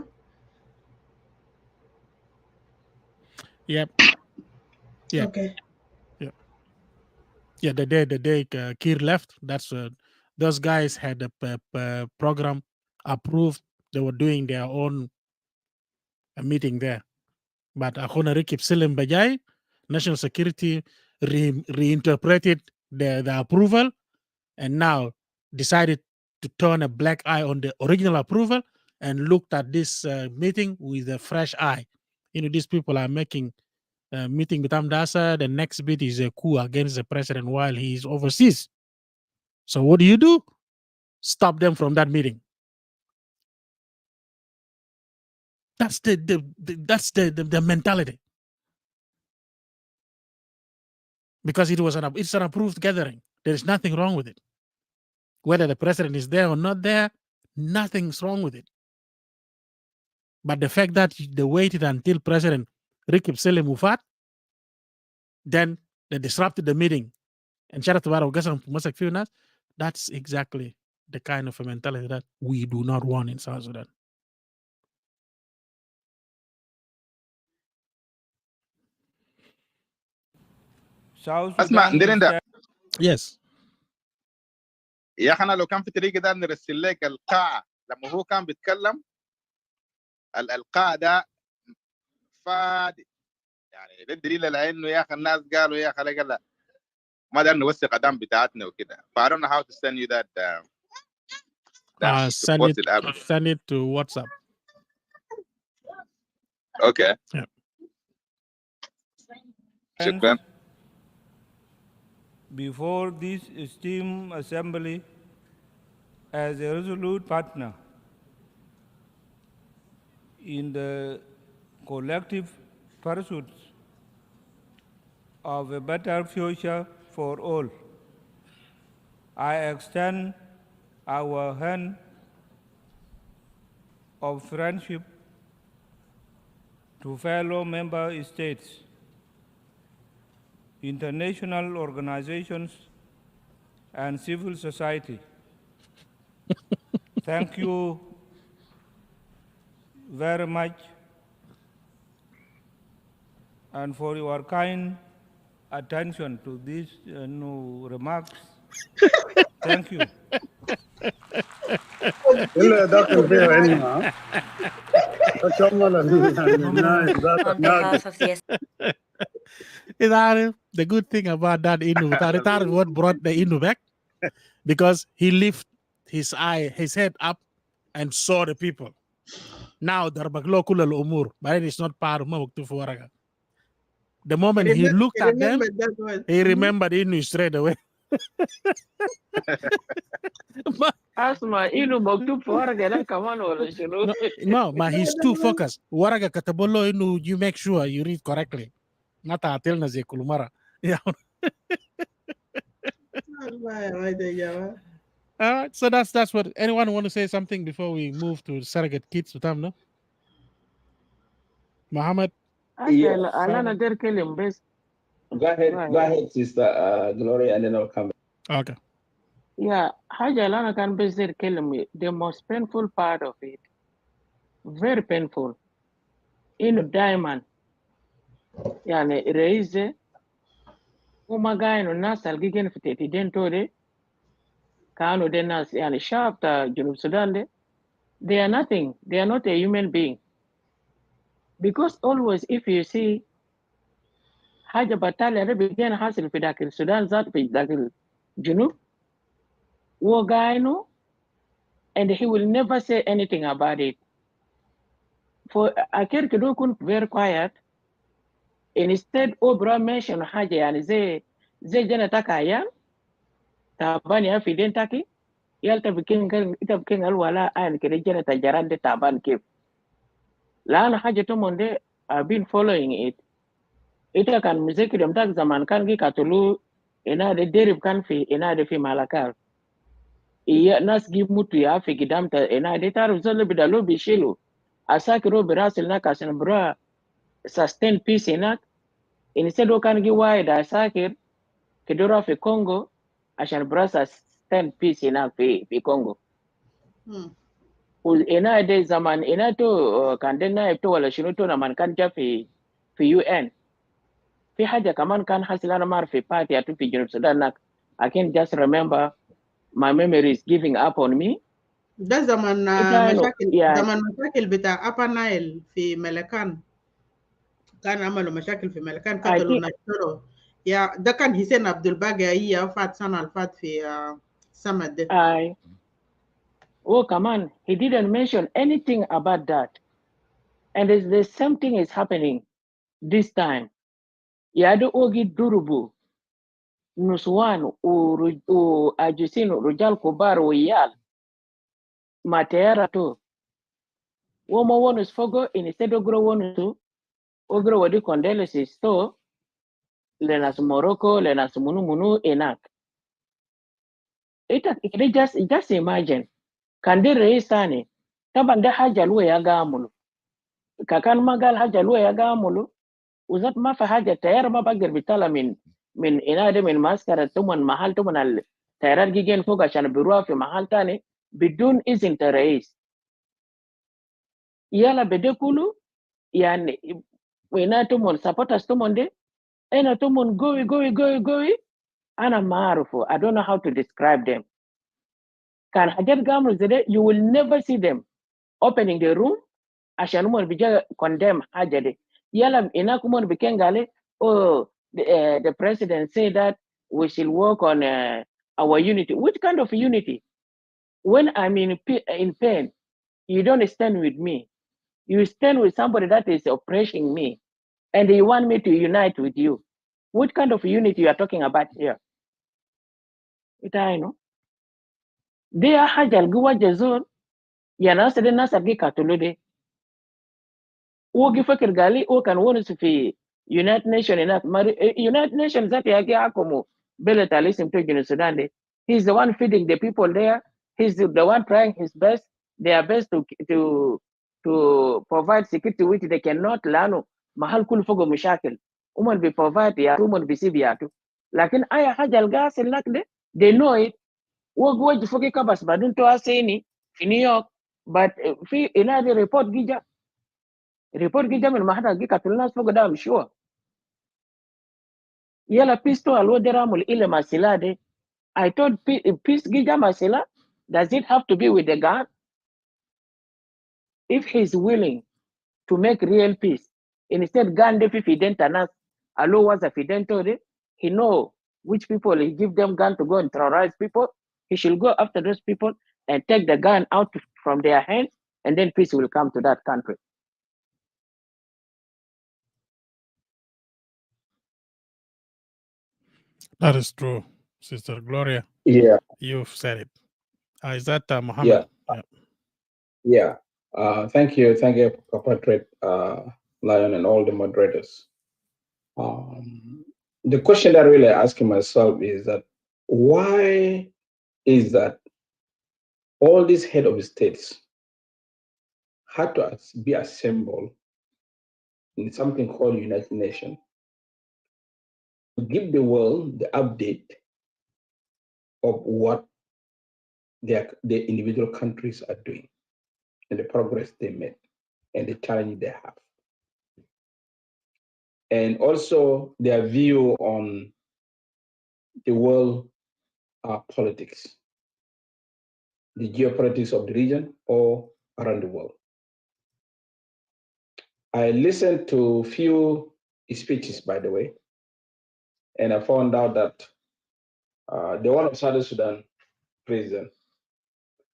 Yep. Yeah. Okay. Yeah, the day Kiir left, that's those guys had a program approved. They were doing their own meeting there. But Akhona Rikip Selim Bajai, National Security reinterpreted the approval and now decided to turn a black eye on the original approval and looked at this meeting with a fresh eye. These people are making meeting with Amdasa. The next bit is a coup against the president while he is overseas. So what do? Stop them from that meeting. That's the mentality. Because it's an approved gathering. There is nothing wrong with it. Whether the president is there or not there, nothing's wrong with it. But the fact that they waited until President Rikib Sele Mufat, then they disrupted the meeting and that's exactly the kind of a mentality that we do not want in South Sudan. South اسمع Sudan ندير is انت Yes. يا اخي انا لو كان في طريقه ده نرسل لك القاعه لما هو كان بيتكلم القاع ده فادي يعني ده الدليل على انه يا اخي الناس قالوا يا اخي لا ما دار نوثق قدام بتاعتنا وكده. I don't know how to send you that Send supported evidence. send it to WhatsApp. Okay. Yeah. شكرا. Before this esteemed assembly as a resolute partner in the collective pursuit of a better future for all, I extend our hand of friendship to fellow member states, international organizations, and civil society. Thank you very much and for your kind attention to these new remarks. Thank you. إلا داخل فيها علمها تكمل الناس ذات On الناقص. behalf of the The good thing about that Innu, what brought the Innu back? Because he lifted his head up and saw the people. Now darbaglo kula al-umur, but it's not part of Mawaktu Waraga. The moment he looked at them, he remembered Innu straight away. Asma, inu maktub for Waraga kaman wala shinu. No, but he's too focused. Waraga katabolo Innu, you make sure you read correctly. Nata atilna zay kulumara. Yeah. All right, so that's what. Anyone want to say something before we move to surrogate kids? No, Muhammad. Asma, alana der kelim bes. Go ahead, Sister Gloria, and then I'll come back. Okay. Yeah, haja alana kan bes der kelim. The most painful part of it, very painful. Inu diamond. Yani reize. Umagaino nas algigen fiteti dentore. Kano de nas yani sharp ta Junub Sudan de. They are nothing. They are not a human being. Because always if you see haja batali ada begin hasil fi dakil Sudan zat fi dakil Junub wogaino and he will never say anything about it. For Akir Kido kun very quiet. Instead Obra mention haja yani ze jana takaya tabani ya fi dentaki yalta bikin alwala ayan kire jana tajarande taban kif. Laana haja to monde I've been following it. Ita kan muziki mtak zaman kan gi katulu ina de derib kan fi ina de fi malakal. Iya nas gi mutu ya fi gidamta ina de taru zolo bidalo bishilu. Asakiro birasil na kasin bra sustain peace ina. Instead kan gi wide asakir kidora fi Congo ashan bra sustain peace ina fi Congo. Ina de zaman ina to kandena to wala shinu to na man kan ja fi UN. في حاجة كمان كان حصل أنا ما أعرف في party أتو في جنوب السودان I can just remember my memory is giving up on me. ده زمن مشاكل زمن مشاكل بتاع أبا نايل في ملكان كان عملوا مشاكل في ملكان قتلوا نشروا يا ده كان حسين عبد الباقي هي فات سنة الفات في سمد ده. Oh كمان he didn't mention anything about that and the same thing is happening this time. يادو أوجي دروبو نسوان وأجسين رجال كبار ويال ما تيارتو وما ونس فوقو instead of grow ونسو ogro wadi condolences to lenas Morocco lenas munu enak it just imagine kan de reisani taban da haja luwa ya gamulu kakan magal haja luwa ya gamulu uzat ma fa haja tayar ma bagir bitala min inade min maskara tuman mahal tuman al tayar gigen foga shan birua fi mahal tani bidun izin tarais yala bedekulu yani wena tuman supporters tuman de أنا تومون قوي أنا ما أعرفه. I don't know how to describe them. كان حاجات قاموا زي ده you will never see them opening the room عشان هم بيجا condemn حاجة دي. يلا هناك هم بيكون قالوا oh the president say that we should work on our unity. Which kind of unity? When I'm in pain, you don't stand with me. You stand with somebody that is oppressing me, and you want me to unite with you. What kind of unity you are talking about here? I know. They are hajal guwa jazon. Ya nasa de nasa gi katulode. Wogi fakir gali o kan wonu fi United Nations enough. United Nations that yagi akomo bele talisim to Guinea Sudan de. He's the one feeding the people there. He's the one trying his best. Their best to provide security which they cannot lano mahal kul fogo mushakil. Uman be provide ya uman be sibiatu. Lakin aya hajal gas de they know it. Wogi jifoki kabas badun to aseni fi New York. But fi inadi report gija من mahada gi katulnas fogo da I'm sure. Yala pisto alodera mul ile masilade. I thought peace gija masila. Does it have to be with the gun? If he's willing to make real peace, instead gun defi fidentanas alo was a fidentore, he know which people he give them gun to go and terrorize people. He should go after those people and take the gun out from their hands, and then peace will come to that country. That is true, Sister Gloria. Yeah. You've said it. Is that Muhammad? Yeah. Thank you, compatriot Lion and all the moderators. The question that I'm really asking myself is that why is that all these head of states had to be assembled in something called United Nations to give the world the update of what the individual countries are doing and the progress they made and the challenge they have. And also their view on the world politics, the geopolitics of the region or around the world. I listened to a few speeches, by the way, and I found out that the one of South Sudan president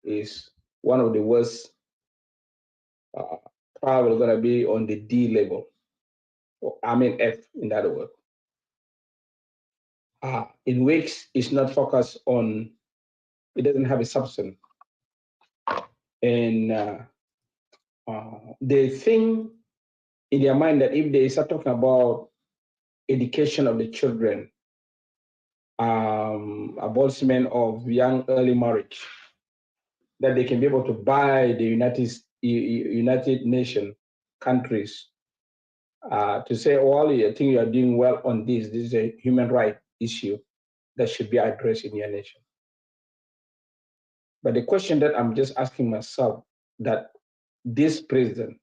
is one of the worst, probably going to be on the D level, or I mean F in that word. In which it's not focused on, it doesn't have a substance. And they think in their mind that if they start talking about education of the children, abolishment of young early marriage, that they can be able to buy the United Nations countries to say, well, I think you are doing well on this. This is a human right issue that should be addressed in your nation. But the question that I'm just asking myself, that this president,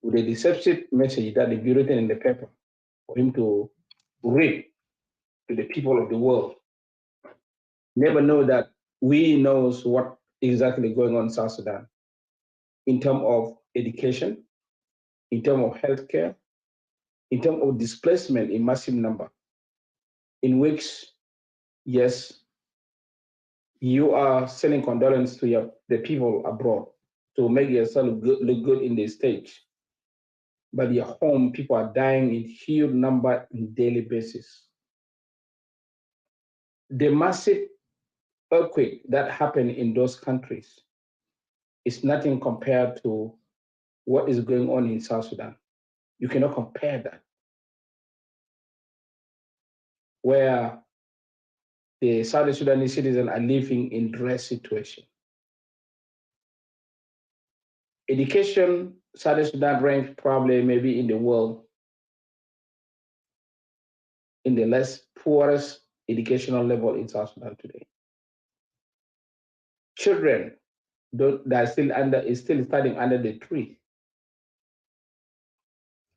with a deceptive message that will be written in the paper for him to read to the people of the world, never know that we knows what exactly going on in South Sudan in terms of education, in terms of healthcare, in terms of displacement in massive number, in which, yes, you are sending condolence to the people abroad to make yourself look good in the stage. But your home, people are dying in huge number on daily basis. The massive earthquake that happened in those countries is nothing compared to what is going on in South Sudan. You cannot compare that. Where the South Sudanese citizens are living in dress situation. Education, South Sudan ranks probably maybe in the world in the less poorest educational level in South Sudan today. Children that are still studying under the tree.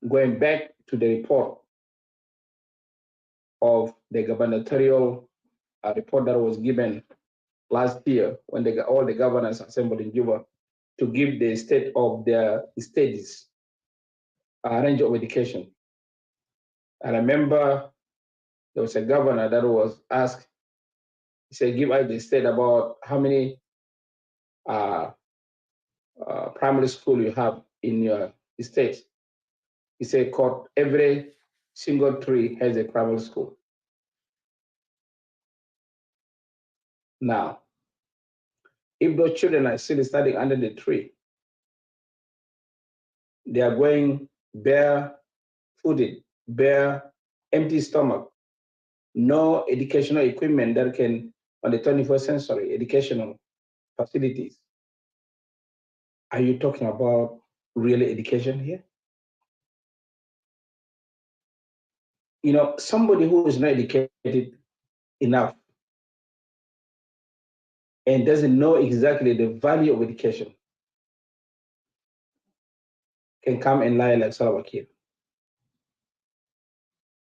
Going back to the report of the gubernatorial report that was given last year when all the governors assembled in Juba to give the state of their states range of education. I remember there was a governor that was asked, he said, give us the state about how many primary school you have in your state. He said, every single tree has a primary school. Now, if those children are still studying under the tree, they are going bare-footed, bare, empty stomach, no educational equipment that can, on the 21st century, educational facilities. Are you talking about real education here? You know, somebody who is not educated enough and doesn't know exactly the value of education can come and lie like Salva Kiir,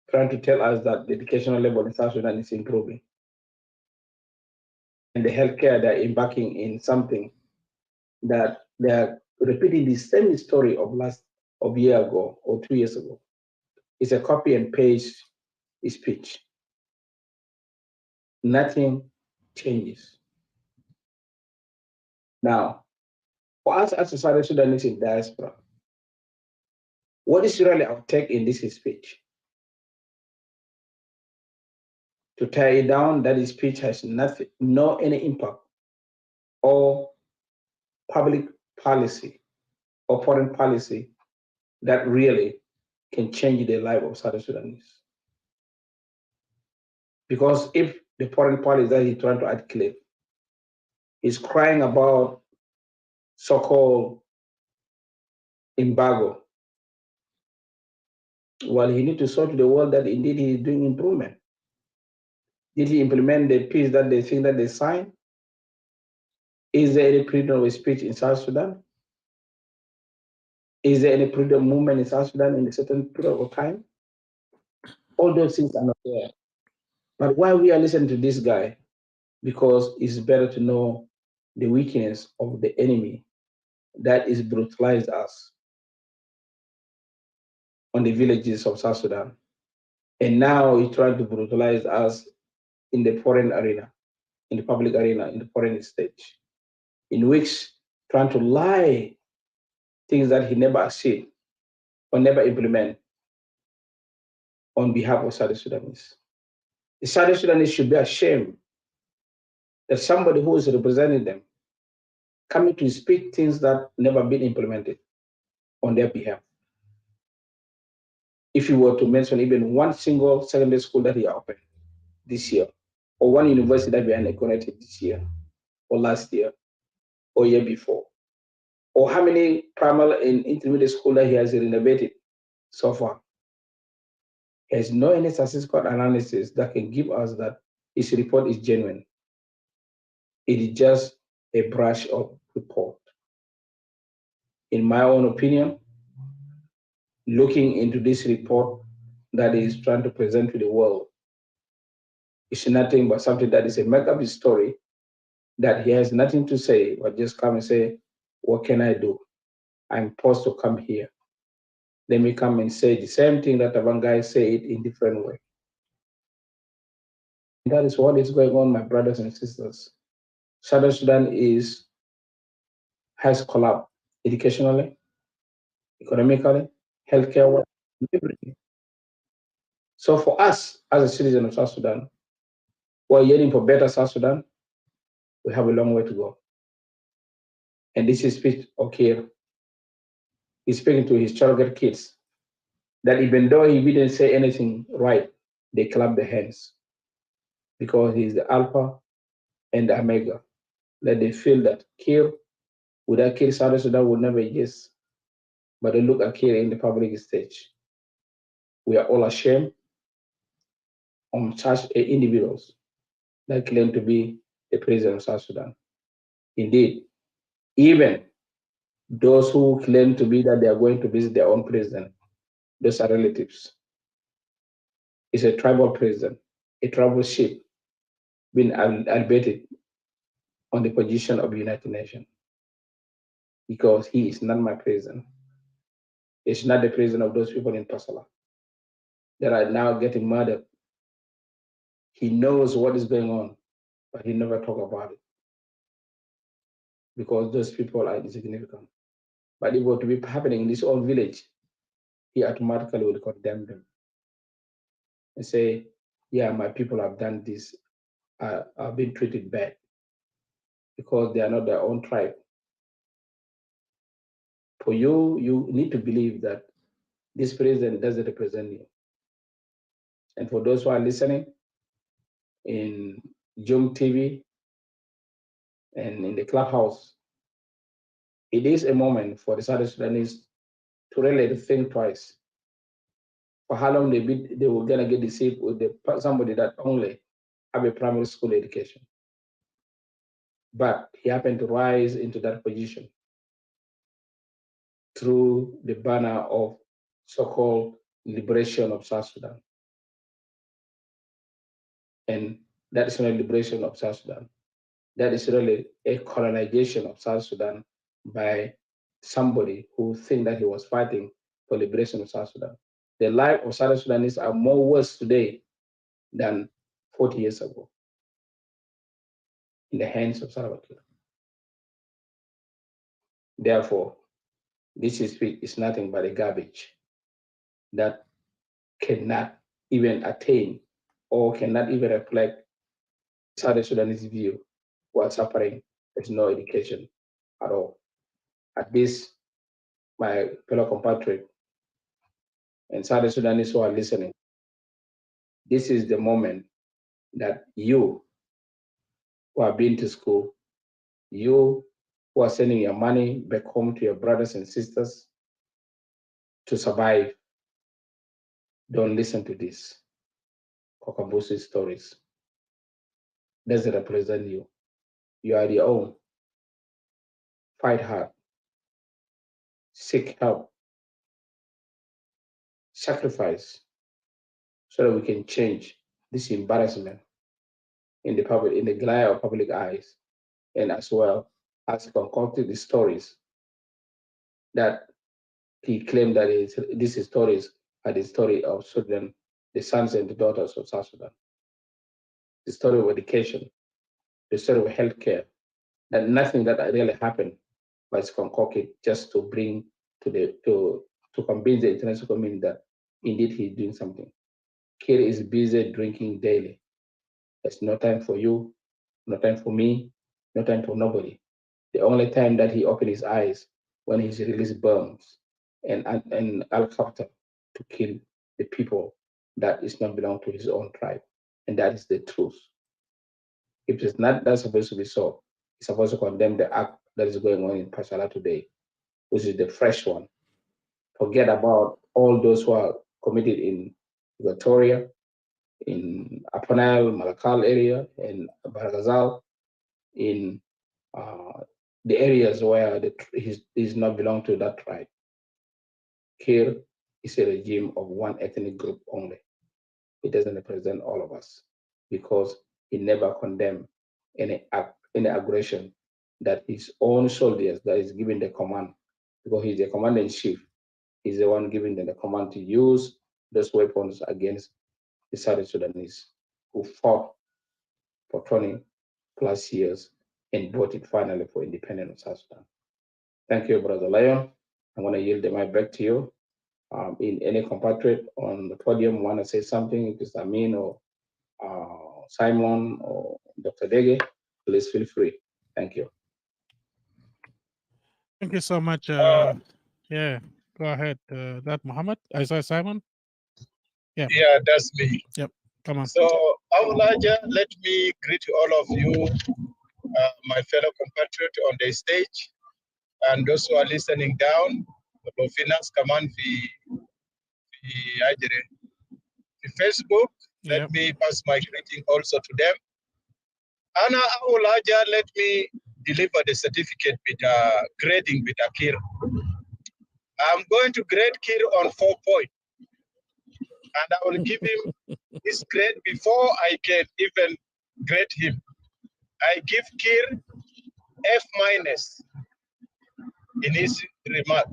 trying to tell us that the educational level in South Sudan is improving. And the healthcare, they're embarking in something that they're repeating the same story of a year ago or 2 years ago. It's a copy and paste speech. Nothing changes. Now, for us as a South Sudanese in diaspora, what is really our take in this speech? To tie it down, that speech has any impact or public policy or foreign policy that really can change the life of South Sudanese. Because if the foreign policy that he's trying to articulate is crying about so-called embargo, well, he needs to show to the world that indeed he is doing improvement. Did he implement the peace that they think that they signed? Is there any freedom of speech in South Sudan? Is there any freedom movement in South Sudan in a certain period of time? All those things are not there. But why we are listening to this guy? Because it's better to know the weakness of the enemy that is brutalized us on the villages of South Sudan. And now he's trying to brutalize us in the foreign arena, in the public arena, in the foreign stage, in which trying to lie things that he never achieved or never implement on behalf of South Sudanese. The South Sudanese should be ashamed that somebody who is representing them coming to speak things that never been implemented on their behalf. If you were to mention even one single secondary school that he opened this year, or one university that we inaugurated this year, or last year, or year before, or how many primary and intermediate school that he has renovated so far, he has no any statistical analysis that can give us that his report is genuine. It is just a brush of report. In my own opinion, looking into this report that he is trying to present to the world, it's nothing but something that is a make-up story that he has nothing to say, but just come and say, what can I do? I'm forced to come here. Let me come and say the same thing that one guy say it in different way. And that is what is going on, my brothers and sisters. Southern Sudan has collapsed educationally, economically, healthcare, everything. So for us as a citizen of South Sudan, who are yearning for better South Sudan, we have a long way to go. And this is speech of Kiir. He's speaking to his surrogate kids that even though he didn't say anything right, they clap their hands because he's the Alpha and the Omega. That they feel that Kiir, without Kiir, South Sudan would never exist. But they look at Kiir in the public stage. We are all ashamed of such individuals that claim to be the president of South Sudan. Indeed, even those who claim to be that they are going to visit their own president, those are relatives. is a tribal president, a tribal chief, being elevated on the position of United Nations, because he is not my president. He's not the president of those people in Pasala that are now getting murdered. He knows what is going on, but he never talk about it because those people are insignificant. But if it were to be happening in his own village, he automatically would condemn them and say, yeah, my people have done this, have been treated bad because they are not their own tribe. For you, you need to believe that this president doesn't represent you. And for those who are listening in Jung TV and in the clubhouse, it is a moment for the South Sudanese to really think twice for how long they were gonna get deceived with somebody that only have a primary school education. But he happened to rise into that position through the banner of so-called liberation of South Sudan. And that is not liberation of South Sudan. That is really a colonization of South Sudan by somebody who think that he was fighting for liberation of South Sudan. The life of South Sudanese are more worse today than 40 years ago in the hands of Salva Kiir. Therefore, this is nothing but a garbage that cannot even attain or cannot even reflect South Sudanese view who are suffering with no education at all. At this, my fellow compatriot and South Sudanese who are listening, this is the moment that you who have been to school, you who are sending your money back home to your brothers and sisters to survive, don't listen to this Kokabusi stories. Doesn't represent you. You are your own. Fight hard. Seek help. Sacrifice so that we can change this embarrassment in the public, in the glare of public eyes, and as well as concocted the stories that he claimed that these stories are the story of Sudan, the sons and the daughters of South Sudan, the story of education, the story of healthcare, that nothing that really happened was concocted just to bring to convince the international community that indeed he's doing something. Kiir is busy drinking daily. There's no time for you, no time for me, no time for nobody. The only time that he opened his eyes when he's released bombs and helicopter to kill the people that is not belong to his own tribe. And that is the truth. If it's not that's supposed to be so, he's supposed to condemn the act that is going on in Pashala today, which is the fresh one. Forget about all those who are committed in Equatoria, in Apanal, Malakal area, in Baragazal, in the areas where he's not belong to that tribe. Kiir is a regime of one ethnic group only. It doesn't represent all of us because he never condemned any aggression that his own soldiers that is given the command, because he's the commander in chief. He's the one giving them the command to use those weapons against the South Sudanese who fought for 20 plus years and voted finally for independence of South Sudan. Thank you, Brother Lion. I'm going to yield the mic back to you. In any compatriot on the podium want to say something, if it's Amin or Simon or Dr. Dege, please feel free. Thank you. Thank you so much. Yeah, go ahead. That Muhammad, I saw Simon. Yeah. Yeah, that's me. Yep. Come on. So, Awulaja, let me greet all of you, my fellow compatriots on the stage, and those who are listening down. Finance Command Facebook. Let me pass my greeting also to them. Ana Awulaja, let me deliver the certificate with grading with Kiir. I'm going to grade Kiir on 4 points. And I will give him this grade before I can even grade him. I give Kiir F- in his remark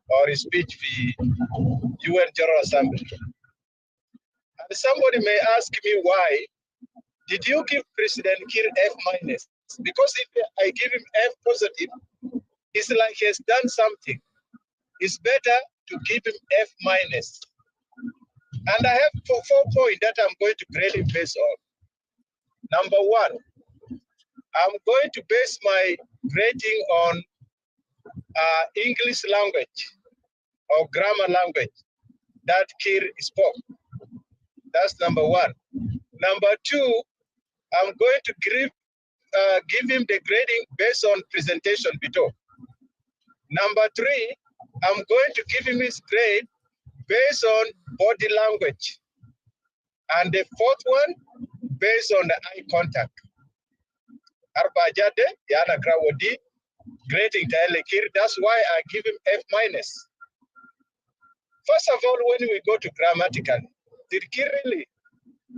or his speech for UN General Assembly. And somebody may ask me why did you give President Kiir F-? Because if I give him F positive, it's like he has done something. It's better to give him F-. And I have 4 points that I'm going to grade him based on. Number one, I'm going to base my grading on English language or grammar language that Kiir spoke. That's number one. Number two, I'm going to give him the grading based on presentation below. Number three, I'm going to give him his grade based on body language. And the fourth one, based on the eye contact. Arbajade, Yana Grawadi, grading Kiir. That's why I give him F-. First of all, when we go to grammatical, did Kiir really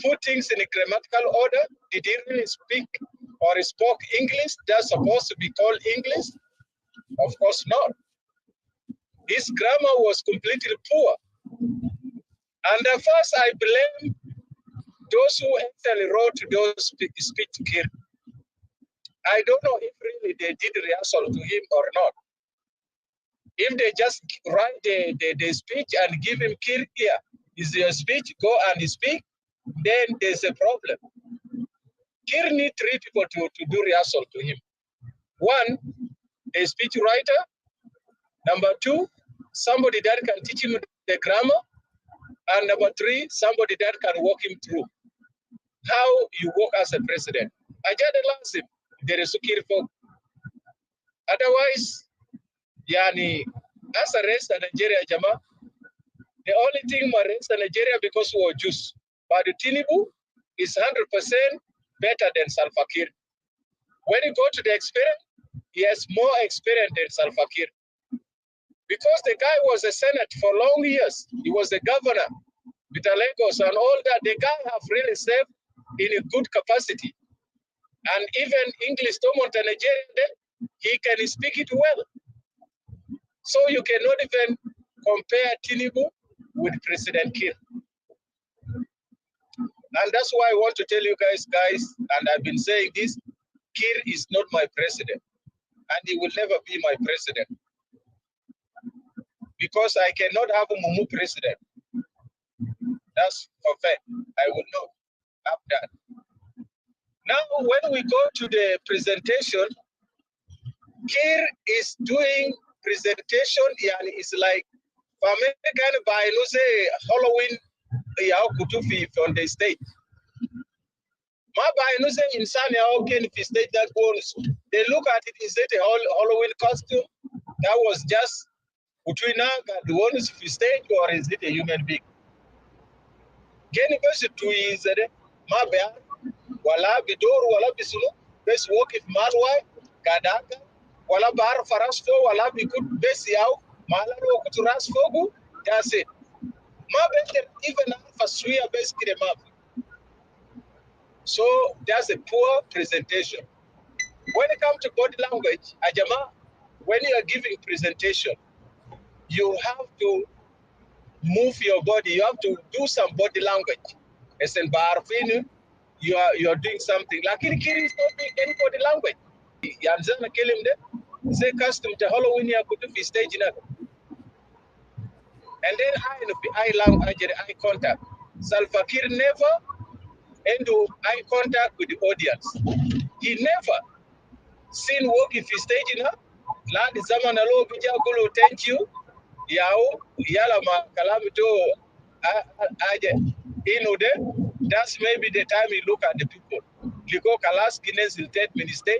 put things in a grammatical order? Did he really speak or spoke English that's supposed to be called English? Of course not. His grammar was completely poor. And at first I blame those who actually wrote those speech to Kiir. I don't know if really they did rehearsal to him or not. If they just write the speech and give him Kiir here, is your speech, go and speak, then there's a problem. Kiir need 3 people to do rehearsal to him. One, a speech writer. Number two, somebody that can teach him the grammar. And number three, somebody that can walk him through how you work as a president. I just asked him, there is Kiir folk. Otherwise, yani, as a rest of Nigeria, Jama, the only thing my rest of Nigeria because we were Jews. But the Tinubu is 100% better than Salva Kiir. When you go to the experience, he has more experience than Salva Kiir. Because the guy was a senator for long years. He was a governor with Lagos and all that. The guy have really served in a good capacity. And even English to Nigeria, he can speak it well. So you cannot even compare Tinubu with President Kiir. And that's why I want to tell you guys, and I've been saying this, Kiir is not my president. And he will never be my president. Because I cannot have a Mumu president. That's a fact. I will not have that. Now, when we go to the presentation, Kiir is doing presentation, and it's like, American by Halloween on the stage. My by insane in the stage that goes, they look at it, is it a Halloween costume? That was just between the ones of the stage, or is it a human being? Getting best to is my bad, wala bidor, wala bisuno, best work if malwa, kadaka, wala bar farasfo, wala be good best yaw, malaro to rasfogu, that's it. My better even for Swiya best map. So that's a poor presentation. When it comes to body language, Ajama, when you are giving presentation, you have to move your body. You have to do some body language. As in Barfinu, you are doing something. Like Kiir is not doing any body language. Yanzana kill him there. Say custom to Halloween ya could be stage in. And then eye contact. Salva Kiir never into eye contact with the audience. He never seen work if he stage in her. Lad zaman alo bija gulu thank you. Yao yala ma kalamito aje inude. That's maybe the time you look at the people. Liko kalas Guinness will take minister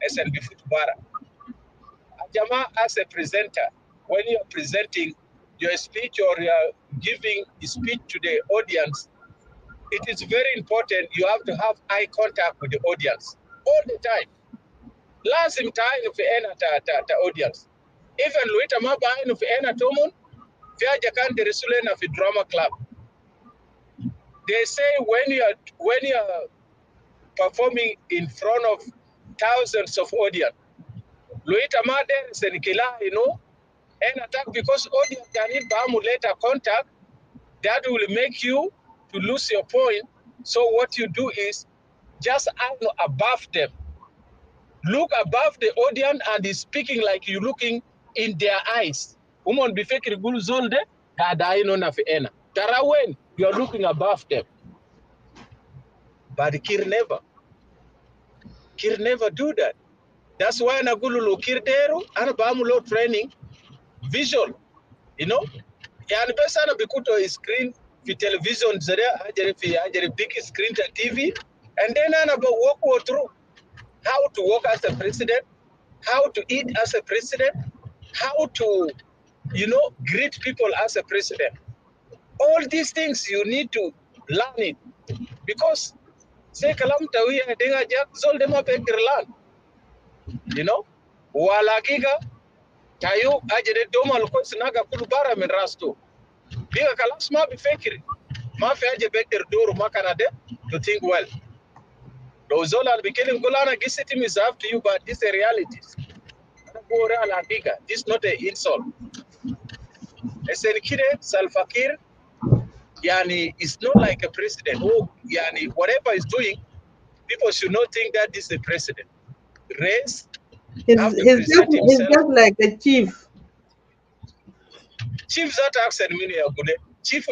SNB Futbara. Ajama as a presenter, when you're presenting your speech or you're giving a speech to the audience, it is very important you have to have eye contact with the audience all the time. Lazim time of the audience. Even Luita Maba of Ena Tomon, Fiajakan the Resulena of the drama club. They say when you're performing in front of thousands of audience, Luita Mader Senikila, and attack because audience can need later contact that will make you to lose your point. So what you do is just above them. Look above the audience and is speaking like you looking in their eyes. Umon bifekiri gulu zolde, kadaino na fiena. Tarawen, you are looking above them. But Kiir never do that. That's why Nagulu Kir Deru and Bamulo training visual. Yani besa na bikuto screen fi television zare ajere big screen to TV and then ana ba walk through how to work as a president, how to eat as a president, how to greet people as a president. All these things you need to learn it because say kalam tawiya denga jak zol dema land. Wala giga tayo ajere domal ko sinaga kulubara min rasto. Biga kalas ma bifekiri. Ma fi aje better duru makanade to think well. Those all are becoming Golana Gisity is up to you, but this is a reality. This is not an insult. Esenikide Salva Kiir, yani, is not like a president. Who, yani, whatever he's doing, people should not think that this is a president. Race, have to present himself. He's just like a chief. Chief that accent mini agune. Chief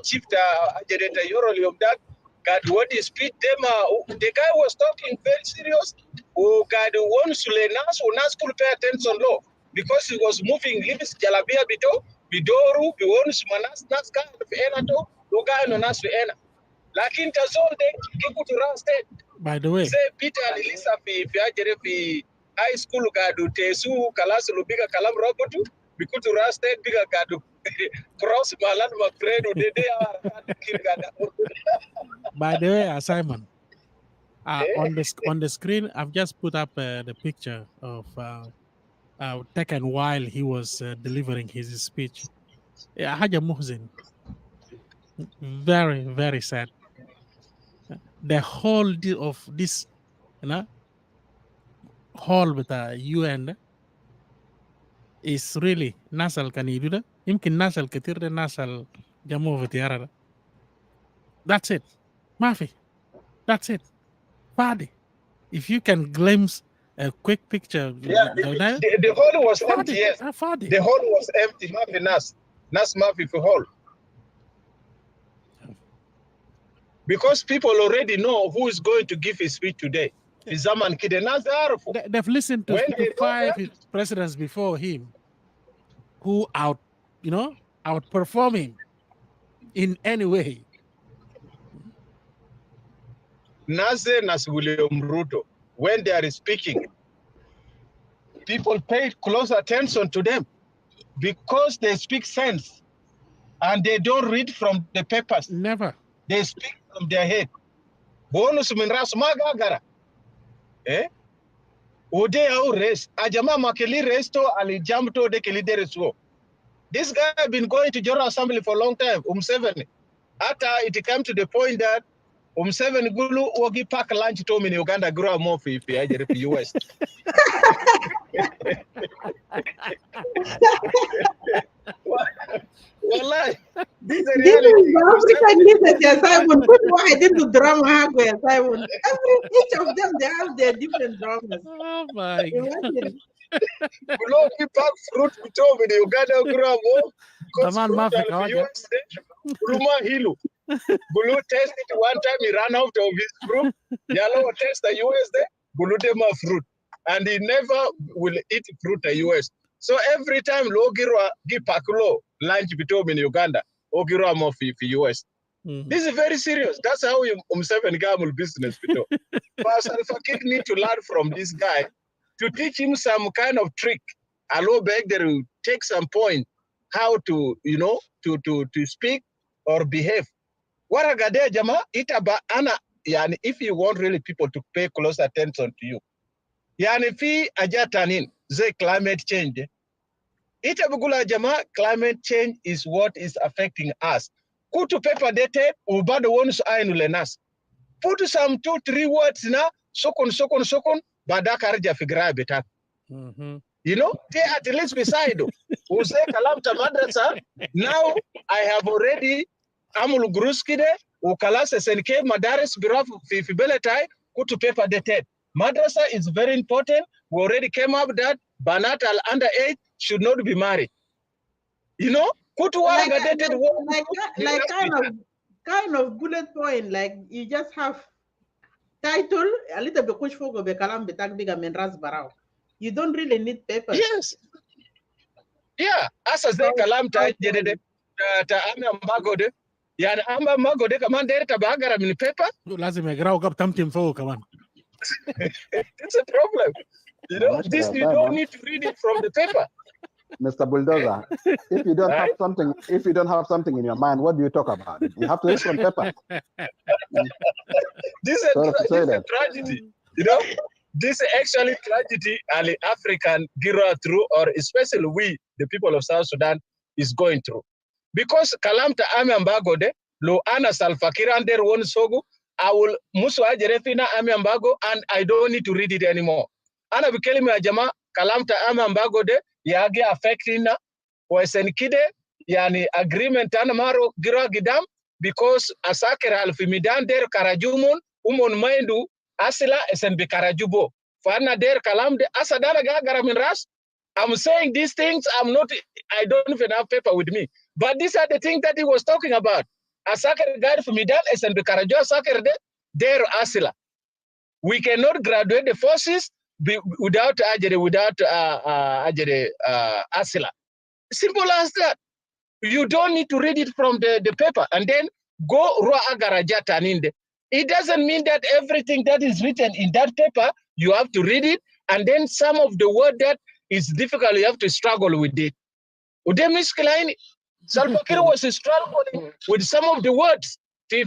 chief ajedeta yoroli of that. God, what is speed them? The guy was talking very serious. Oh, God, wants to learn us, who not school pay attention law because he was moving lips jalabia bidoru, wants manas nas kind of enato, who guy no nas ena. Lakin tazonde, kiku to run state. By the way, say Peter and Elisa fi high school gadu tesu kalas lubiga kalam robotu. Because to run state bigger gadu cross malan makredu dede by the way, Simon, on the screen, I've just put up the picture of taken while he was delivering his speech. Haja Muhsin, very, very sad. The whole of this, whole with the UN is really nasal kanidуда. Imkin nasal ketir de nasal jamu vetiara. That's it. Mafi. That's it. Fadi. If you can glimpse a quick picture. Yeah, the hall was empty, yes. Fadi. The hall was empty, Mafi Nas Mafi for hall. Because people already know who is going to give his speech today. Zaman They've listened to 5 presidents before him who outperform him in any way. Naze William Ruto, when they are speaking, people pay close attention to them because they speak sense and they don't read from the papers. Never. They speak from their head. Bonus minras magagara. Ode au res. Ajama makeli resto ali jamto de kelidereswo. This guy have been going to General Assembly for a long time. 7. After it came to the point that 7 gulu wagi pack lunch to me in Uganda grow more for US. Wallahi, this is a reality. African leaders, Simon, put why into drama, Simon. Each of them, they have their different dramas. Oh my God. Below we pack fruit we told me the Uganda grow more. Because man US, Ruma Hilu. Bulu test it one time, he ran out of his fruit. Yellow test the US there, Bulu dema fruit. And he never will eat fruit the US. So every time Logirwa give pakulo lunch between in Uganda, Ogirwa more for US. This is very serious. That's how you 7 gamble business. But Salva Kiir need to learn from this guy to teach him some kind of trick. Allow back there to take some point how to to speak or behave. Waragade jama itaba ana yani if you want really people to pay close attention to you. Yani fi ajatanin ze climate change. Itabugula jama climate change is what is affecting us. kutu paper dated ubado wonu ainu lenas. Put some 2-3 words na sokon badaka arja figra betak. You know, they at least beside Use kalamta madrasa. Now I have already amul gruskide ukalase senke madaris biraf fi beletai kutu paper dated. Madrasa is very important. We already came up that Banat al under 8 should not be married. You know, kutu warga dated like kind of bullet point, like you just have title a little bit kush fogo be kalam betak biga men ras barao. You don't really need papers. Yes. Yeah, asa zai kalam ta jedede ta ama magode. Yani ama magode kaman dere ta bagara min paper. lazim yagrau gab tamtim fogo kaman. It's a problem. You know, this you don't need to read it from the paper. Mr. Bulldozer, if you don't have something in your mind, what do you talk about? You have to read from paper. This is a tragedy. You know, this is actually tragedy Ali African Gira through, or especially we, the people of South Sudan, is going through. Because Kalamta Amiambago de, Lo Ana Salfakiran der one sogu, I will Musu Ajerefina Amiambago, and I don't need to read it anymore. Ana Bikelimi Ajama, Kalamta Amiambago de, Yagi affecting Wesenkide, Yani agreement Anamaro Gira Gidam, because Asakir Alfimidan der Karajumun, Umon Maindu, Asila SNB Karajubo. Fana der Kalam de Asadana Gagaramin Ras. I'm saying these things, I don't even have paper with me. But these are the things that he was talking about. Asakir Gad Fumidan, SNB Karajo Asakir de der Asila. We cannot graduate the forces without Asila. Simple as that. You don't need to read it from the paper and then go Rua Agarajata Ninde. It doesn't mean that everything that is written in that paper, you have to read it, and then some of the word that is difficult, you have to struggle with it. Udemis Klein, Salva Kiir was struggling with some of the words. Fi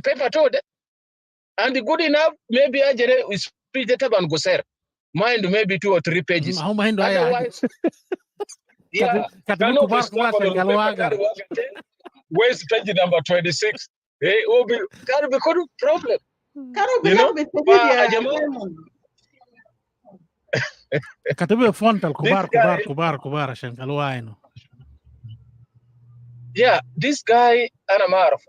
paper told. And good enough, maybe Ajere is speak it and go sir. Mind maybe 2 or 3 pages. Otherwise, yeah. Where's page number 26? It will be problem. You know? كتبوا فونت الكبار عشان قالوا عينه. Yeah, this guy أنا ما أعرف.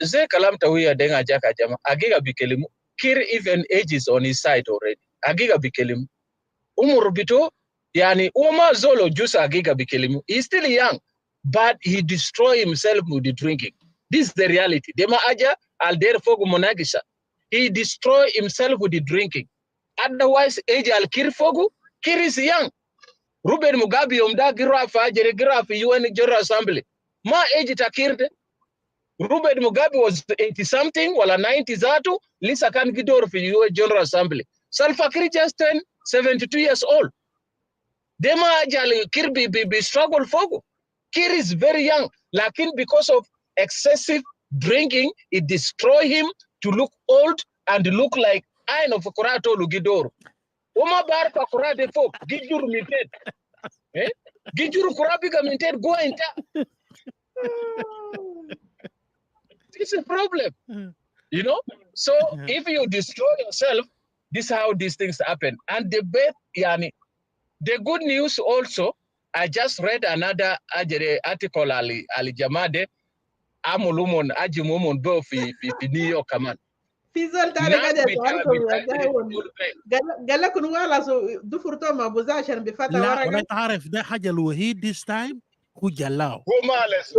زي كلام تويا دعنا جاك جماعة. أجيك بيكلمه. Kiir even ages on his side already. أجيك بيكلمه. Bito, yani Uma Zolo juice Agiga bikelimu. He's still young, but he destroyed himself with the drinking. This is the reality. Dema aja al der fogu monagisha. He destroyed himself with the drinking. Otherwise, age al Kiir fogu, Kiir is young. Ruben Mugabe umda girafa UN General Assembly. Ma age ta Kiir de. Ruben Mugabe was 80 something, wala 90 zatu, Lisa kan gidor for UN General Assembly. Salva Kiir just turned 72 years old. Dema ajali Kiir be struggle fogu. Kiir is very young. Lakin because of excessive drinking, it destroy him to look old and look like Ain of Kurato Lugidor. Oma bar pa Kurate folk, Gijur minted. Gijur Kurabiga minted, go and tell. It's a problem. You know? So if you destroy yourself, this is how these things happen. And the good news also, I just read another article Ali Jamade Amulumon Ajimumon Bo fi New York man. Fizol tare gade قال لك ولا سو دفرتو ما بوزاش انا بفتا لا ورقه ولا تعرف ده حاجه الوحيد this time هو جلاو هو مالس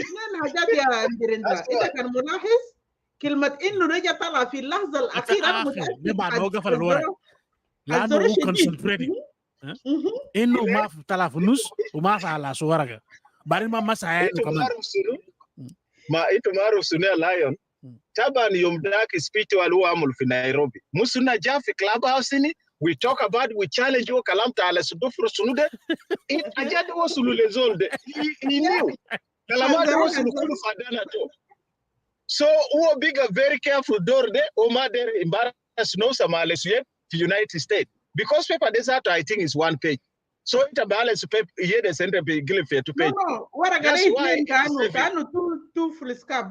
اثنين حاجات يا اندريندا انت كان ملاحظ كلمه انه رجع طلع في اللحظه الاخيره انا متاكد بعد ما وقف الورق لانه هو كونسنتريتنج انه ما طلع في النص وما على ورقه بعدين ما مسح كمان ما انتم معروف سنة لايون طبعا يوم ذاك سبيتش اللي هو عمل في نيروبي مسنا جاء في كلاب هاوس we talk about we challenge هو كلام على صدفر سنودة اجاد وصلوا لزول ده he knew كلامات وصلوا كل فدانا تو so هو bigger very careful door ده وما there embarrass no Somalis yet في United States because paper this out I think is 1 page So ita balance pay ye the center pay gile fair to pay. No, what I got That's why it Gano two full scab.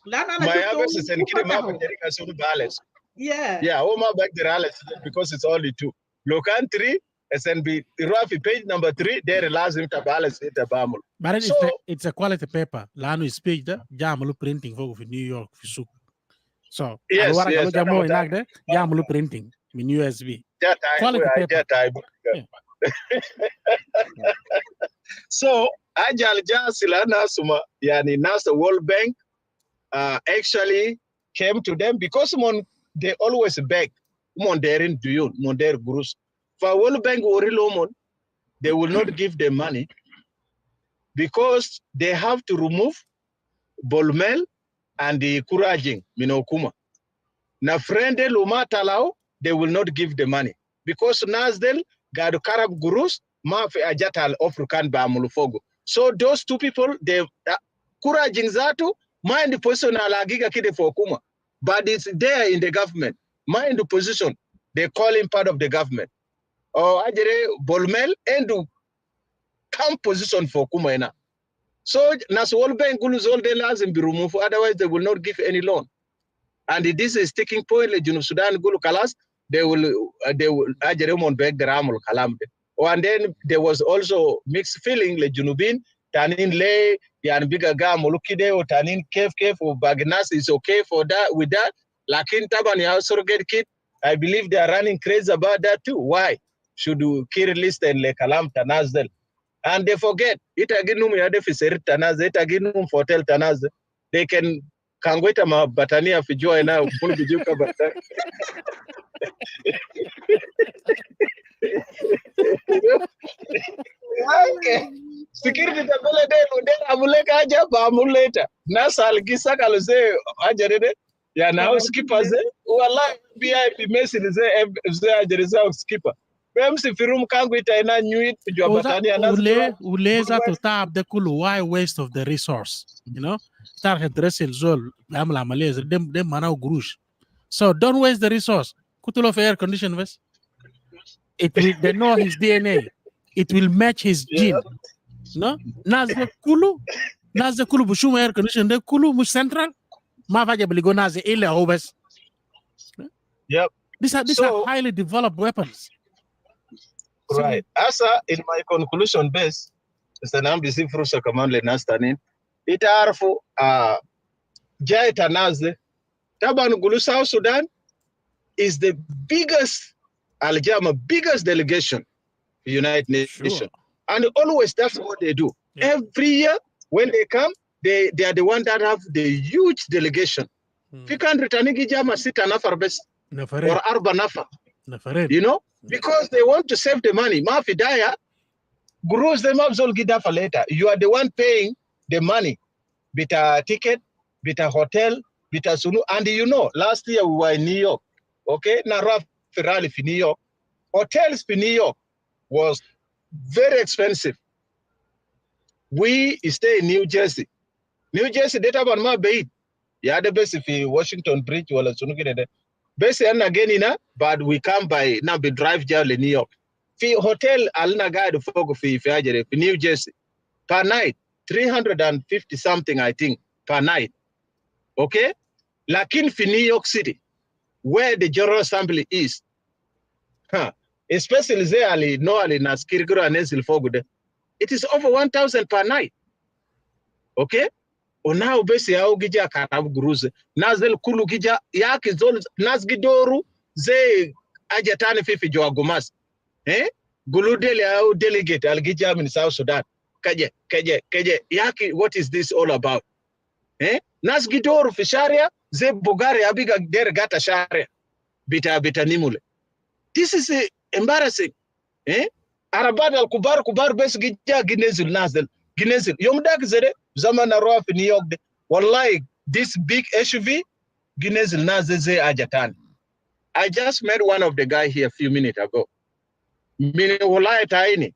my average is in kid map and balance. Yeah, all my back the balance because it's only 2. Locan 3, SNB Rafi page number 3, there allows him to balance it a bamul. But it's a quality paper. Lanu is page the Jamulu printing for New York for soup. So yes, Jammu in Jamulu printing in USB. Quality paper. So Ajal Jasila Nasuma Yani NASA World Bank actually came to them because they always beg Monderin Duyun, Monder Gurus. For World Bank or Lomon, they will not give them money because they have to remove Bolmel and the Kurajing, Minokuma. Na friend Luma Talao, they will not give the money because Nazdel Gadu Karab Gurus, Mafi Ajatal Ofrukan Bamulufogo. So those 2 people, they Kurajing Zatu, mind the position Alagiga Kide for Kuma. But it's there in the government. Mind the position. They call him part of the government. Or Ajere Bolmel and do come position for Kumaina. So Nas World Bank Gulus all the laws and be removed, otherwise they will not give any loan. And this is a sticking point, like Junub Sudan Gulu Kalas, they will Ajeremon beg the Ramul Kalam. And then there was also mixed feeling like Junubin, Tanin Lay, Yan Bigaga, Molukide, or Tanin Kef or Bagnas is okay for that with that. Lakin Tabani also get kid. I believe they are running crazy about that too. Why should Kiir list and Le Kalam Tanazdel? And they forget it again Fiser Tanaz, it again Fotel Tanaz. They can wait a Batania Fijua now, Bulbijuka Bata. Okay. Security tabele de mudela amuleka aja ba amuleta. Nasa algisa kalose ajarede. Ya now skipper ze. Wallahi BIP message ze ajareza skipper. MC Firum Kangwita ina nyuit kujua Batania nasa. Uleza to tab the kulu why waste of the resource. You know? Start addressing zol amla malez dem manau grush. So don't waste the resource. Kutul of air condition vest. They know his DNA. It will match his gene. No? Naze kulu bushuma air condition de kulu mush central. Ma vaja beligo naze ile obes. Yep. These are highly developed weapons. Right. Asa in my conclusion base, Sanambi Frusa Command Lenastanin, it are for Jai Tanaze. Taban Gulu South Sudan is the biggest biggest delegation United Nations. Sure. And always that's what they do. Yeah. Every year when they come, they are the ones that have the huge delegation. If you can't return Gijama sit anafar best or Arba Nafa. You know? Because they want to save the money. Mafidaya grows them up Zol Gidafa later. You are the one paying the money. Bita ticket, bita hotel, bita sunu. And you know, last year we were in New York. Okay? Naraf Ferrari for New York. Hotels for New York was very expensive. We stay in New Jersey. New Jersey, data ban ma bait. Yeah, the best if Washington Bridge wala sunugine. Best and again but we come by now be drive jail in New York. Fi hotel alna guide fog fi Fajere for New Jersey. Per night, 350 something I think per night. Okay? Lakin fi New York City, where the General Assembly is. Especially there, it is over 1,000 per night. Okay? O now basi au gija karabu guruze. Nazel kulu gija yaki zol nasgidoru ze ajatane fifi jwa gumas. Guludele au delegate al gija in South Sudan. Kaje yaki, what is this all about? Nasgidoru fi sharia ze Bulgaria abiga dergata sharia bita nimule. This is embarrassing. Arabad al kubar bes gija ginezul nazel. Ginezul. Yomdak zere zaman roa fi New York. Wallahi, this big SUV ginezul nazeze ajatan. I just met one of the guy here a few minutes ago. Mini wallahi taini.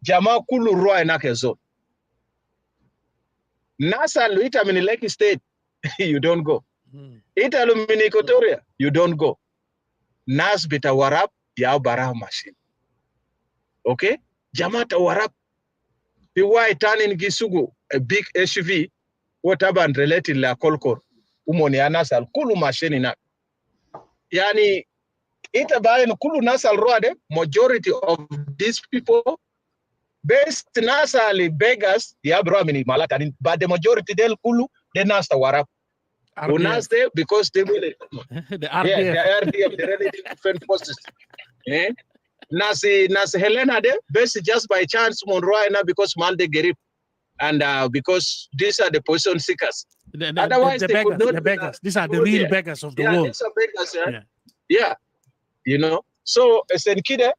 Jama kulu roa inakezo. Nasa luita mini Lake State, you don't go. Ita mini Equatoria, you don't go. Nas bita warap ya barah machine. Okay? Jamata warap. Piwai turning gisugu, a big SUV, whatever and related la kolkor. Umoni anasal kulu machine na. Yani, ita bayan kulu nasal roade, majority of these people, based nasali beggars, ya bro mini malata, but the majority del kulu, they nasta warap. Unas there because they will. The Yeah, RDF. the RDF, the Relative Defense Forces. Eh? Nasi Helena de based just by chance Monroe because Malde Gerip and because these are the position seekers. Otherwise, The they beggars, could not the beggars. These are the real there. beggars of the Yeah, world. these are beggars. Yeah. Yeah, you know. So, Senkide,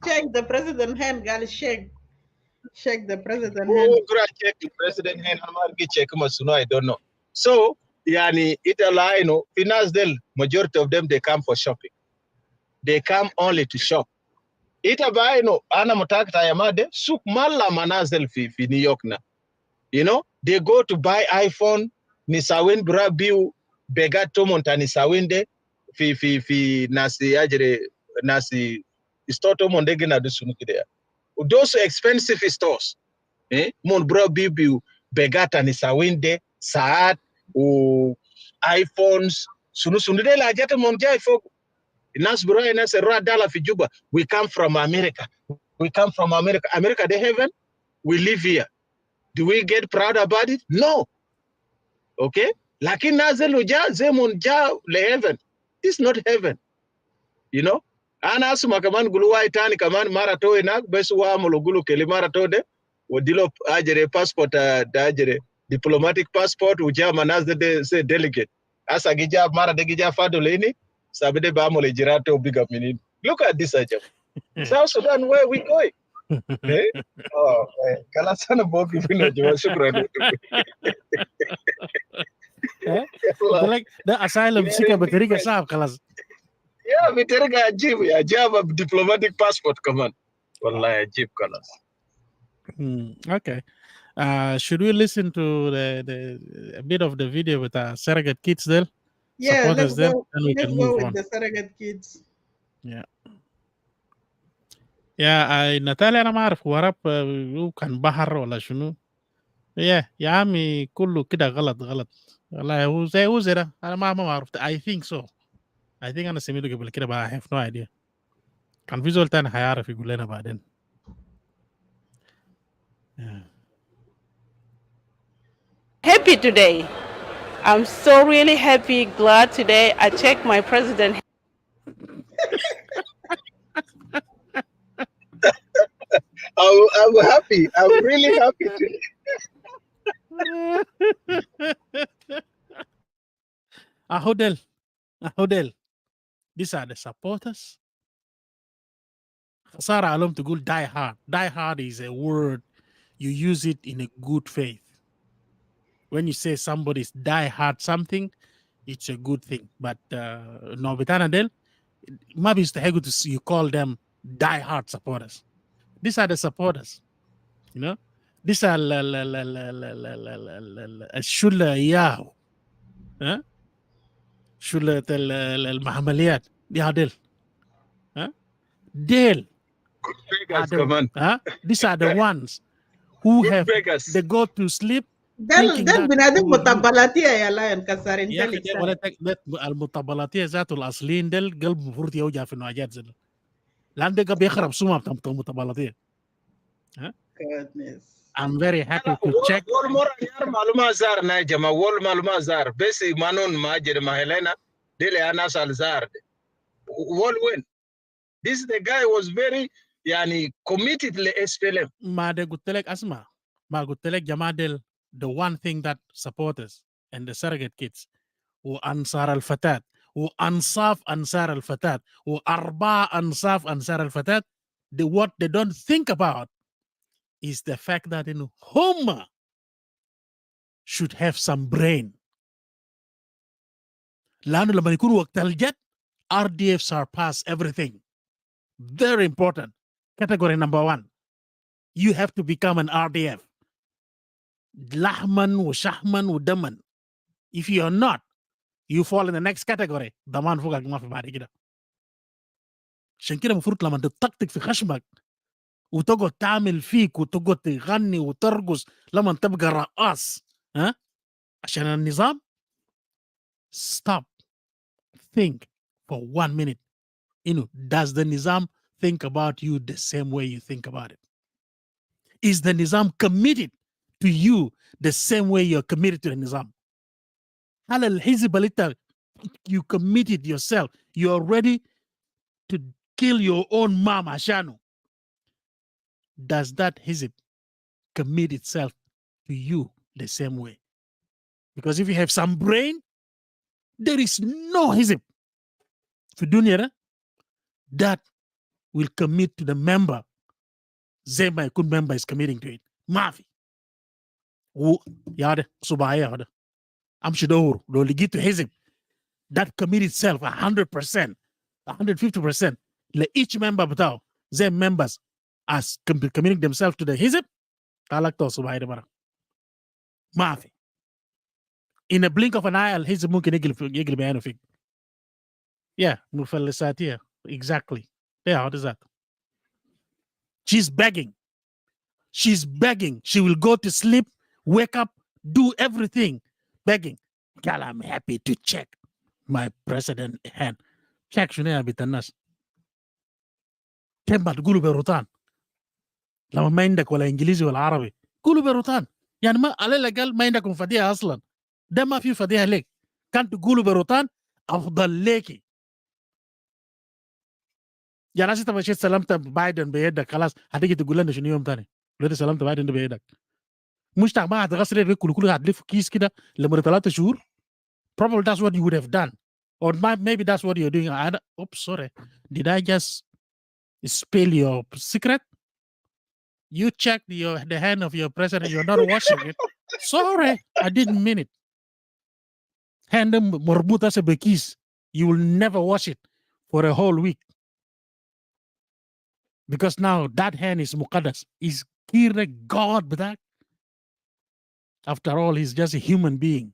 check the president hand, girl. Shake the president hand. Oh, check the president hand. Check I don't know. So, yani, Italy, you know, finance del majority of them they come for shopping. They come only to shop. Ita ba no ana mutakta yamade suk mala manazel fi New York na. You know, they go to buy iPhone ni sawin bra biu begato monta ni sawinde fi nasi ajere nasi istoto mondege na dusunu kidea. Those expensive stores. Mon bra biu begata ni sawinde saat u iPhones sunu de la jata mon jay fogu. Nas bro ina se dala fi Juba. We come from America. We come from America. America, they heaven. We live here. Do we get proud about it? No. Okay? Lakin nazelu ja zemun ja le heaven. It's not heaven. You know? Ana asuma kaman gulu wa itani kaman mara to ina besu wa mulugulu keli mara to de wadilo ajere passport da ajere diplomatic passport uja manaz de say delegate. Asa gija mara de gija fado leni sabide ba mole jirato big up mini. Look at this ajab. South Sudan, where we going? Eh? Oh, kala sana bogi fina jwa shukran. Like the asylum seeker بطريقة صعب خلاص. Yeah, بطريقة عجيب يا جاب diplomatic passport كمان. والله عجيب خلاص. Okay. Should we listen to a bit of the video with surrogate kids there? Yeah, Supporters let's there, go. and we Let's can go move with on. the surrogate kids. Yeah. Yeah, نتالي أنا ما أعرف وراب هو كان بحر ولا شنو. Yeah, يا عمي كله كده غلط. والله هو زي ده. أنا ما أعرف. I think so. I think أنا سمعته قبل كده but I have no idea. كان في زول تاني هيعرف يقول لنا بعدين. Happy today. I'm so really happy, glad today. I checked my president. I'm happy. I'm really happy today. Hodel. These are the supporters. خسارة عليهم تقول die hard. Die hard is a word you use it in a good faith. When you say somebody's die hard something, it's a good thing. But no, Bitana Del, maybe it's the hego to see you call them die hard supporters. These are the supporters, you know. These are Shula Yahu, Shula Mahamaliyat, they are Del. Del. These are the ones who Good have beggars. they go to sleep Del بنادم مطبلاتية يا لا انكسرين يا اخي ولا المطبلاتيه ذاته الاصليين دل قلب المفروض يوجع في النواجات زي لان ده بيخرب سمعه بتاع المطبلاتيه. I'm very happy to check. Wol mora yar maluma zar na jama wol maluma zar besi manon ma jere ma Helena dele ana sal zar. Wol win. This the guy was very yani committed le SPLM. ما ده قلت لك اسمع ما قلت لك جماعه دل the one thing that supporters and the surrogate kids وانصار الفتاة وانصاف انصار الفتاة وارباع انصاف انصار الفتاة what they don't think about is the fact that in Homa should have some brain. لانه لما يكون وقت الجد RDF surpass everything. Very important. Category number 1. You have to become an RDF. لحما وشحما ودما. If you're not, you fall in the next category. ضمان فوقك ما في بعد كده. عشان كده المفروض لما تطقطق في خشمك وتقعد تعمل فيك وتقعد تغني وترقص لما تبقى رقاص ها عشان النظام. Stop. Think for 1 minute. Does the Nizam think about you the same way you think about it? Is the Nizam committed to you the same way you're committed to the Nizam? هل الحزب اللي you committed yourself, you're ready to kill your own mom عشانه. Does that hizb commit itself to you the same way? Because if you have some brain, there is no hizb في الدنيا ده that will commit to the member زي ما يكون member is committing to it. ما في. يا ده صباعي هذا امشي دور لو لقيت حزب that commit itself 100% 150% each member بتاعه زي members as committing themselves to the حزب قالك تو صباعي ده برا ما في. in a blink of an eye الحزب ممكن يقلب عينه فيك. yeah مفلسات yeah exactly yeah how does that. She's begging. She will go to sleep, wake up, do everything begging. Girl, I'm happy to check my president hand. Check شنو يا بنت الناس؟ كم بتقولوا بروتان؟ لما ما عندك ولا انجليزي ولا عربي قولوا بروتان. يعني ما على الاقل ما عندكم فديها اصلا. ده ما في فديها لك. كان تقولوا بروتان افضل ليكي. يا ناس انت مشيت سلمت بايدن بيدك خلاص هتيجي تقول لنا شنو يوم ثاني؟ لو سلمت بايدن بيدك. مش ما هتغسل رجلك كل هتلف كيس كده لمده 3 شهور. Probably that's what you would have done. Or maybe that's what you're doing. Oops, sorry. Did I just spill your secret? You checked the hand of your president. You're not washing it. Sorry, I didn't mean it. Hand مربوطة بكيس. You will never wash it for a whole week. Because now that hand is muqaddas. Is Kiir God بتاعك? After all, he's just a human being.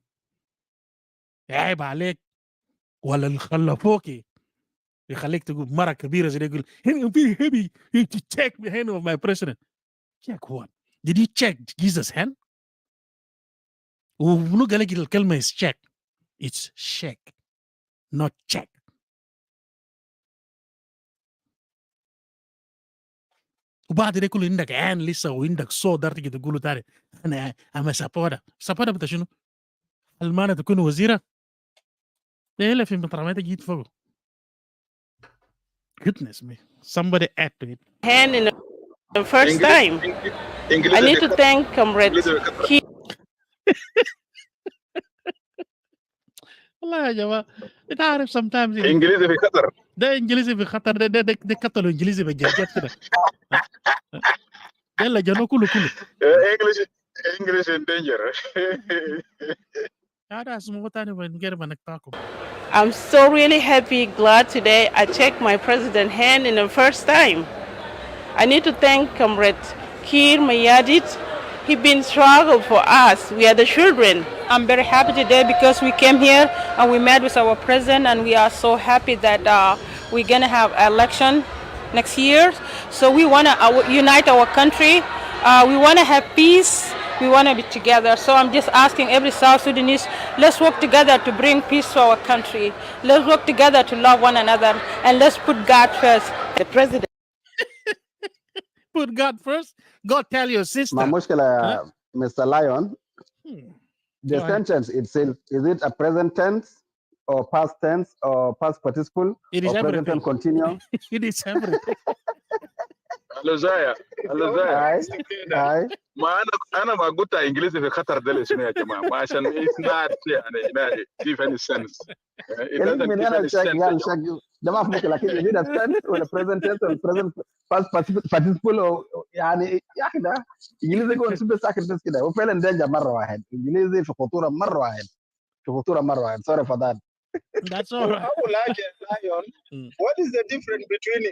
عيب عليك ولا اللي خلفوكي يخليك تقول مرة كبيرة زي يقول heavy to check the hand of my president. Check what? Did you check Jesus' hand? ومنو قال لك الكلمة is check? It's shake, not check. وبعد ده كله عندك عين لسه وعندك صوت ده تيجي تقوله تاني أنا سابودا بتا شنو؟ المانة تكون وزيرة؟ ده إلا في مطرمات جيت فوقه. Goodness me. Somebody add to it. Hand in the first time. I need to thank Comrade Kiir. والله يا جماعة انت عارف sometimes انجليزي في خطر. ده انجليزي في خطر. ده قتلوا انجليزي بالجرجات كده. ده اللي جنوه كله English in danger. هذا اسمه تاني من غير ما نقطعكم. I'm so really happy, glad today I checked my president hand in the first time. I need to thank Comrade Kiir Mayadit. He been struggle for us. We are the children. I'm very happy today because we came here and we met with our president, and we are so happy that we're gonna have election next year. So we wanna unite our country. We wanna have peace. We wanna be together. So I'm just asking every South Sudanese, let's work together to bring peace to our country. Let's work together to love one another, and let's put God first. The president. Put God first. Go tell your sister. ما مشكلة Mr. Lion. The sentence itself, is it a present tense or past tense or past participle it is or present tense continue? It is everything. هلا زايا ما انا ما قلت انجليزي في خطر ده شنو يا جماعه ما عشان it's not يعني give any sense. It doesn't give any sense. ده ما في مشكله لكن is it a tense ولا present tense or present past participle يعني يا اخي ده انجليزي يكون بس ساكت بس كده وفعلا دنجر مره واحد انجليزي في خطوره مره واحد sorry for that. That's all right. Lion, what is the difference between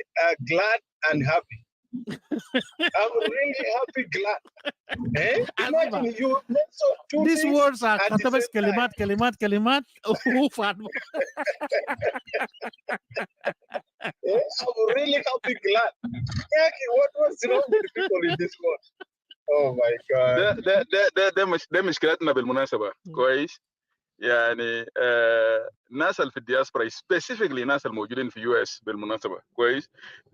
glad and happy? I'm really happy, glad. Imagine you mentioned two These things words are at the katabas same time. kalimat. I'm really happy, glad. Yaki, what was wrong with the people in this world? Oh my God. ده مشكلتنا بالمناسبه كويس يعني الناس اللي في الدياسبرا specifically الناس الموجودين في US بالمناسبه كويس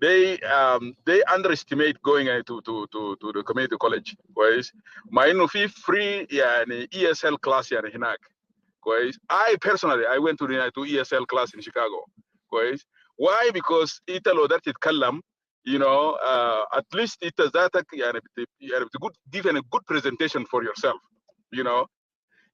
they underestimate going to the community college كويس مع انه في free يعني ESL class يعني هناك كويس I personally I went to ESL class in Chicago كويس why because انت لو قدرت تتكلم you know at least انت ذاتك يعني بتقول give a good presentation for yourself you know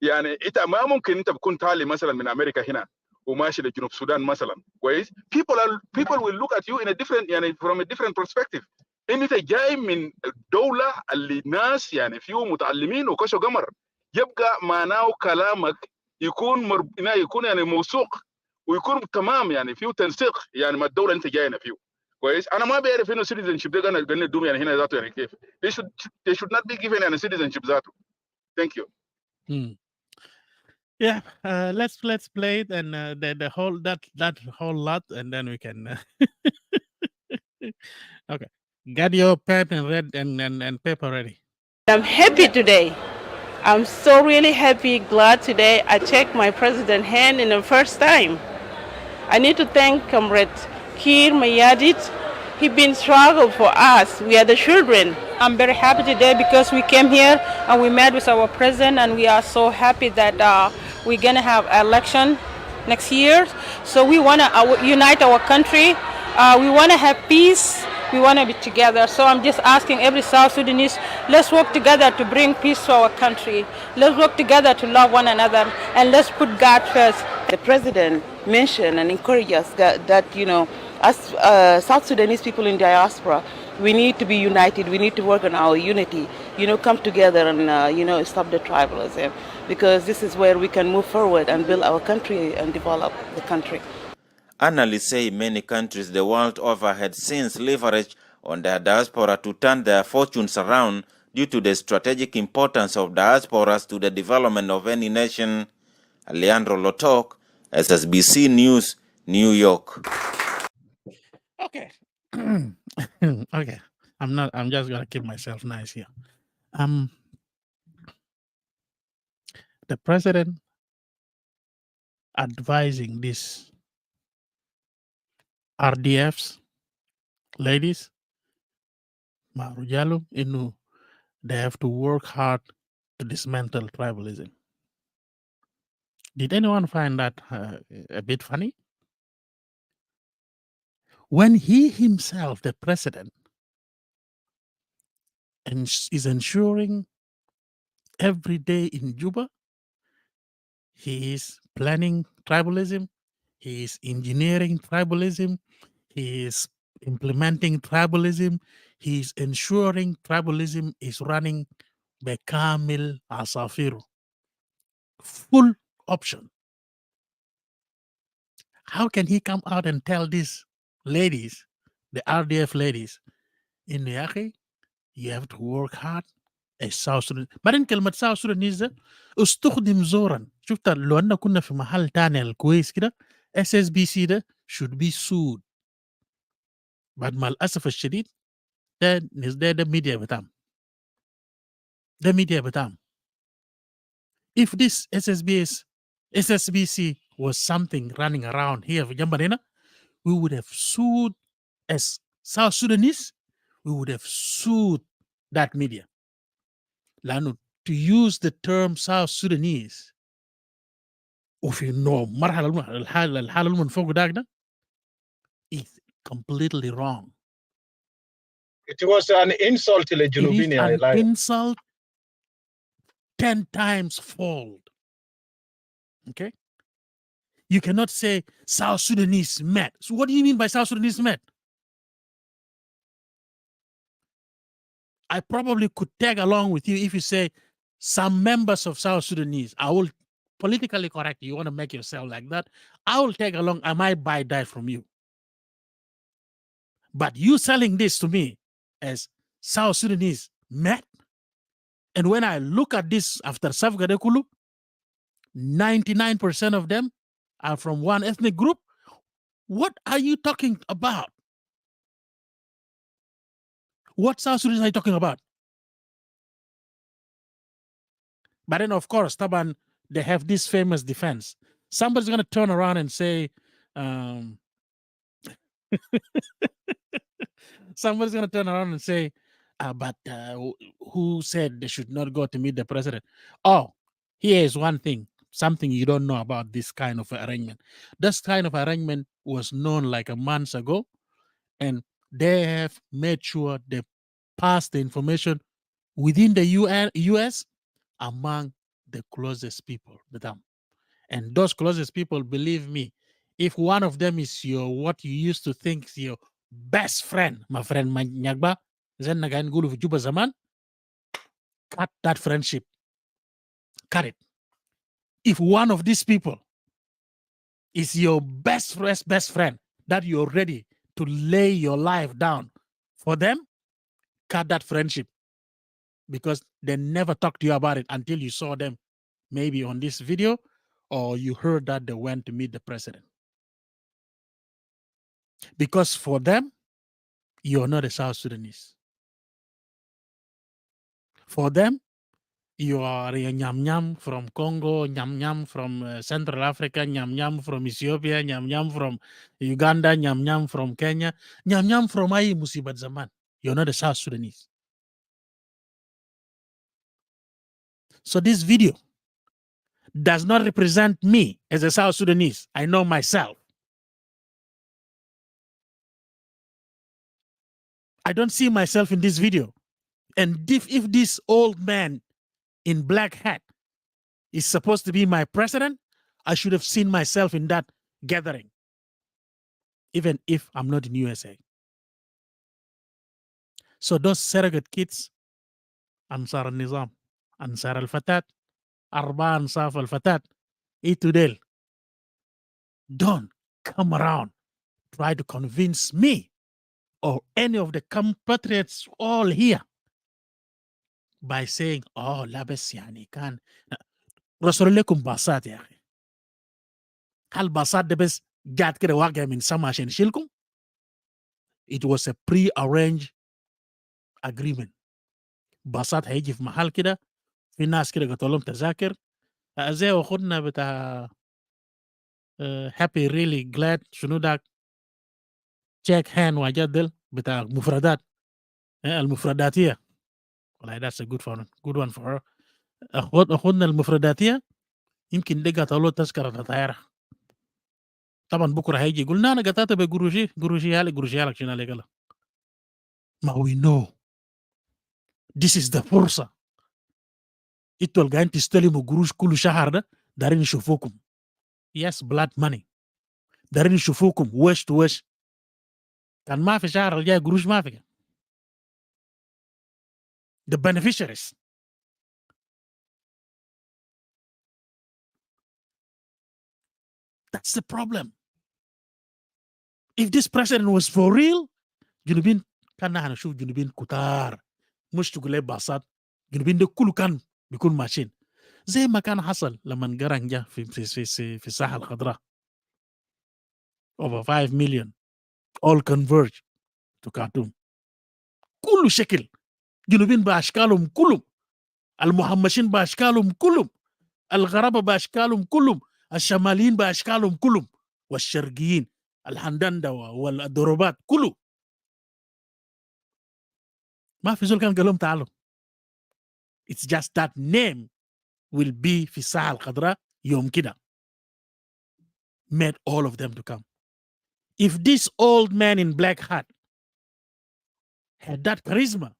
يعني انت ما ممكن انت بتكون طالع مثلا من امريكا هنا وماشي لجنوب السودان مثلا كويس people will look at you in a different يعني from a different perspective انت جاي من دوله اللي ناس يعني فيهم متعلمين وكشوا قمر يبقى معناه كلامك يكون يعني موثوق ويكون تمام يعني فيه تنسيق يعني مع الدوله اللي انت جاينا فيه كويس انا ما بعرف انه citizenship ده قلنا ندوم يعني هنا ذاته يعني كيف they should not be given يعني citizenship ذاته. Thank you. Yeah, let's play it and the whole that whole lot, and then we can. Okay, get your pen and paper ready. I'm happy today. I'm so really happy, glad today. I checked my president's hand in the first time. I need to thank Comrade Kiir Mayadit. He been struggle for us. We are the children. I'm very happy today because we came here and we met with our president, and we are so happy that we're gonna have election next year. So we wanna unite our country. We wanna have peace. We wanna be together. So I'm just asking every South Sudanese, let's work together to bring peace to our country. Let's work together to love one another, and let's put God first. The president mentioned and encouraged us that you know, as South Sudanese people in diaspora, we need to be united. We need to work on our unity. You know, come together and you know, stop the tribalism, because this is where we can move forward and build our country and develop the country. Analysts say many countries the world over had since leveraged on their diaspora to turn their fortunes around due to the strategic importance of diasporas to the development of any nation. Leandro Lotok, SSBC News, New York. Okay. Okay. I'm just gonna keep myself nice here. The president advising these RDFs, ladies, Marujalo, they have to work hard to dismantle tribalism. Did anyone find that a bit funny? When he himself, the president, is ensuring every day in Juba, he is planning tribalism, he is engineering tribalism, he is implementing tribalism, he is ensuring tribalism is running Bekamil Asafiru. Full option. How can he come out and tell these ladies, the RDF ladies, in Yaki, you have to work hard as South Sudan. بعدين كلمة South Sudanese ده استخدم زورا. شفت لو أننا كنا في محل تاني الكويس كده SSBC ده should be sued. بعد ما الأسف الشديد ده ميديا بتاعهم. ده ميديا بتاعهم. If this SSBC was something running around here في جنبنا هنا, we would have sued as South Sudanese, we would have sued that media. لأنه to use the term South Sudanese وفي إنه الحالة اللي من فوق ده is completely wrong. It was an insult to the It is Junubini. an insult 10 times fold. Okay? You cannot say South Sudanese met. So what do you mean by South Sudanese met? I probably could tag along with you if you say some members of South Sudanese. I will politically correct you. You want to make yourself like that? I will tag along. I might buy that from you. But you selling this to me as South Sudanese met. And when I look at this after Safgadekulu, 99% of them are from one ethnic group. What are you talking about? What South Sudanese are you talking about? But then, of course, Taban, they have this famous defense. Somebody's going to turn around and say, somebody's going to turn around and say, but who said they should not go to meet the president? Oh, here is one thing, something you don't know about this kind of arrangement. This kind of arrangement was known like a month ago, and they have made sure they pass the information within the US among the closest people with them. And those closest people, believe me, if one of them is what you used to think is your best friend, my friend Nyagba, then Nagain Gulu Juba Zaman, cut that friendship. Cut it. If one of these people is your best friend that you're ready to lay your life down for them, cut that friendship, because they never talk to you about it until you saw them maybe on this video or you heard that they went to meet the president. Because for them, you're not a South Sudanese. For them, you are a Nyam Nyam from Congo, Nyam Nyam from Central Africa, Nyam Nyam from Ethiopia, Nyam Nyam from Uganda, Nyam Nyam from Kenya, Nyam Nyam from Ayi Musibat Zaman. You're not a South Sudanese. So this video does not represent me as a South Sudanese. I know myself. I don't see myself in this video. And if this old man in black hat is supposed to be my president, I should have seen myself in that gathering, even if I'm not in USA. So those surrogate kids, Ansar al-Nizam, Ansar al-Fatat, Arba Ansaf al-Fatat, Itudel, don't come around, try to convince me or any of the compatriots all here by saying, oh, labes yani kan, Rasulullakum basat ya. Hal basat de bes gad kida wagya min sama ashen shilkum? It was a pre-arranged agreement. Basat هيجي في محل كده في ناس كده قلت لهم تذاكر زي اخونا بتاع happy really glad شنو داك check hand وجدل بتاع مفردات المفرداتية. والله that's a good one for her. اخونا المفرداتية يمكن دي قالت له تذكرة الطيارة. طبعا بكره هيجي يقول انا قطعت بقروشي هالك قروشي هالك شنو عليك لا. ما we know this is the فرصة. انتوا قاعدين تستلموا قروش كل شهر ده دارين يشوفوكم. Yes, blood money. دارين يشوفوكم وش تو وش. كان ما في شهر الجاي قروش ما في. The beneficiaries. That's the problem. If this president was for real, جنوبين كان نحن نشوف جنوبين كتار مش تقول لي باصات جنوبين ده كله كان بيكون ماشيين زي ما كان حصل لما قرن جاء في الساحة الخضراء. Over 5 million all converge to Khartoum. كل شكل جنوبين بأشكالهم كلهم المهمشين بأشكالهم كلهم الغربة بأشكالهم كلهم الشماليين بأشكالهم كلهم والشرقيين الهندندة والضربات كله ما في زول كان قال لهم تعالوا. It's just that name will be في الساحة الخضراء يوم كده made all of them to come. If this old man in black hat had that charisma,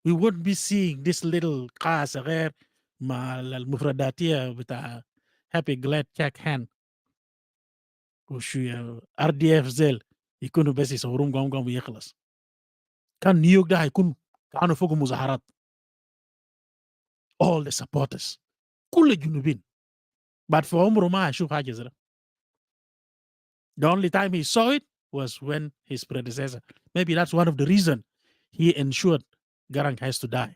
we wouldn't be seeing this little car صغير مع المفرداتية بتاع happy glad check hand وشوية RDF زيل يكونوا بس يصورون قوم ويخلص. كان نيويورك ده هيكون كانوا فوق مظاهرات. All the supporters كل الجنوبين. But for عمره ما هيشوف حاجة زي ده. The only time he saw it was when his predecessor. Maybe that's one of the reasons he ensured Garang has to die.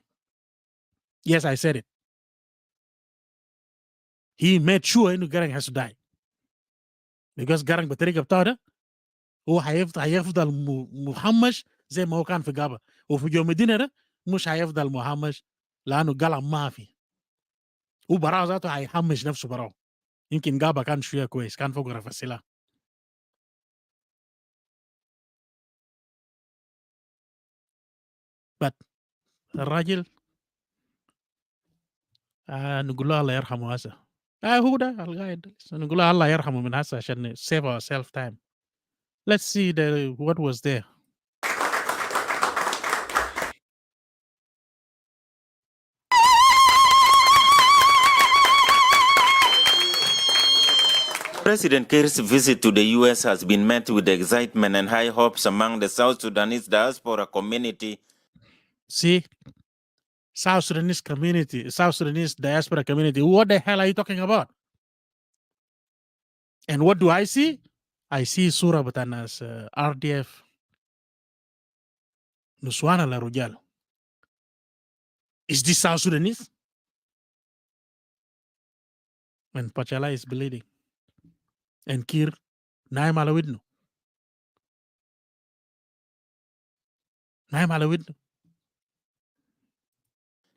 Yes, I said it. He made sure Garang has to die. Because Garang بطريقة بتاعته هو هيفضل مهمش زي ما هو كان في غابة، وفي يوم الدين ده مش هيفضل مهمش لأنه قلم ما في. وبراو ذاته هيحمش نفسه براو. يمكن غابة كان شوية كويس، كان فوق رفع السلاح. But الراجل نقول له الله يرحمه هسه. هو ده القاعد نقول له الله يرحمه من هسه عشان save ourselves time. Let's see what was there. President Kiir's visit to the U.S. has been met with excitement and high hopes among the South Sudanese diaspora community. See, South Sudanese community, South Sudanese diaspora community, what the hell are you talking about? And what do I see? I see Surah Batanas, RDF, Nuswana La Rujal. Is this South Sudanese? And Pachala is bleeding. And Kiir, Naim Alawidno. Naim Alawidno.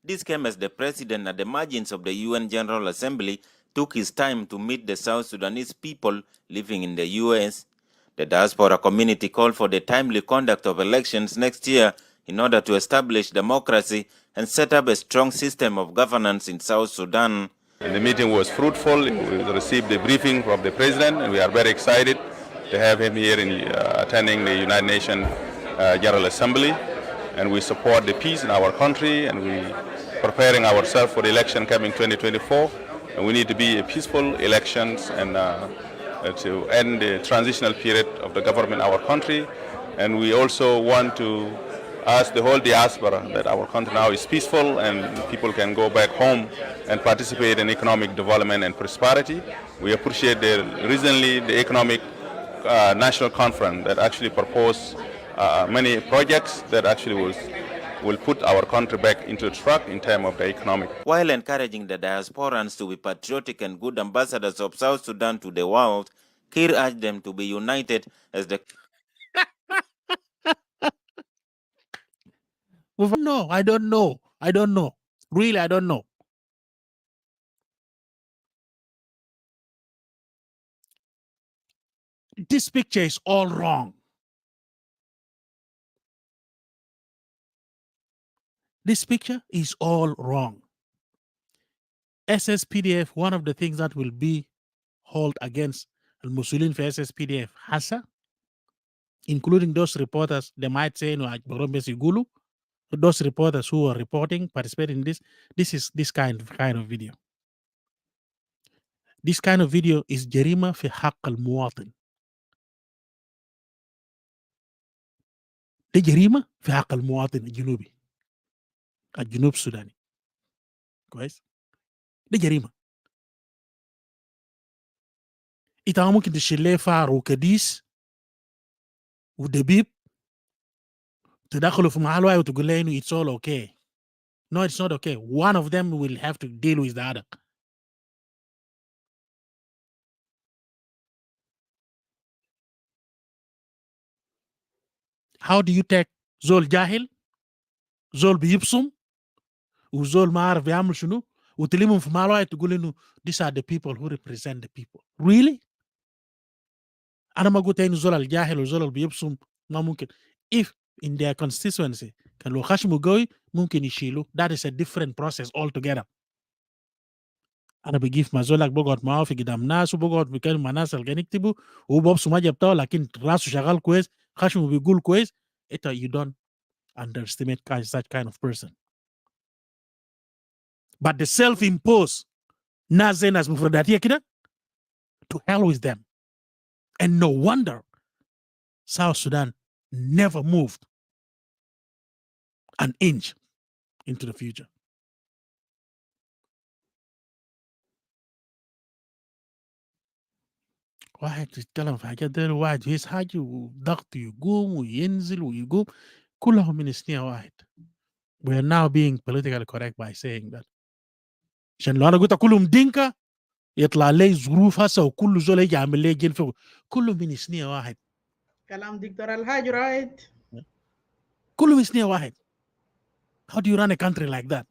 This came as the president at the margins of the UN General Assembly took his time to meet the South Sudanese people living in the U.S. The diaspora community called for the timely conduct of elections next year in order to establish democracy and set up a strong system of governance in South Sudan. And the meeting was fruitful. We received the briefing from the president, and we are very excited to have him here attending the United Nations General Assembly. And we support the peace in our country, and we preparing ourselves for the election coming 2024. And we need to be a peaceful elections and to end the transitional period of the government in our country. And we also want to ask the whole diaspora that our country now is peaceful and people can go back home and participate in economic development and prosperity. We appreciate recently the economic national conference that actually proposed many projects that actually will put our country back into track in terms of the economic. While encouraging the diasporans to be patriotic and good ambassadors of South Sudan to the world, Kiir urged them to be united as the... No, I don't know. I don't know. Really, I don't know. This picture is all wrong. This picture is all wrong. SSPDF, one of the things that will be held against Al-Musulin for SSPDF, Hassa, including those reporters, they might say, no, Igulu, those reporters who are reporting, participating in this is this kind of video. This kind of video is جريمة في حق المواطن. ده جريمة في حق المواطن الجنوبي. الجنوب السوداني. كويس؟ ده جريمة. انت ممكن تشيل ليه فار وكديس ودبيب تدخله في محل واحد وتقول له انه it's all okay. No, it's not okay. One of them will have to deal with the other. How do you take زول جاهل زول بيبصم وزول ما عارف يعمل شنو وتلمهم في محل واحد تقول انه these are the people who represent the people. Really? أنا ما قلت إنه زول الجاهل وزول اللي بيبصم ما ممكن. If in their constituency كان لو خشموا قوي ممكن يشيلوا. That is a different process altogether. أنا بجيف ما زولك بقعد معاه في قدام ناس وبقعد بيكلم مع ناس اللي قاعدين يكتبوا وببصم ما جبتاه لكن راسه شغال كويس خشمه بيقول كويس. You don't underestimate such kind of person. But the self-imposed ناس زي ناس مفرداتية كده to hell with them. And no wonder South Sudan never moved an inch into the future. واحد يتكلم في حاجات دي واحد يهز حاجة وضغط يقوم وينزل ويقوم. كلهم من اثنين واحد. We are now being politically correct by saying that. عشان لو انا قلت كلهم دينكا يطلع لي ظروف هسه وكل زول يجي يعمل لي جيل فوق. كلهم من اثنين واحد. كلام دكتور الحاج رايت. كلهم من اثنين واحد. How do you run a country like that?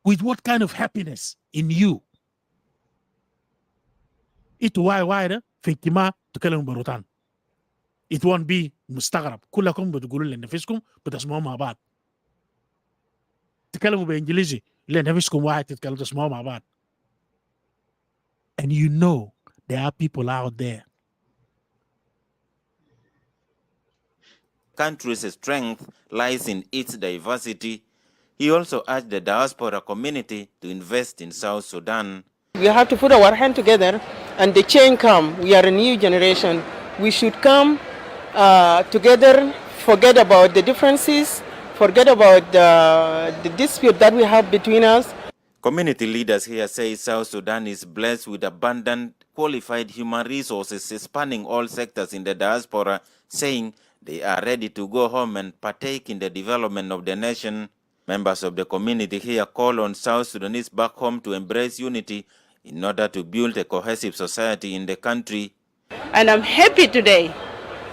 With what kind of happiness in you? It why ده في اجتماع تكلموا بروتان. It won't be مستغرب. كلكم بتقولوا لنفسكم بتسمعوا مع بعض. تكلموا بانجليزي لنفسكم واحد تتكلموا تسمعوا مع بعض. And you know there are people out there. Country's strength lies in its diversity. He also urged the diaspora community to invest in South Sudan. We have to put our hand together and the change come. We are a new generation. We should come together, forget about the differences, forget about the dispute that we have between us. Community leaders here say South Sudan is blessed with abundant, qualified human resources spanning all sectors in the diaspora, saying they are ready to go home and partake in the development of the nation. Members of the community here call on South Sudanese back home to embrace unity in order to build a cohesive society in the country. And I'm happy today.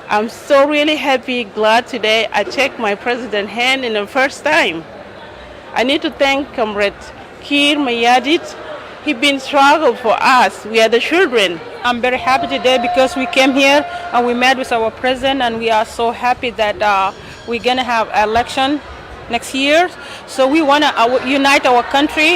I'm so really happy, glad today. I checked my president's hand in the first time. I need to thank Comrade Kiir Mayadit. He's been struggling for us. We are the children. I'm very happy today because we came here and we met with our president, and we are so happy that we're going to have an election next year. So we want to unite our country.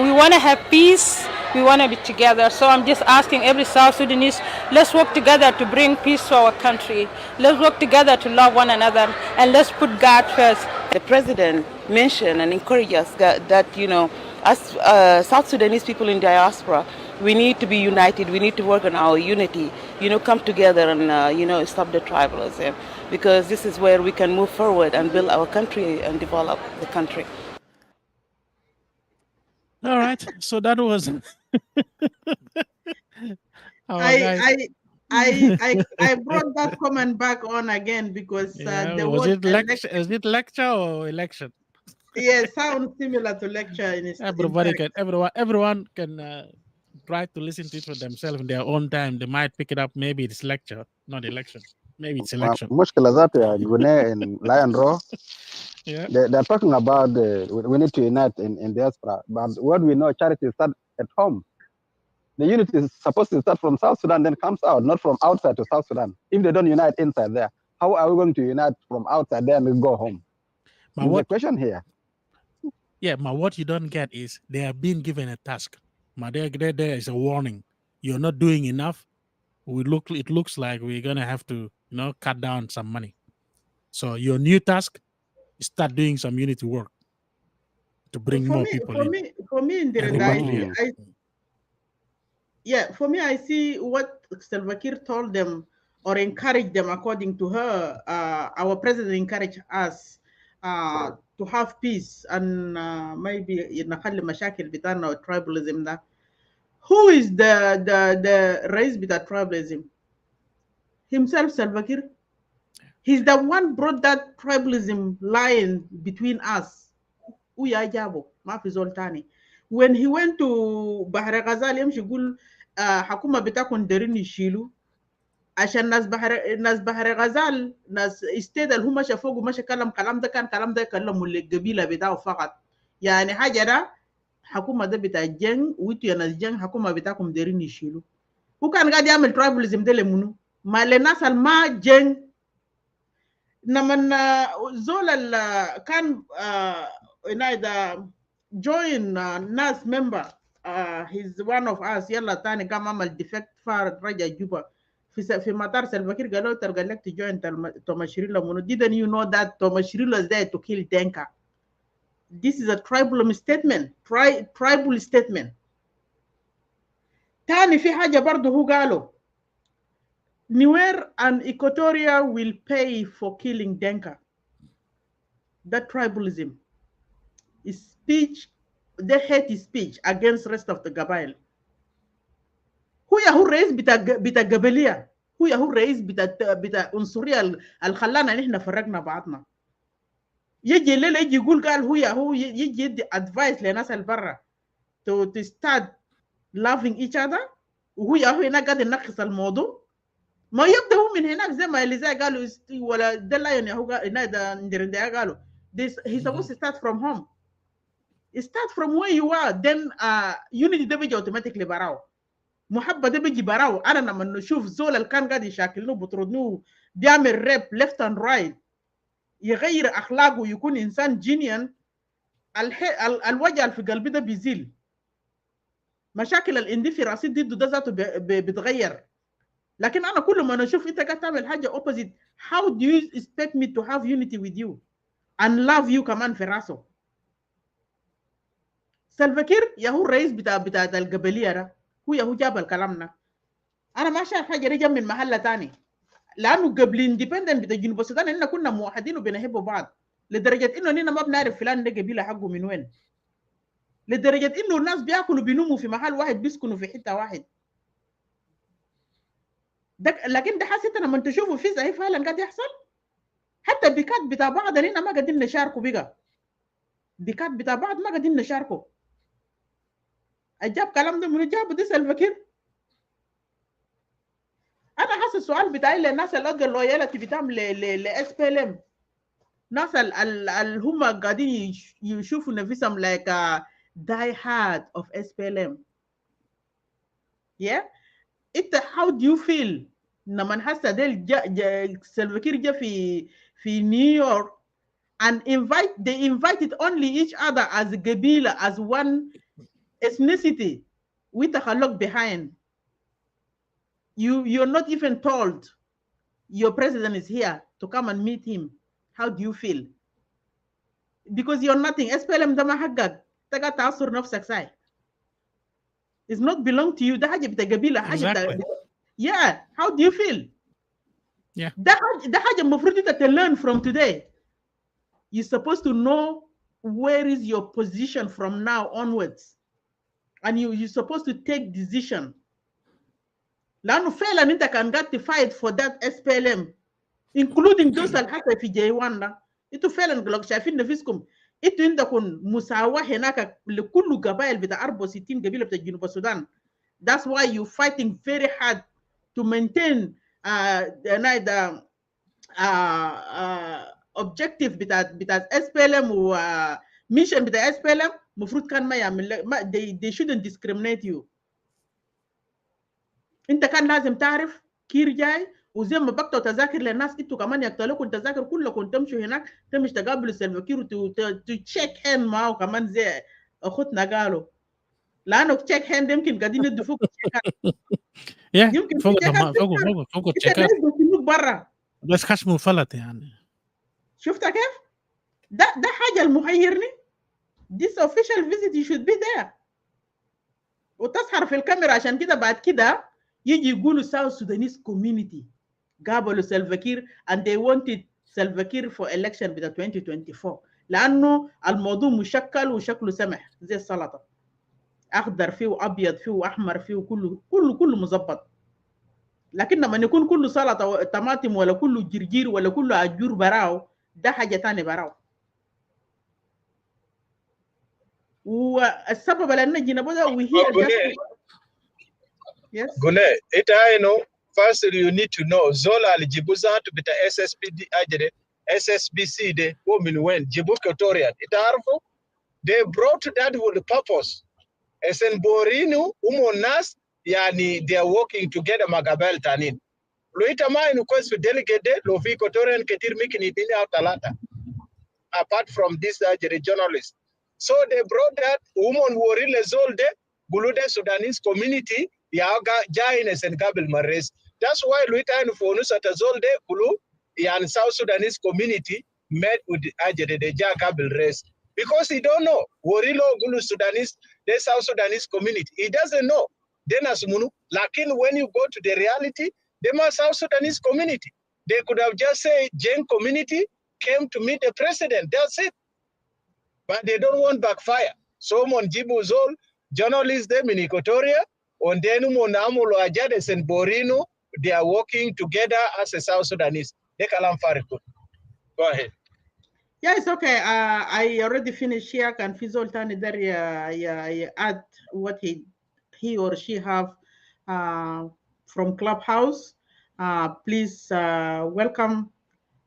We want to have peace. We want to be together. So I'm just asking every South Sudanese, let's work together to bring peace to our country. Let's work together to love one another, and let's put God first. The president mentioned and encouraged us that you know, as South Sudanese people in diaspora, we need to be united. We need to work on our unity. You know, come together and you know, stop the tribalism, because this is where we can move forward and build our country and develop the country. All right, so that was I brought that comment back on again because the was word it lecture? Is it lecture or election? Yeah, sounds similar to lecture. Everyone can try to listen to it for themselves in their own time. They might pick it up. Maybe it's lecture, not election. Maybe it's election. مشكلة ذاتها Guinea in Lion Row. Yeah. They're talking about we need to unite in diaspora, but what we know, charity starts at home. The unity is supposed to start from South Sudan, then comes out, not from outside to South Sudan. If they don't unite inside there, how are we going to unite from outside there and we go home? There's a question here. Yeah, but what you don't get is they are being given a task. There is a warning. You're not doing enough. It looks like we're gonna have to, cut down some money. So your new task is start doing some unity work to bring more people in. For me, in for me, I see what Salva Kiir told them or encouraged them, according to her. Our president encouraged us to have peace and maybe نخلي مشاكل بتاعنا tribalism ده. Who is the race بتاع tribalism? Himself, Salva Kiir. He's the one brought that tribalism line between us. ويا جابو ما في زول تاني. When he went to بحر غزال يمشي يقول حكومة بتاعكم دارين يشيلوا عشان ناس بحر غزال ناس استيد اللي هم شافوه ومشى كلام ده كلام ده يكلموا للقبيلة بتاعه فقط. يعني حاجة ده حكومة ده بتاع الجن ويتو يا ناس جن حكومة بتاعكم دارين يشيلوا. هو كان قاعد يعمل tribalism ده لمنو؟ ما للناس الما جن. نمن زول كان إذا join NAS member he's one of us يلا تاني قام عمل defect فار رجع جوبا في مطار سلفا كير قالوا تلقى لك to join Tomashirila منو. Didn't you know that Tomashirila is there to kill Denka? This is a tribal statement. Tribal statement. تاني في حاجة برضه هو قالوا Nuer and Equatoria will pay for killing Denka. That tribalism is speech, the hate speech against rest of the Gabail. Who raised bita Gabelia? هو الرئيس بتاع عنصريه اللي خلانا نحن فرقنا بعضنا. يجي الليله يجي يقول قال هو يجي يدي ادفايس لناس البرا to start loving each other، وهو هنا قاعد ينقص الموضوع. ما يبدا هو من هناك زي ما اللي زي قالوا ولا ده لا يعني هو هنا قالوا this he's supposed to start from home. Start from where you are, then unity ده بيجي automatically براو. محبه ده بيجي براو. انا لما نشوف زول اللي كان قاعد يشاكلنه بطردنه بيعمل ريب left and right يغير اخلاقه ويكون انسان جينيان، الوجع اللي في قلبي ده بيزيل. مشاكل اللي عندي في راسي ضده ده ذاته بيتغير. لكن انا كل ما نشوف انت قاعد تعمل حاجه opposite، how do you expect me to have unity with you and love you كمان في راسه؟ سلفاكير يهو الرئيس بتاع القبليه ده، هو جاب الكلامنا. انا ما شايف حاجه رجع من محله ثاني، لانه قبل اندبندنت بتاع جنوب السودان اننا كنا موحدين وبنحب بعض، لدرجه انه اننا ما بنعرف فلان ده قبيله حقه من وين، لدرجه انه الناس بياكلوا بينوموا في محل واحد بيسكنوا في حته واحد. لكن ده حسيت لما تشوفوا في زي فعلا قاعد يحصل. حتى البيكات بتاع بعض اننا ما قاعدين نشاركوا بقى، بيكات بتاع بعض ما قاعدين نشاركوا. اجاب كلام ده من جابه دي سلفاكير. انا حاسس السؤال بتاعي للناس اللي لقوا اللويالتي بتاعهم لاس بي ال ام، ناس اللي هم قاعدين يشوفوا نفسهم like die hard of SPLM. yeah انت how do you feel لما حاسه ديل سلفاكير جا في نيويورك and they invited only each other as قبيله as one ethnicity with a look behind. You're not even told your president is here to come and meet him. How do you feel? Because you're nothing. SPLM ده ما حقك، تقعد تعصر نفسك ساي. It's not belong to you. ده حاجة بتاع قبيلة، حاجة بتاع yeah. How do you feel? Yeah. ده حاجة المفروض انت to learn from today. You're supposed to know where is your position from now onwards, and you're supposed to take decision. لأنه فعلا انت كان قاعد to fight for that SPLM, including those اللي حصل في J1 ده. انتوا فعلا لو شايفين نفسكم انتوا عندكم مساواة هناك لكل قبائل بتاع 64 قبيلة بتاع جنوب السودان. That's why you're fighting very hard to maintain the objective بتاع SPLM و mission بتاع SPLM. المفروض كان ما يعمل they shouldn't discriminate you. انت كان لازم تعرف كير جاي، وزي ما بقطعوا تذاكر للناس انتوا كمان يقتلوكم تذاكر كلكم تمشوا هناك تمشوا تقابلوا سلفاكير وتشيك هاند معه كمان زي اخوتنا قالوا، لانه تشيك هاند يمكن قاعدين يدوا فوق يمكن فوق التشيكات برا بس خشمه فلت يعني. شفت كيف؟ ده حاجه المحيرني. This official visit you should be there وتظهر في الكاميرا، عشان كده بعد كده يجي يقولوا South Sudanese community قابلوا سلفاكير and they wanted سلفاكير for election بتاع 2024 لأنه الموضوع مشكل وشكله سمح زي السلطة، أخضر فيه وأبيض فيه وأحمر فيه كله مظبط. لكن لما يكون كله سلطة طماطم ولا كله جرجير ولا كله عجور براو، ده حاجة تاني براو. والسبب لأن جنبوده وهي yes. Gune, ita first you need to know Zola alijibuza hatu bita SSPD ajere SSBC de women when Jibu Equatorial. Ita harfo they brought that with the purpose. Esen borinu umonas yani they are working together magabel tanin. Luita ma inu quest for delegate lo fi Equatorial ketir mikini dini au talata. Apart from this ajere journalist. So they brought that woman worile zolde gulude Sudanese community yaga jaines and Gabil Mares. That's why Luita and Fonus at Azolde Gulu and South Sudanese community met with Ajede de Gabil Res. Because he don't know. Warilo Gulu Sudanese, the South Sudanese community. He doesn't know. Then as Munu, lakin when you go to the reality, they are South Sudanese community. They could have just said Jain community came to meet the president. That's it. But they don't want backfire. So Monjibu Zol, journalists them in Equatoria, and then Monamulo Ajades and Borino, they are working together as a South Sudanese. Go ahead. Yeah, it's okay. I already finished here. Can Fizol Tani there add what he or she have from Clubhouse. Please welcome.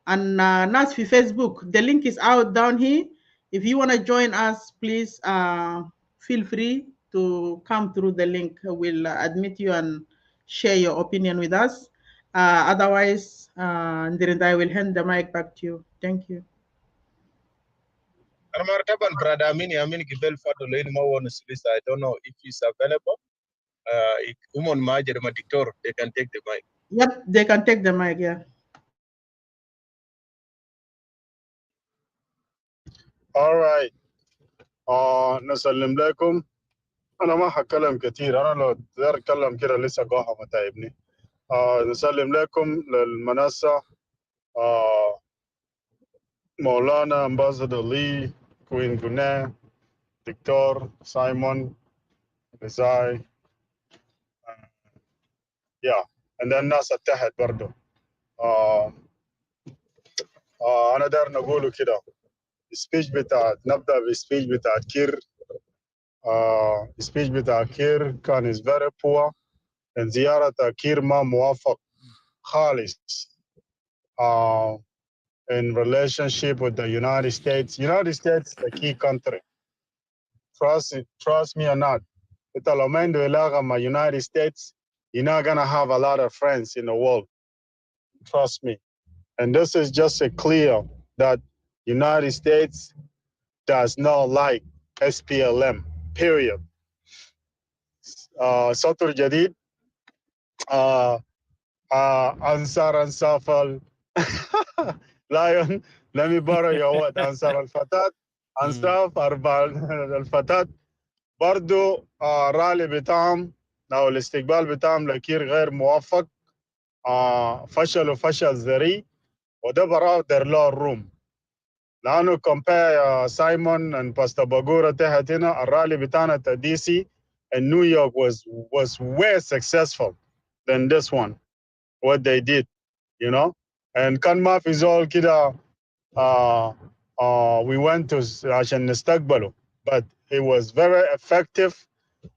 And Nas for Facebook. The link is out down here. If you want to join us, please feel free to come through the link. We'll admit you and share your opinion with us. Otherwise, Ndirinda, I will hand the mic back to you. Thank you. I don't know if he's available. They can take the mic. Yep, they can take the mic, yeah. All right. نسلم لكم. أنا ما هتكلم كتير. أنا لو داير أتكلم كده لسه قاحة متعبني. نسلم لكم للمنصة. مولانا Ambassador Lee, Queen Gune, Dictor Simon, Rizai. Yeah. And then ناس اتحد برضه. أنا داير نقوله كده. السبيتش بتاعت نبدأ بالسبيتش بتاعت كير. السبيتش بتاع كير كان is very poor. and زيارة كير ما موافق خالص. In relationship with the United States. United States is the key country. Trust me or not. If you mind the United States, you're not gonna have a lot of friends in the world. Trust me. And this is just a clear that United States does not like SPLM. Period. Satur Jadid, Ansar Ansafal, Lion, let me borrow your word, Ansar al-Fatat, Ansaf Arbal al-Fatat, برضو رالي بتاعهم أو الاستقبال بتاعهم لكير غير موفق. فشلوا فشل ذريع وده براو در له الروم. لأنه compare Simon and Pastor Bagura تحت هنا الرالي بتاعنا تا DC and New York was way successful than this one. What they did, you know. And كان ما في زول كده we went to عشان نستقبله. But it was very effective.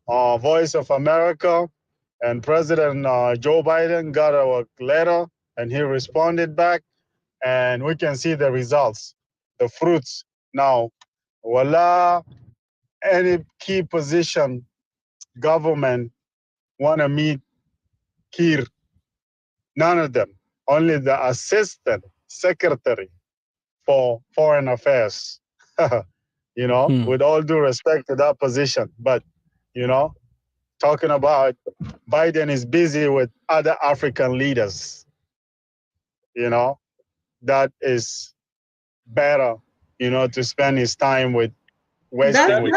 Voice of America and President Joe Biden got a letter and he responded back, and we can see the results, the fruits now. Voila, any key position government want to meet Kiir. None of them. Only the assistant secretary for foreign affairs. You know, with all due respect to that position. But, you know, talking about Biden is busy with other African leaders. You know, that is better, you know, to spend his time with Western.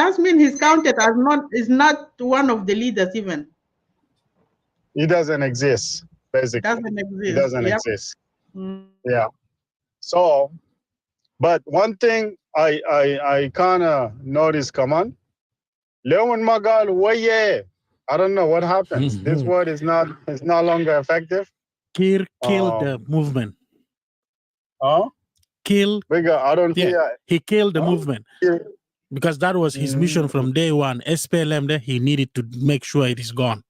That means he's counted as not one of the leaders even. He doesn't exist, basically. Doesn't exist. He doesn't Yep. exist. Yeah. So, but one thing I kind of noticed, come on, Leon Magal, waye. I don't know what happens. This word is no longer effective. Kiir killed the movement. Kill. I don't hear. He killed the movement. Because that was his mission from day one. SPLM there, he needed to make sure it is gone.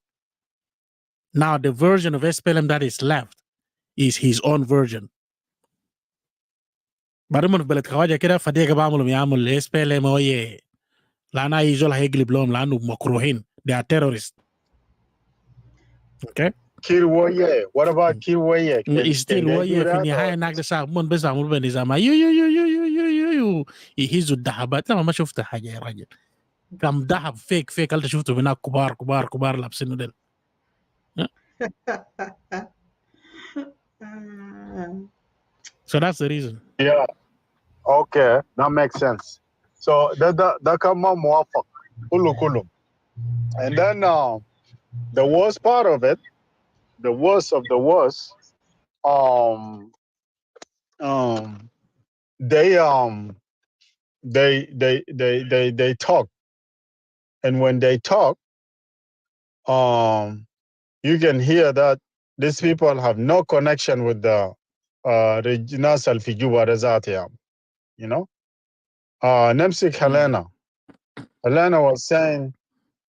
Now the version of SPLM that is left is his own version. بعدين في بلد خواجه كده فديك بعملهم يعمل SPLM ويه لأن أي زول هيقلب لهم لأنه مكروهين. They are terrorists. Okay. Kiir waye. What about Kiir waye? Still waye في النهاية إنك تسا من بس عمل بنظام يو يهزوا الذهبات. لما ما شفت حاجة يا راجل. كم ذهب فيك هل شفته هناك كبار لابسينه دل. So that's the reason. Yeah. Okay, that makes sense. So that come موافق كله. And then the worst part of it, the worst of the worst, they talk, and when they talk, you can hear that these people have no connection with the Nas al-Fijuba Rezatiyam, you know. Nemsik Helena. Helena was saying,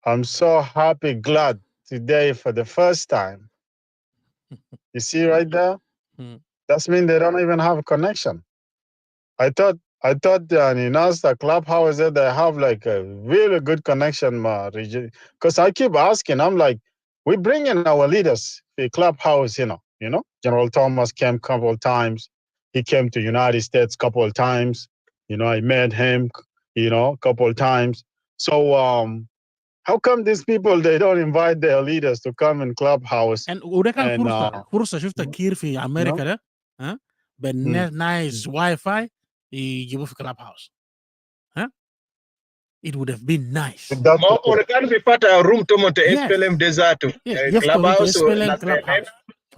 I'm so happy, glad today for the first time. You see right there? That means they don't even have a connection. I thought in the clubhouse that they have like a really good connection, because I keep asking, I'm like, we bring in our leaders, the clubhouse, you know. General Thomas came a couple of times. He came to United States a couple of times. You know, I met him, you know, a couple of times. So how come these people, they don't invite their leaders to come in clubhouse? وده كان فرصه شفتها كير في امريكا ده ها بالنايس واي فاي يجيبوه في كلاب هاوس ها it would have been nice. Or can be part of room to monte SPLM desert clubhouse or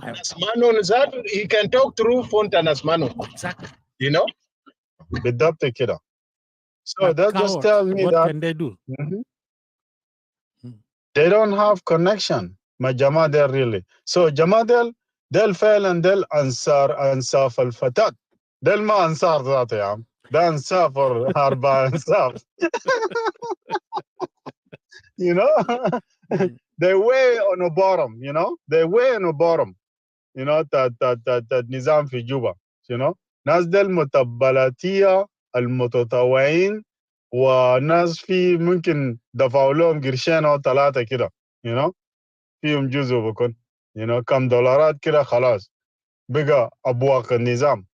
Nasmano Zatu, he can talk through Fonta Nasmano. Exactly. You know? So that just tells me what that can they do? They don't have connection. My Jamadel really. So Jamadel, they'll fail and they'll ansar fal fatat. They'll ma ansar that yam. The ansar for harba ansar. You know? They way on the bottom, you know? They way on the bottom. You know, that nizam fi Juba. You know? Nas del mutabalatiya al-mutatawa'in wa nas fi mumkin dafa'ulom girshena o talata kida. You know, فيهم جزء بكون you know كم دولارات كده خلاص بقى أبواق النظام.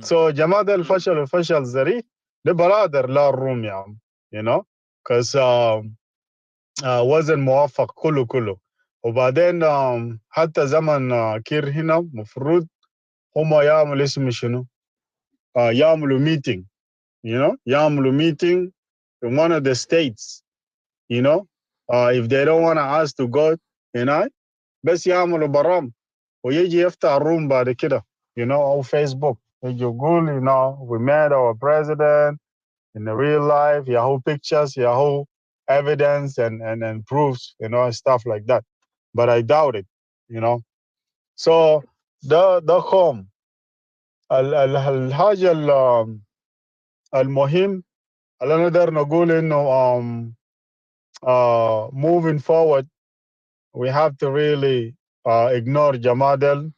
So جماعة الفشل ذريع ده برادر لا الروم يا عم you know cause وزن موافق كله وبعدين حتى زمن كير هنا مفروض هم يعملوا اسم شنو يعملوا meeting you know يعملوا meeting in one of the states you know if they don't want us to go you know بس يعملوا برام ويجي يفتح روم بعد كده you know on Facebook يجي يقول you know we met our president in the real life Yahoo pictures Yahoo evidence and proofs you know stuff like that but I doubt it you know so the home الحاجة المهم اللي نقدر نقول إنه moving forward we have to really ignore Jamadel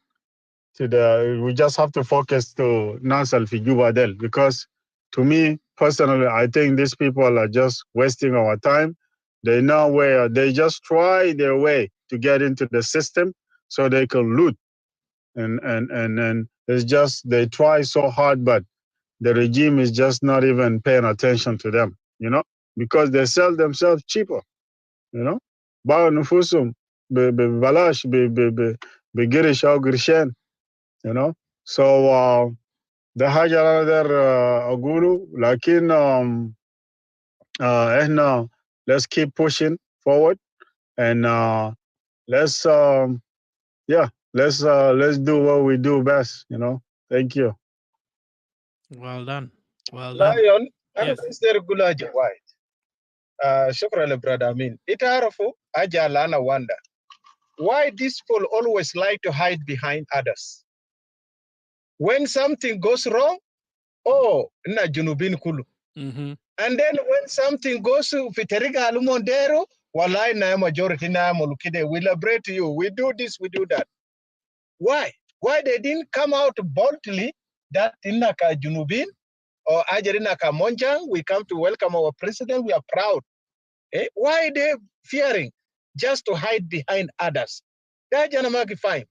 we just have to focus to Nasal Fijubadel because to me personally I think these people are just wasting our time. They know where they just try their way to get into the system so they can loot and it's just they try so hard but the regime is just not even paying attention to them, you know, because they sell themselves cheaper, you know. باعوا نفوسهم ببلاش بقرش أو قرشين, you know. So ده حاجة أنا أقدر أقوله لكن إحنا let's keep pushing forward and let's let's do what we do best, you know. Thank you. Well done. Well done. Lion, Yes. أنا بس رجل وايد. شكرا لبرادر أمين. إتعرفوا أجل أنا wonder why these people always like to hide behind others. When something goes wrong, oh, na junubin kulu. And then when something goes to Fiteriga Alumondero, walai na majority na mulukide, we liberate you, we do this, we do that. Why? Why they didn't come out boldly that inaka junubin or ajarinaka monjang, we come to welcome our president, we are proud. Why are they fearing just to hide behind others? That janamaki fine.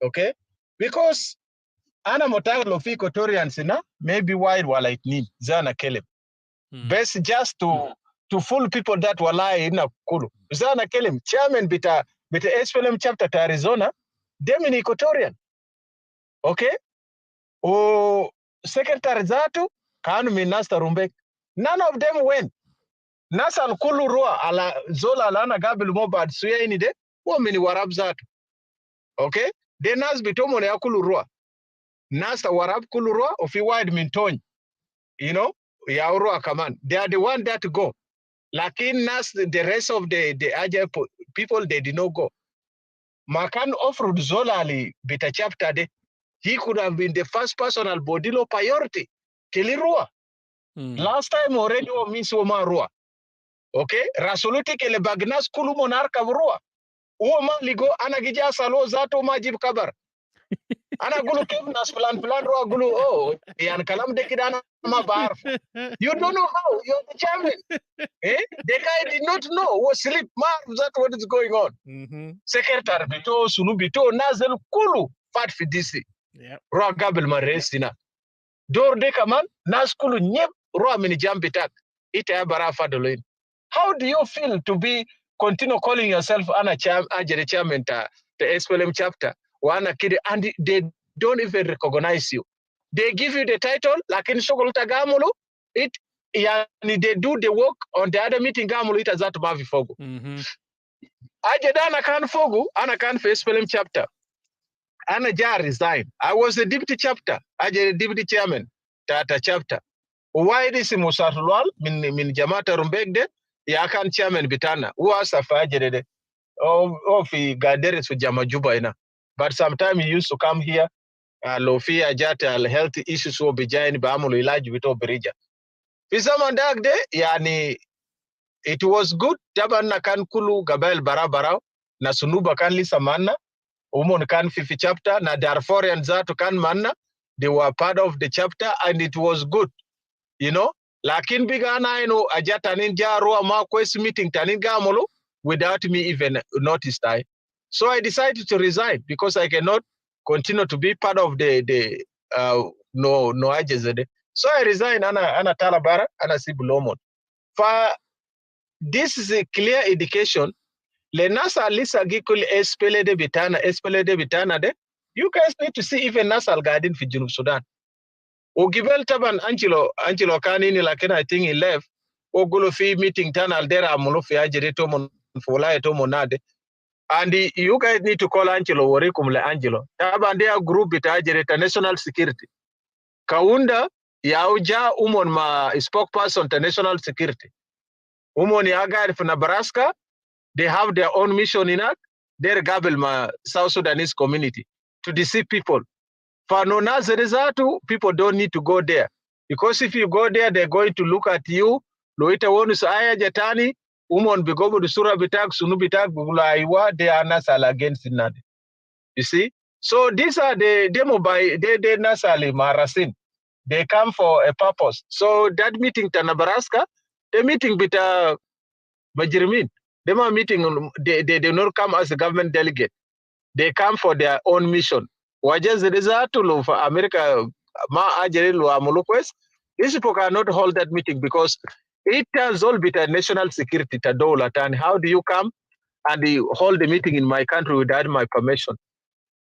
Okay? Because ana motaglo fi Equatorians na maybe wide wala it need zana kelem. Best just to fool people that wala ina kulu. Zana kelem chairman bita SPLM chapter to Arizona, them in Equatorian. Okay? O secretary zatu kanu minasta rumbek. None of them went. Nasa kulu roa ala zola lana gabil mobad suya ini de wo mini warab zatu. Okay? De nas bitomo ne akulu roa. Nasa warab kulurwa of wide mintoni, you know, yaurua command. They are the one that go. Lakin nas the rest of the Ajay people they did not go. Makan offered Zolali beta chapter de. He could have been the first personal bodilo priority. Kilirua. Last time already o miss Oma Rua. Okay? Rasuluti kele bagnas kulu monarka Rua. Uoma ligo anagija salo zato majib kabar. Ana gulu kef nas plan Rua gulu oh yan kalam de kidana ma barf. You don't know how. You're the chairman. Eh? The guy did not know. Was sleep. That what is going on. Secretary bito, sunu bito, nazel kulu fat fidisi. Roa gabel maresina. Door de kaman, nas kulu nyep, roa mini jambitak. Ita ya bara fadoloin. How do you feel to be continue calling yourself the chairman the SPLM chapter? Wana kid and they don't even recognize you. They give you the title, like in Shogol Tagamulu, yani they do the work on the other meeting Gamulu it as that Mavi Fogu. Ajedana kan Fogu, ana kan for SPLM chapter. Ana ja resign. I was the deputy chapter, the deputy chairman, Tata chapter. Why this Musatulwal, min Jamata Rumbegde, Yakan chairman Bitana, who was a fajede of Gaderis for Jamajuba ina. But sometimes he used to come here, Lofia Jata, health issues will be giant Bamulu Ilaj Vito Berija. Fisamandak de, yani, it was good. Tabana kan kulu Gabel Barabara, na Sunuba kan lisa manna, Umon kan fifi chapter, na Darforian Zatu kan manna, they were part of the chapter and it was good. You know, lakin bigana ajata ninja roa ma quest meeting taninga molo without me even noticed I. So I decided to resign because I cannot continue to be part of the no ajezede. So I resigned ana talabara ana sibulomon. For this is a clear indication. Le nasa lisa gikul espele de bitana de. You guys need to see even Nasal Garden for Junub Sudan. Ogibel taban Angelo Kanini lakini I think he left. Ogulo fi meeting tana aldera amulo fi ajere to mon fola to monade. And you guys need to call Angelo warikum le Angelo. Taban dia group ita ajere ta national security. Kaunda yauja umon ma spokesperson to national security. Umon yaga for Nebraska, they have their own mission in it. They're gabel ma South Sudanese community to deceive people. For no Nazarezatu, people don't need to go there. Because if you go there, they're going to look at you. Loita wonus aya jatani, umon bigobo dusura bitak, sunu bitak, bugula iwa, they are nasal against Nad. You see? So these are the demo by they nasali marasin. They come for a purpose. So that meeting to Nebraska, the meeting bita Majirmin. Them are meeting, they do not come as a government delegate. They come for their own mission. Wajazrizatu for America ma ajerilu amulukwes. These people cannot hold that meeting because it has all been a national security tadola. And how do you come and you hold the meeting in my country without my permission?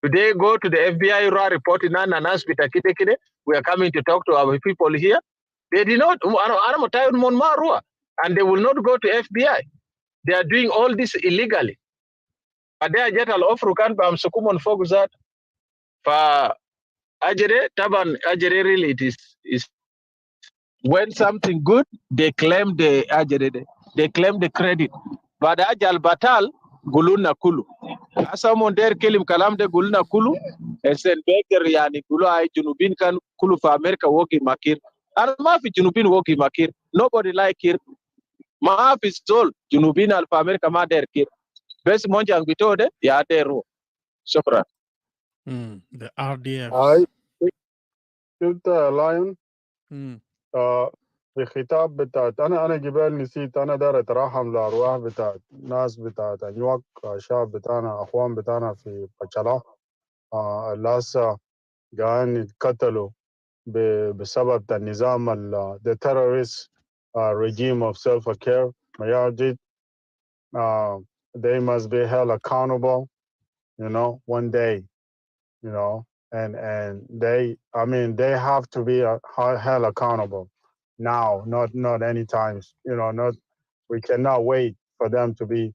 Today go to the FBI report in Ananas Bitakite. We are coming to talk to our people here. They did not and they will not go to FBI. They are doing all this illegally. But they are just al ofrukan bam sukumon foguzat. For Ajere, Taban Ajere really it is when something good, they claim the Ajere, they claim the credit. But Ajal Batal, Guluna Kulu. Someone there kill him Kalam de Guluna Kulu, and said Baker Yani Gulu I Junubin kan Kulu for America walking Makir. And Mafi Junubin walking Makir. Nobody like Kir. Mafi is all Junubin Alpha America ma der Kir. Best Monjang Bitode, ya deru. Shukran. The RDF. I شفت لاين بخطاب بتاعت انا جبال نسيت انا داير اترحم لارواح بتاعت ناس بتاعت انيوك شعب بتاعنا اخوان بتاعنا في بچلا لاسا قاعدين يتقتلوا بسبب النظام the terrorist regime of self-care Mayardit. They must be held accountable, you know, one day, you know, and they have to be held accountable now, not any times, you know, not we cannot wait for them to be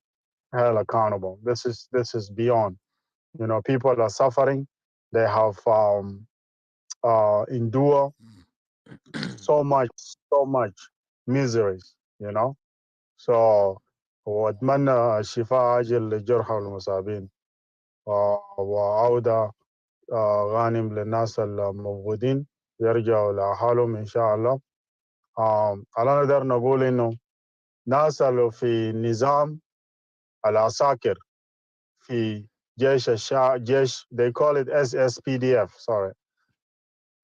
held accountable. This is beyond, you know, people are suffering. They have endure so much miseries, you know, So وأتمنى الشفاء عاجل للجرحى والمصابين وعودة غانم للناس الموجودين يرجعوا لأحوالهم إن شاء الله. على نقدر نقول إنه ناس اللي في نظام العساكر في جيش جيش they call it SSPDF, sorry.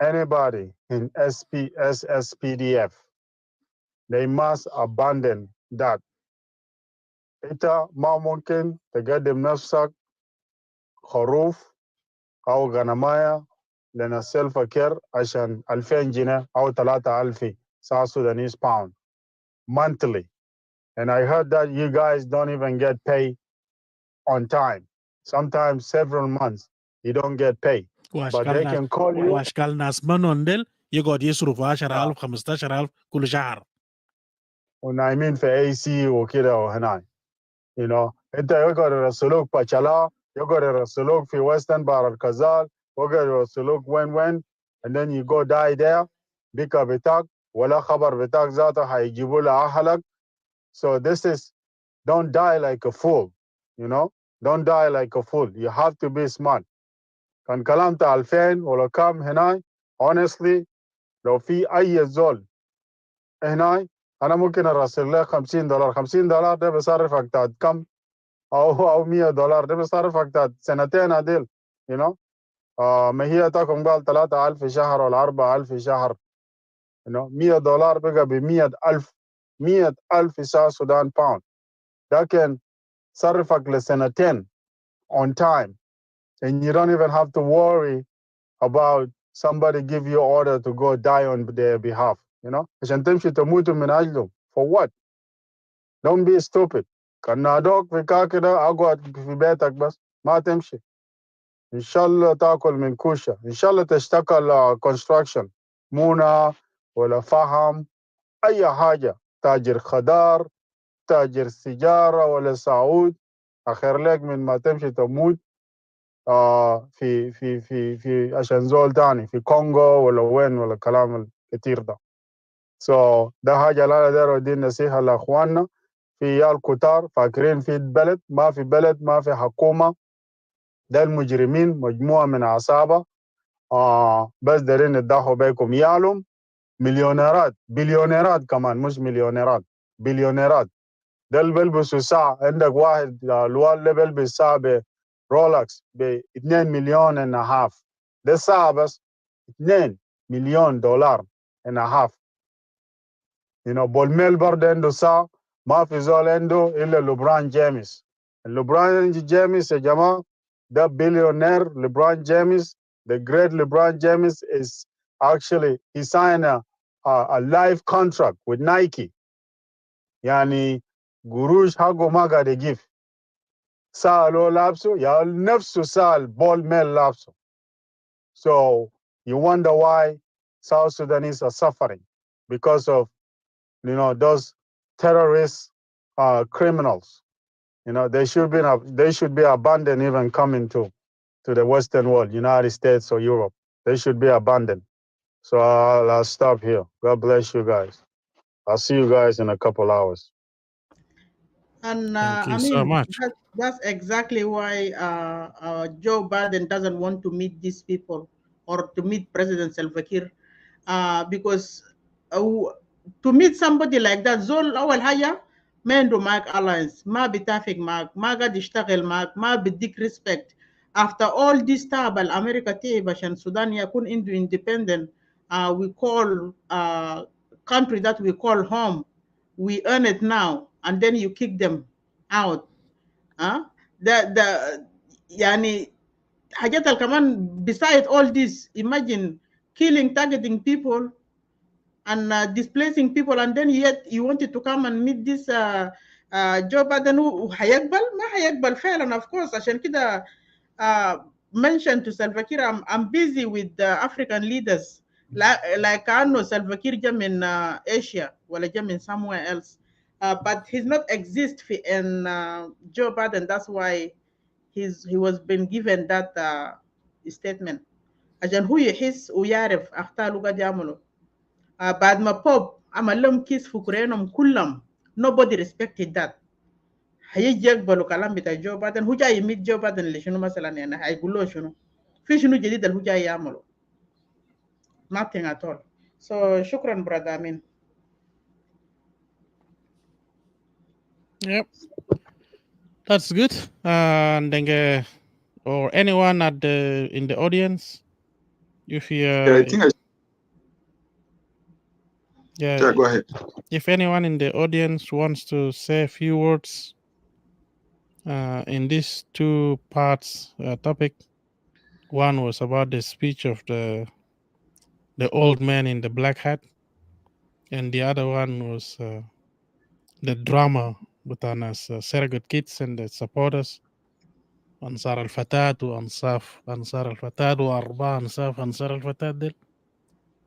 Anybody in SSPDF, they must abandon that. إنت ما ممكن تقدم نفسك خروف أو غنماية لنا سيلفا كير عشان 2000 جنيه أو 3000 South Sudanese pound monthly. And I heard that you guys don't even get paid on time. Sometimes several months you don't get paid. But they can call you. واشكال ناس منون ديل يقعد يصرفوا 10000 15000 كل شهر. ونايمين في AC وكده وهناك. You know, انت يقعد يرسلوك باتشالا، يقعد يرسلوك في ويسترن بار الكزال، يقعد يرسلوك وين and then you go die there. بيكا بتاعك ولا خبر بتاعك ذاته هيجيبوا لأهلك. So this is, don't die like a fool, you know? Don't die like a fool. You have to be smart. كان كلامت 2000 ولا كام هناي honestly لو في أي زول هناي أنا ممكن أرسل له $50. $50 ده بصرفك تاعت كم أو $100 ده بصرفك تاعت سنتين عديل, you know? ما هي تاكم قال 3000 شهر ولا 4000 شهر, you know? $100 بقى ب100,000 100,000 South Sudan pound. That can صرفك لسنتين on time, and you don't even have to worry about somebody give you order to go die on their behalf, you know? عشان تمشي تموتوا من أجله. For what? Don't be stupid. كان نادوك في كده أقعد في بيتك بس ما تمشي. إن شاء الله تاكل من كوشة. إن شاء الله تشتغل construction منى ولا فحم أي حاجة, تاجر خضار, تاجر سيجارة ولا سعود, أخير لك من ما تمشي تموت في عشان زول تاني في كونغو ولا وين ولا كلام الكتير ده. So ده حاجة لا داير ودي نصيحة لأخواننا في يال كتار فاكرين في بلد ما في حكومة, ده المجرمين مجموعة من عصابة بس دارين يدخلوا بيكم يالهم مليونيرات بليونيرات كمان, مش مليونيرات بليونيرات. ده اللي بيلبسوا ساعة, عندك واحد الوال اللي بيلبس ساعة برولكس ب2.5 مليون. ده ساعة بس $2 مليون and a half. You know, بولميل برضه عنده ساعة ما في زول عنده إلا لبران جيمس. لبران جيمس يا جماعة ده بليونير. لبران جيمس, the great LeBron James, is actually, he signed a life contract with Nike. يعني قروش حقه ما قاعد يجيب. ساعة لو لابسه يا نفسه ساعة البول ميل لابسه. So you wonder why South Sudanese are suffering because of, you know, those terrorist criminals. You know, they should be abandoned even coming to the Western world, United States or Europe. They should be abandoned. So I'll stop here. God bless you guys. I'll see you guys in a couple hours. And Thank you I so mean, much. that's exactly why Joe Biden doesn't want to meet these people or to meet President Salva Kiir, because to meet somebody like that, Zol أول حاجة ما عنده معك alliance, ما بيتفق معك, ما قاعد يشتغل معك, ما بديك respect. After all this تعب الأمريكا تعب عشان السودان يكون عنده independent, we call country that we call home, we earn it now, and then you kick them out. The يعني حاجات كمان besides all this, imagine killing, targeting people and displacing people, and then yet you wanted to come and meet this Joe Biden وهيقبل ما هيقبل فعلا, of course. عشان كده mentioned to Salva Kiir, I'm busy with the African leaders, like I know Salva Kiir جا من Asia ولا جا من somewhere else, but he's not exist in Joe Biden. That's why he was been given that statement عشان هو يحس ويعرف أخطاء قاعد يعمله. بعد ما بوب عمل لهم كيس في كورينهم كلهم Nobody respected that. هيجيك بالو كلام بتاع جو بايدن هو جاي يميت جو بايدن لشنو مثلا يعني هيقول له شنو في شنو جديد اللي هو جاي يعمله nothing at all. So شكرا brother Amin. Yep, that's good. And then, or anyone at in the audience, if you Yeah, I think yeah, go ahead. if anyone in the audience wants to say a few words in these two parts topic, one was about the speech of the old man in the black hat, and the other one was the drama with us surrogate kids and the supporters. أنصار الفتاة أنصار الفتاة وأربعة أنصار الفتاة دل.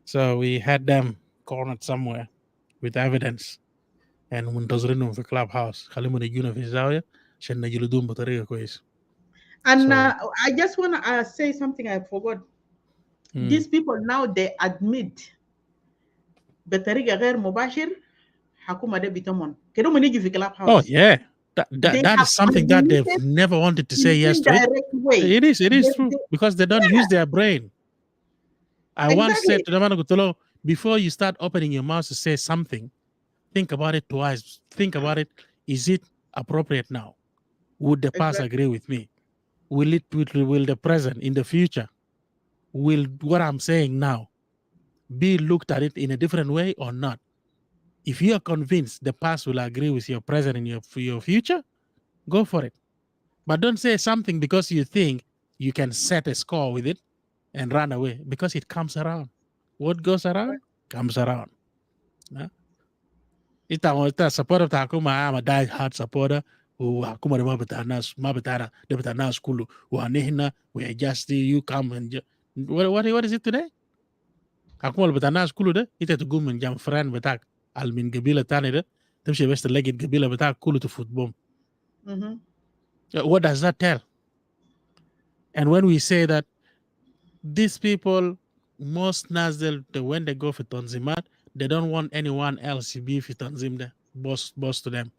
So we had them cornered somewhere with evidence and منتظرينهم في club house خليهم يجونا في الزاوية عشان نجلدوهم بطريقة كويس. And I just want to say something I forgot. These people now they admit بطريقة غير مباشر حكومة ده بيتمون كده هم يجوا في club house. Oh yeah, that is something that they've never wanted to say yes to it. Way. It is true because they don't use their brain. I once said to them, before you start opening your mouth to say something, think about it twice. Think about it. Is it appropriate now? Would the past agree with me? Will the present in the future? Will what I'm saying now be looked at it in a different way or not? If you are convinced the past will agree with your present and your future, go for it. But don't say something because you think you can set a score with it and run away because it comes around. What goes around comes around. Ita supporter ta hakuma ama die hard supporter hakuma ma betana de betana skulu wa nehna we just you come and what is it today? Hakuma betana skulu de ita to gum jam friend betak al min gabila tani de temshi best legit gabila betak kulu to football. What does that tell? And when we say that these people, most Nazil, when they go for Tanzimat, they don't want anyone else to be for Tanzim there. Boss to them.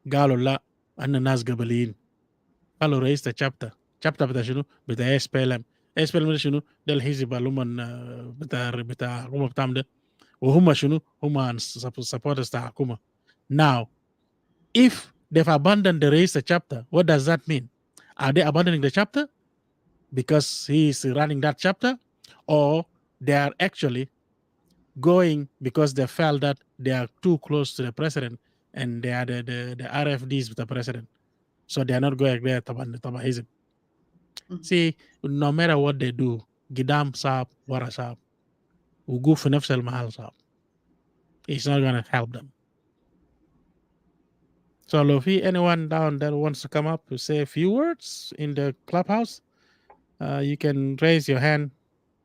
Galo la, anna Naz Gabalin. Galo raise the chapter. Chapter bita shunu, bita SPLM. SPLM shunu, del hizi baluman bita huma btamde. Uhuma shunu, huma supporters ta hakuma. Now, if they've abandoned the raise the chapter, what does that mean? Are they abandoning the chapter because he is running that chapter, or they are actually going because they felt that they are too close to the president and they are the RFDs with the president, so they are not going there. See, no matter what they do, Gidam Saab, Wara Saab, Uguf Nafsal Mahal Saab, it's not going to help them. So, Lofi, anyone down there wants to come up to say a few words in the clubhouse, you can raise your hand.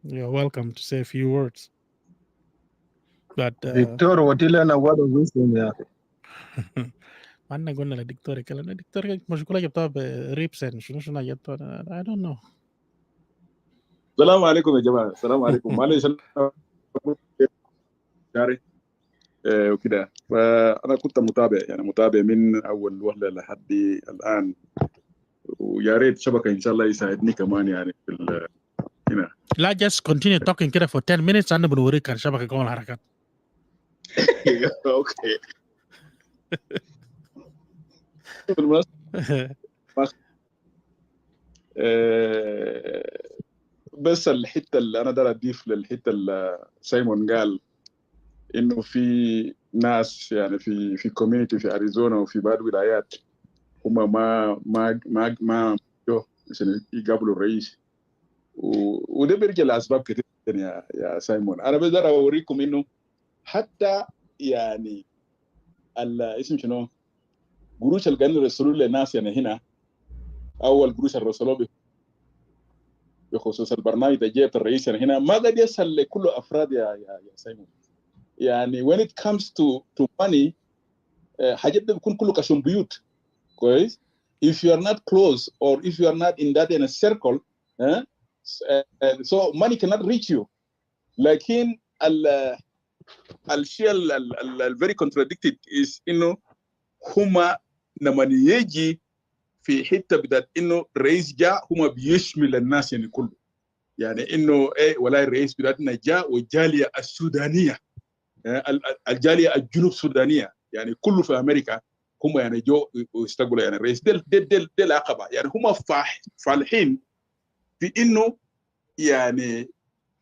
You're welcome to say a few words. But Victor, what you learn about wisdom? ما عندنا قلنا للدكتور كلام الدكتور مشكلة جبتها بريبسن شنو جبتها I don't know. السلام عليكم يا جماعة. السلام عليكم. معلش شاري وكده. فأنا كنت متابع من أول وهلة لحد الآن. ويا ريت شبكة إن شاء الله يساعدني كمان يعني في هنا. لا just continue talking كده for 10 minutes أنا بنوريك الشبكة كمان الحركات. اوكي. بس الحته اللي انا داير اضيف للحته اللي سايمون قال انه في ناس يعني في كوميونتي في اريزونا وفي بعض ولايات هم ما جو عشان يقابلوا الرئيس وده بيرجع لاسباب كثير يا سايمون. انا بقدر اوريكم انه حتى يعني الاسم شنو قروش اللي قاعدين يرسلوا للناس يعني هنا اول قروش الرسلوا بخصوص البرنامج ده جايب الرئيس يعني هنا ما قاعد يسال لكل افراد يا سايمون. يعني when it comes to money حاجات ده بيكون كله كشم بيوت كويس. if you are not close or if you are not in that in a circle so money cannot reach you. لكن الشيء very contradicted is إنه هما لما يجي في حتة بدأت إنه رئيس جاء هما بيشمل الناس يعني كله يعني إنه إيه ولا الرئيس بدأتنا جاء والجالية السودانية الجالية الجنوب السودانية يعني كله في أمريكا هم يعني جو واستقبلوا يعني الرئيس دي العقبة يعني هم فالحين في إنه يعني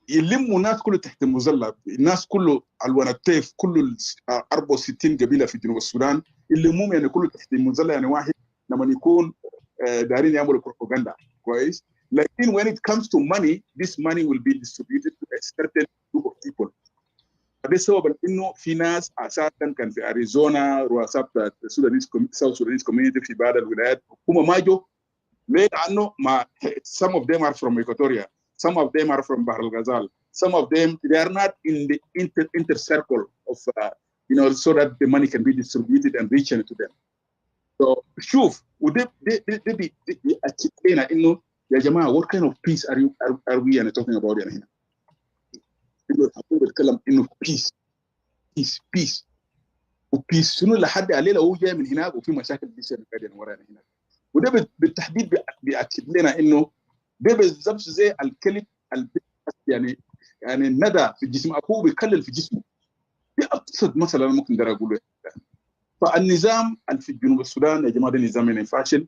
يلموا الناس كله تحت المظلة الناس كله الوان الطيف كله 64 قبيلة في جنوب السودان يلموهم يعني كله تحت المظلة يعني واحد لما يكون دارين يعملوا بروباغندا كويس لكن when it comes to money this money will be distributed to a certain group of people ده السبب انه في ناس اساسا كان في اريزونا رؤساء ساوث سودانيز كوميونتي في بعض الولايات هم ما جو ليه لانه ما some of them are from Equatoria some of them are from Bahr el-Ghazal some of them they are not in the inter circle of so that the money can be distributed and reach to them so شوف وده بيأكد لنا انه يا جماعه what kind of peace are we talking about يعني هنا انه بيتكلم انه peace وبيس شنو لحد عليه لو جاي من هناك وفي مشاكل بيصير قاعدين ورانا هناك وده بالتحديد بيأكد لنا انه ده بالضبط زي الكلب يعني الندى في الجسم اخوه بيكلل في جسمه دي ابسط مثلا ممكن اقدر اقوله فالنظام في جنوب السودان يا جماعه ده نظام فاشل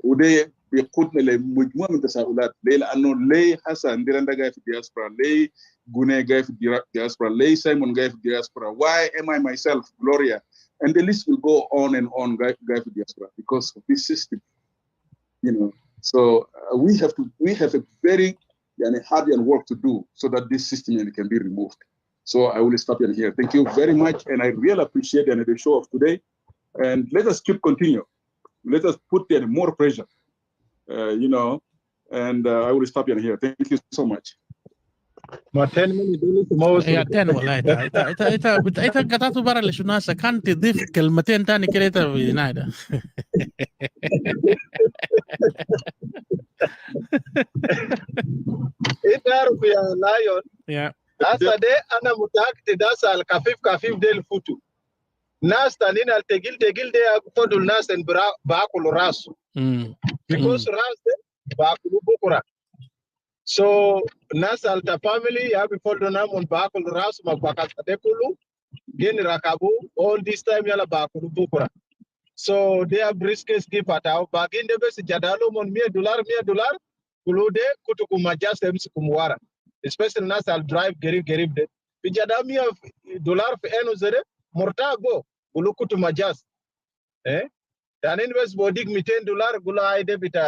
وده بيقودنا لمجموعه من التساؤلات ليه لانه ليه حسن ديراندا جاي في الدياسبرا ليه جوني جاي في الدياسبرا ليه سايمون جاي في الدياسبرا why am I myself Gloria and the list will go on and on جاي في الدياسبرا because of this system so we have a very hard work to do so that this system can be removed so I will stop here thank you very much and I really appreciate the show of today and let us keep continue let us put more pressure and I will stop here. Thank you so much. ما 10 minutes يا 10 والله انت قطعته برا اللي شو ناسا كان تضيف كلمتين تاني كده انت في نايدا انت عارف يا لايون هسه ده انا متاكد هسه الكفيف ده الفوتو ناس تانيين التقيل ده يفضل الناس ان باكلوا راسه because راس ده باكلوا بكره so ناس التا family ya before نامون باكلوا راسه ما باكلوا ده كله جن ركبوا all this time يلا باكلوا بكره so they are briskets keep at our bagin de bes jadalo mon $100 kulu de kutuku majas kumwara especially nas al drive gerib de bijada $100 fi eno zere mortago kulu kutu majas tanin bes bodig $200 gula aide bita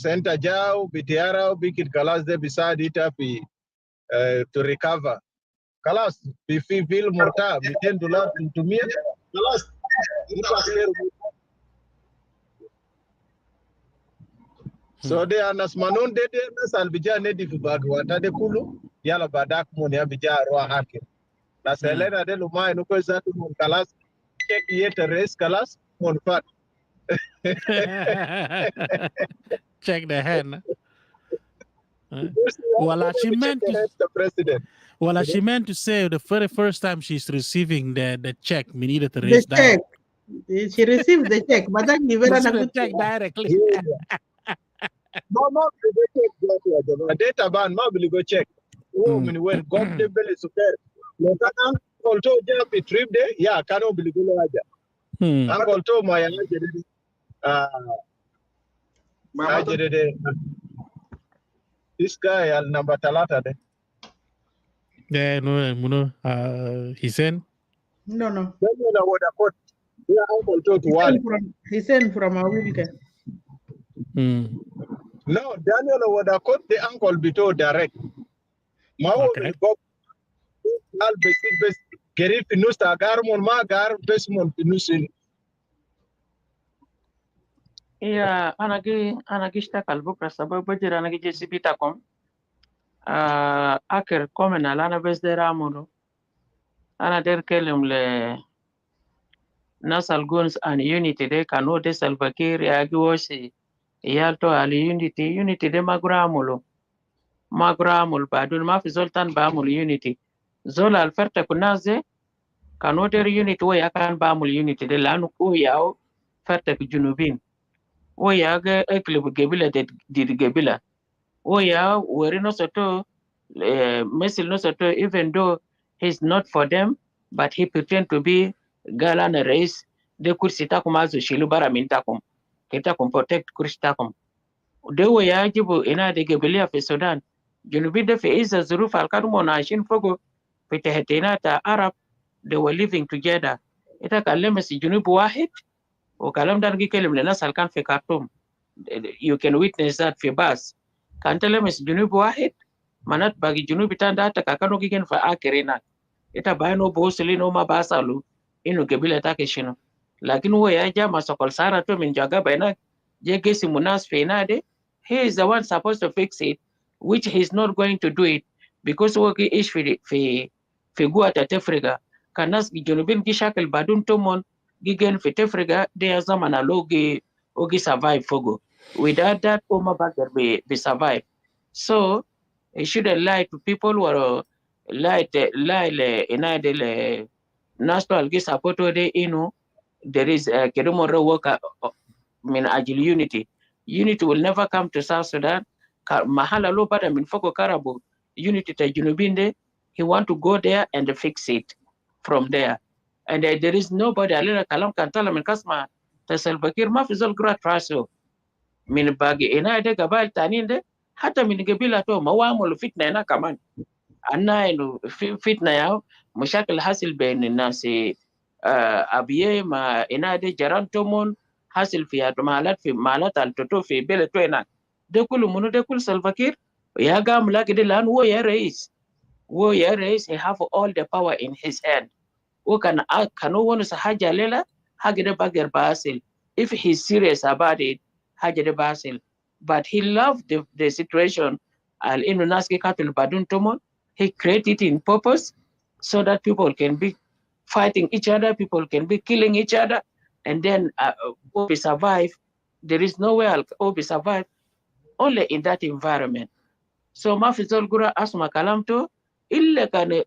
center jao bitiara bikit kalas de beside ita fi to recover kalas fi fil morta $200 $300 kalas so de anas manon de nasal bija nedi fi bagwata de kulu yala badak mon ya bija roa hake na selena de lumai no ko zatu mon kalas check yeta res kalas mon fat check the hand well she meant to say the very first time she's receiving the check we needed to raise the check she received the check but then give her the check directly no check data ban ma will go check when god the bill is super loka uncle to jump trip day yeah kano will go aja uncle to my this guy al number talata de no he said no what a court uncle to one he sent from a weekend no Daniel would have caught the uncle bito direct okay. al basic gerif nus ta gar mon ma gar bes mon nusin يا أنا اشتغل بكرة سبب بجري أنا جي بيتاكم آخر كومن على أنا بس دير أعمله أنا دير كلم ناس الجونز عن يونيتي ده كانوا ده سلفاكير ياجي وشي يالتو على يونيتي ده ما قرأ أعمله ما برامل بعدون ما في زول تان بعمل unity زول الفرتة كناز كانوا در unity ويا كان بعمل unity ده لأنه ويا فرتة جنوبين ويا أكلب قبيلة دي قبيلة ويا ورينو سوتو مثل نسوتو even though he's not for them but he pretend to be galana race de kursi takum azu shilu bara min takum kitakum protect kursi takum de ويا جيبوا هنا دي قبيلة في السودان جنوبين ده في إيزا ظروف الكانوا عايشين فوقه في تحتينات Arab they were living together إذا كلمة جنوب واحد وكلام ده نجي كلم للناس اللي كان في خرطوم you can witness that في باس كان تلمس جنوب واحد manat bagi junubi tanda hata kakano kigen fa akerena ita bayano bosili no mabasalu inu gebila take shino lakini wo ya jama sokol sara to min jaga bayna je gesi munas fenade he is the one supposed to fix it which he is not going to do it because wo ki ish fi gua ta tefriga kanas gi junubin ki shakal badun tomon gigen fi tefriga de zamana logi ogi survive fogo without that oma bagger be survive so he shouldn't lie to people or lie national support there is a Kedumore worker min agile unity will never come to South Sudan mahala lo bada min foko karabu unity ta junubinde he want to go there and fix it from there and there is nobody alina kalam kantala min kasma ta Salva Kiir ma fi zol gra traso min bagi gabal taninde hata min gabila to mawamul fitna ina kaman anna inu fitna yao مشاكل حاصل بين الناس أبيه ما إنادي جيران تومون حاصل في مالات التوتو في بلد هناك ده كله منو ده كل Salva Kiir يا قام لاقي ده لأن هو يا رئيس he have all the power in his hand وكان ونس حاجة ليلة حاجة ده بقر باسل if he's serious about it حاجة ده باسل but he loved the situation إنه ناس كي كاتل بدون تومون he created it in purpose so that people can be fighting each other, people can be killing each other, and then Obi survive. There is nowhere Obi survive, only in that environment. So Mafizol Gura asma kalamto, ille kane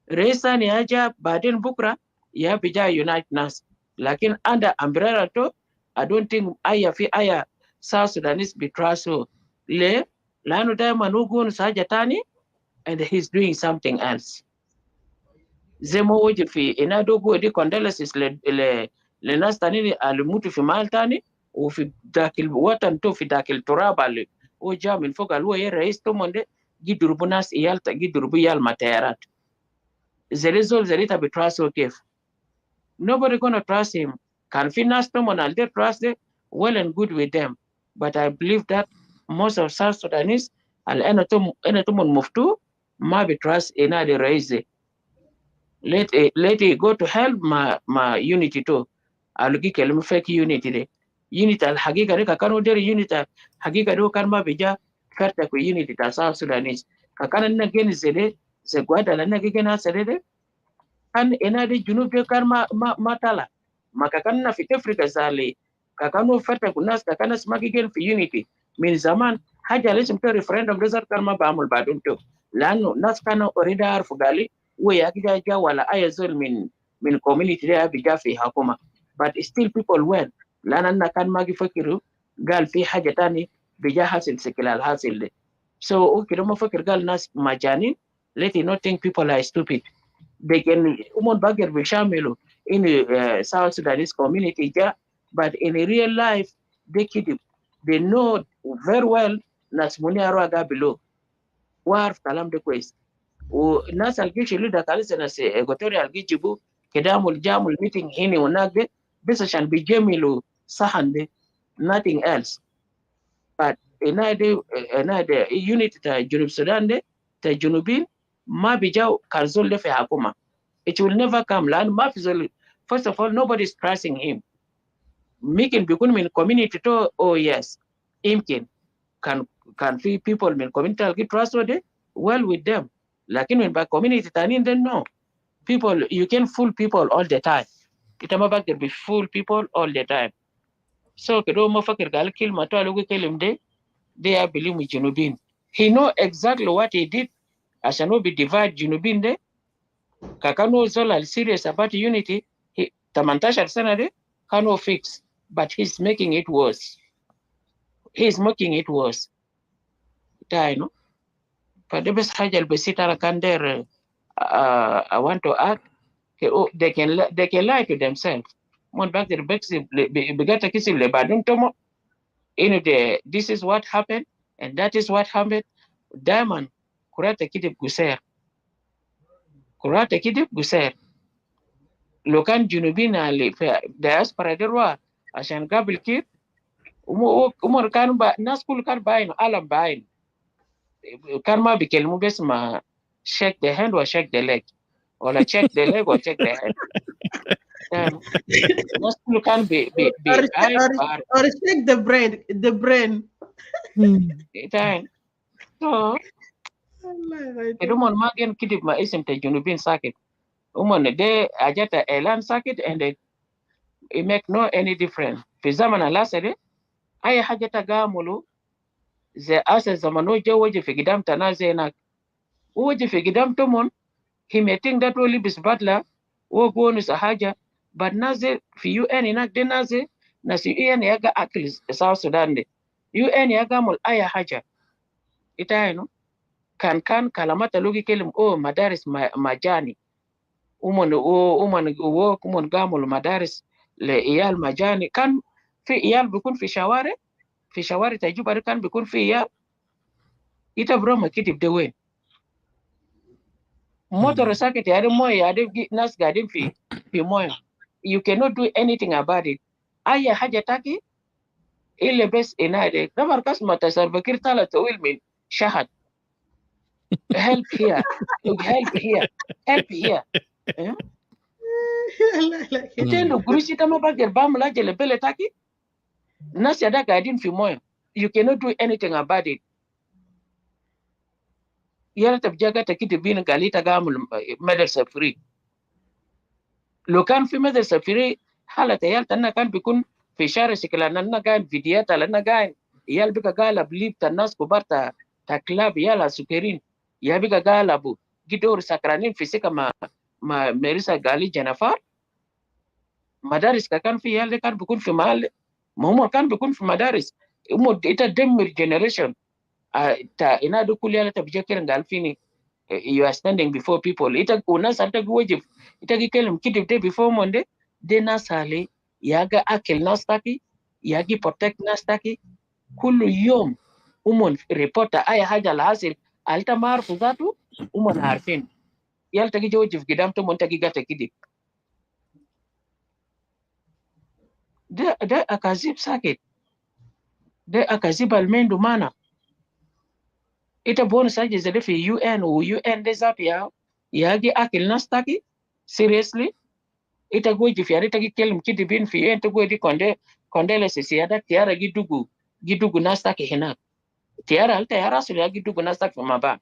reisa ni aja baden bukra, ya bija unite nas. Lakin under umbrella to, I don't think aya South Sudanese betraso le, lanu da manugun sajatani, and he's doing something else. Zemo woje fi inadogo di condolences le nas tanini alimutu fi mahal tani وفي dakil watan to fi dakil turaba le o ja min foga lo ye rais to monde gidurbu nas iyal ta gidurbu yal matayarat zelezol zelita be trust kef nobody gonna trust him can fi nas to mon alde trust them well and good with them but I believe that most of South Sudanese al enatum mon muftu ma be trust ina de rais let it go to hell ma unity to alugi kelmu fake unity de unity al hagiga de kakano der unity hagiga do kan ma bija karta ko unity ta South Sudanese kakana na geni zede ze gwada la na gena zede kan ena de junub de kan matala makakan na fit Africa zale kakano farta kunas kakana smagi gen fi unity min zaman haja lesim to referendum result kan ma baamul badun to lano nas kana orida arfu gali ويا ولا أي زول من community ده بيجا في حكومة but still people went لأن أنا كان ما يفكروا قال في حاجة تاني بيجا حاصل سكيل حاصل ده so كده ما فكر قال ناس مجانين let you not think people are stupid they can umon bagger بيشاملوا in South Sudanese community جا but in real life they know very well ناس مني أروح قابلوا وعارف كلام ده كويس والناس الجيش اللي دخلت ناس ايكواتوريال جيبوا كده جامل ميتنج هنا وهناك ده بس عشان بيجملوا صحن ده nothing else but هنا unity تا جنوب السودان ده تا جنوبين ما بيجاو كارزول ده في حكومة it will never come لأن ما في زول first of all nobody is trusting him ممكن بيكون من community تو oh yes يمكن كان في people من community اللي trust ده well with them لكن من باك community تانيين then no people you can fool people all the time kita ما بقدر be fool people all the time so كده ما فكر قال كلمة تو لو كلم ده they are believe جنوبين He know exactly what he did. Ashano be divide Junubin de. Kakano Zola serious about unity. He Tamantasha Senade cannot fix, but he's making it worse. He's making it worse. No? For the best hajal besitara kander I want to add, they can lie to themselves. Mon back the Bexi begata kisim le badum tomo. This is what happened, and that is what happened. Diamond, kurata kidip guser. Kurata kidip guser. Lokan Junubina li diaspora derwa ashan gabil kir umur kan ba nas kul kan bain alam bain kan ma bikelmu bes ma shake the hand or shake the leg or check the leg or check the hand. Nas kul kan be or shake the brain. So Edumon magen kidip ma isim te Junubin sakit. Umon de ajata elan sakit and it make no any difference. Fi zaman alasere ay hajata gamulu ze asa zamano je waje fi gidam tanaze na waje fi gidam tomon he may think that only bis badla wo gonu sa haja but naze fi UN inak de naze nasi UN yaga aklis South Sudan de UN yaga mul aya haja ita no kan kalamata logi kelim madaris majani umon gamul madaris le iyal majani kan fi iyal bikun fi shawari tajuba kan bikun fi iyal ita broma kitib de wen motor sakit yade moy yade nas gadin fi moy you cannot do anything about it aya haja taki ile bes inade dabar kas matasar bakir tala tawil min shahad help here help here itendo gurusi tama bagel bamla jele bele taki nas yada gadin fi moy you cannot do anything about it yala tabjaga takiti bin galita gamul madrasa free لو كان في مدرسة فري حالة عيال تنا كان بيكون في شارع شكل لنا قاعد فيديوهات لنا قاعد عيال بقى قال بليب الناس كبار تا كلاب عيال سكرين يا بقى قال ابو جدور سكرانين في سكة ما مريسا قالي جنفار مدارس كان في عيال كان بيكون في محل ما هم كان بيكون في مدارس هم تدمر جنريشن تا ينادوا كل عيال تبجا كيرن قال فيني you are standing before people ita unas anta wajib ita gikelum kidip before monde de nasali yaga akil nastaki yagi protect nastaki kullu yom umon reporter ay haja alhasil alta marfu zatu umon arfin yalta gi wajib gidam to monta gi gata kidip de akazib sakit de akazib almendu mana ita bonus saje zede fi UN o UN de zatu yagi akil nastaki seriously ita goji fiare ta kelum kidi bin fi en to godi kondele sisiada tiara gidugu nasta ke hina tiara alta yara su ya gidugu nasta ke maba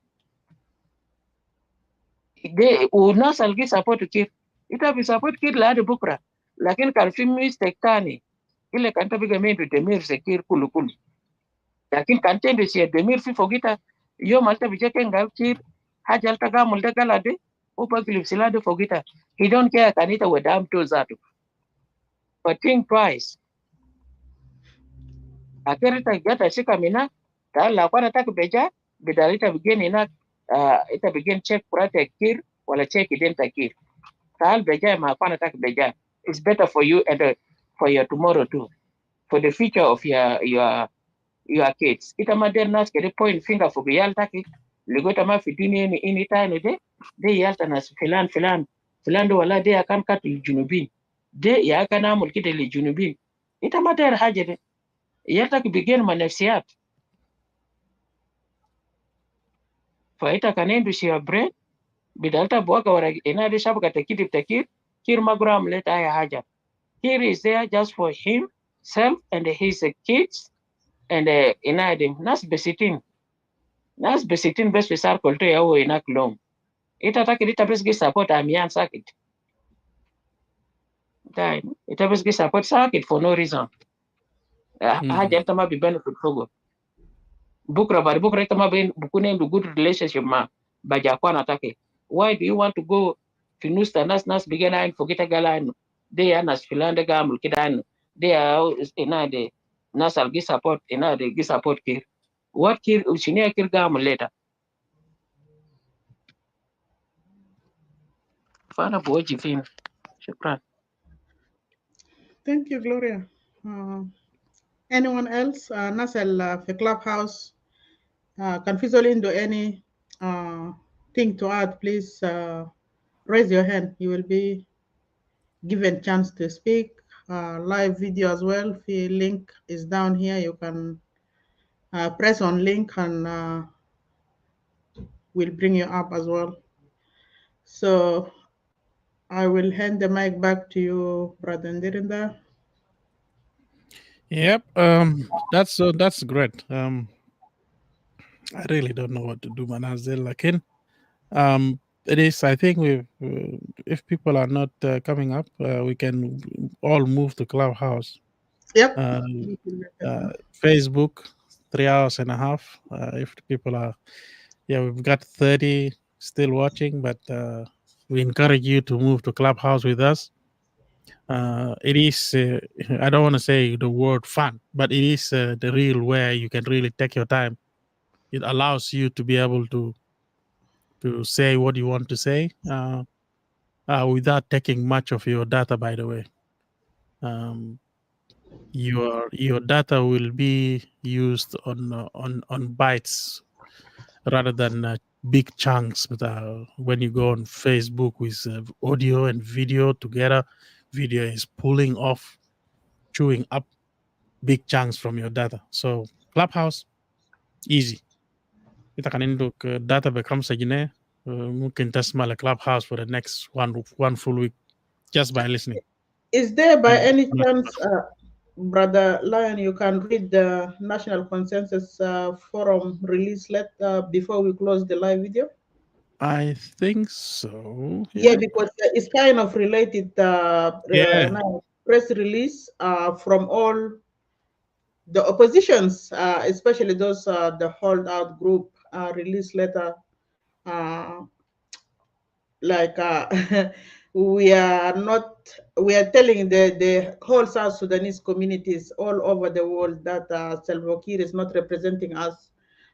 de o nasal gi support kir ita bi support kir la de bukra lakin kan fi mistake tani ile kan ta biga mendu de mir sekir kulu lakin kan tende si de mir fi fogita yo malta bi jeken gal kir haja alta gamul de galade o bagli silade fogita he don't care kanita wedam to zatu but think twice. Akhirnya gata shika mina ta la kwana tak beja bidalita begin ina ita begin check kurata kir wala check identa kir tal beja ma kwana tak beja it's better for you and for your tomorrow too for the future of your kids ita mader nas kede point finger for yal taki ligota ma fitini ni ini tane de yalta nas filan do wala de akan kat junubin de ya kana mulki de junubin ita mader haje de يرتك بيجين من نفسيات فايتا كانين بشي برين بدالتا بوكا ورا انا دي شابكا تكيد بتكير كير مغرام لتا اي حاجه Kiir is there just for himself and his kids and inadim nas besitin bes fisar kolto yawo inak lom ita taki dita bes gi support amian sakit ita bes gi support sakit for no reason haja ita ma bi benefit fogo Bukra bari bukra ita ma bain bukune in good relationship ma baja kwana take. Why do you want to go to nusta nas bigena in forget galan? They are nas filanda gamul kidan. They are ina de nas al support ina de support Kiir. What Kiir usinia Kiir gamul later. Fana boji fin. Shukran. Thank you, Gloria. Anyone else? Nasel for Clubhouse. Can visually into any thing to add, please raise your hand. You will be given chance to speak. Live video as well. The link is down here. You can press on link and we'll bring you up as well. So I will hand the mic back to you, Brother Ndirinda. Yep. That's great. I really don't know what to do, Manazil. Lakin, it is. I think we, if people are not coming up, we can all move to Clubhouse. Yep. Facebook, 3 hours and a half. If people are, we've got 30 still watching, but we encourage you to move to Clubhouse with us. It is, I don't want to say the word fun, but it is the real where you can really take your time. It allows you to be able to say what you want to say without taking much of your data, by the way. Your data will be used on bytes rather than big chunks. But when you go on Facebook with audio and video together, video is pulling off, chewing up big chunks from your data. So Clubhouse, easy. Kita kan induk data becomes saja mungkin tasma la Clubhouse for the next one full week just by listening. Is there by any chance, Brother Lion, you can read the National Consensus Forum release letter before we close the live video? I think so. Yeah, because it's kind of related press release from all the oppositions, especially those the holdout group release letter. We are telling the whole South Sudanese communities all over the world that Salva Kiir is not representing us.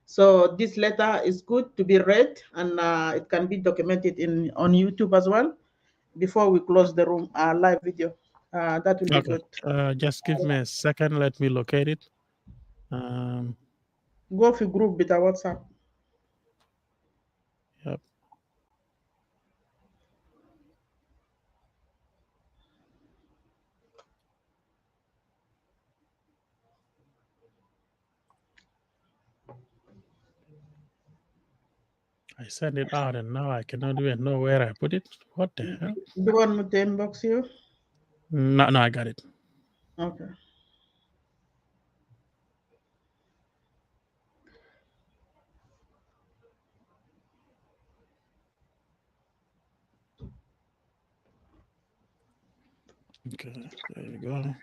So this letter is good to be read, and it can be documented on YouTube as well before we close the room live video. That will be good. Just give me a second. Let me locate it. Go for group with our WhatsApp. Yep. I sent it out and now I cannot even know where I put it. What the hell? Do you want me to inbox you? No, I got it. Okay. Okay, there you go.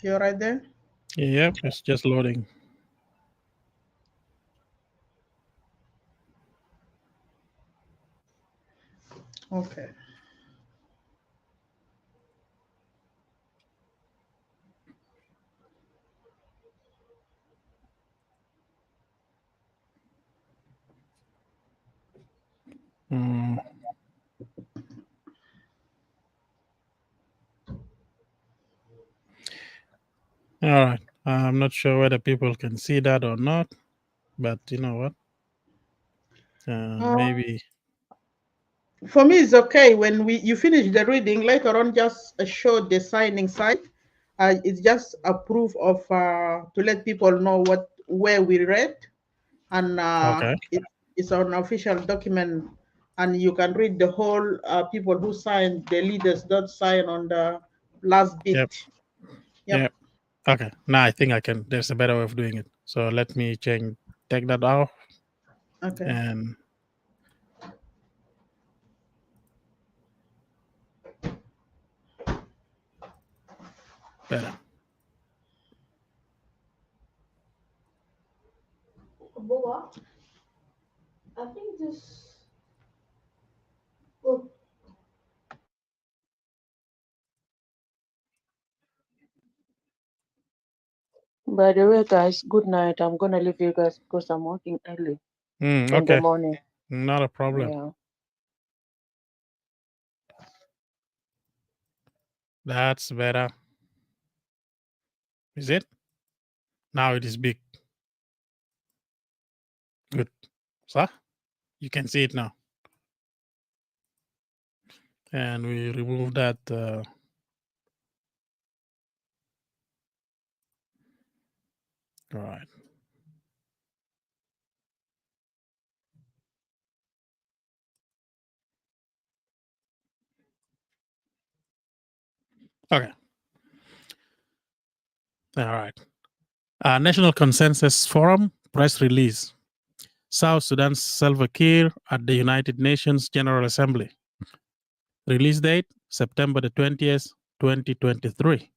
You're right there? Yep, it's just loading. Okay. All right. I'm not sure whether people can see that or not, but you know what? Maybe. For me, it's okay when you finish the reading. Later on, just show the signing site. It's just a proof of to let people know where we read, and Okay. it's an official document and you can read the whole people who signed, the leaders that signed on the last bit. Yep. Yep. Okay. Now I think I can. There's a better way of doing it. So let me take that off. Okay. And better. Boa, I think this. Oh. By the way, guys, good night. I'm gonna leave you guys because I'm working early in the Okay. morning. Not a problem. Yeah. That's better. Is it? Now it is big. Good. So you can see it now. And we remove that. All right. Okay. All right. National Consensus Forum press release. South Sudan's Salva Kiir at the United Nations General Assembly. Release date September the 20th, 2023.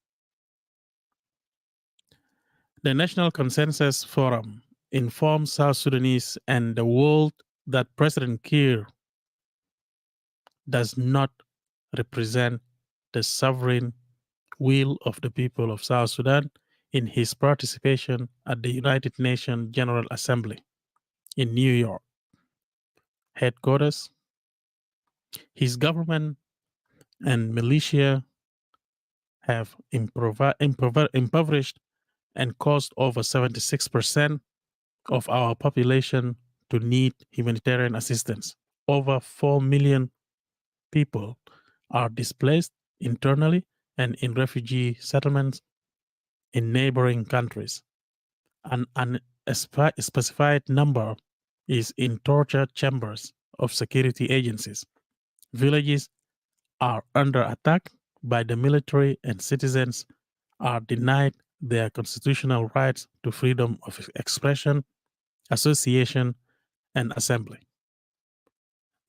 The National Consensus Forum informs South Sudanese and the world that President Kiir does not represent the sovereign will of the people of South Sudan in his participation at the United Nations General Assembly in New York headquarters. His government and militia have impoverished and caused over 76% of our population to need humanitarian assistance. Over 4 million people are displaced internally and in refugee settlements in neighboring countries. An unspecified number is in torture chambers of security agencies. Villages are under attack by the military, and citizens are denied their constitutional rights to freedom of expression, association, and assembly.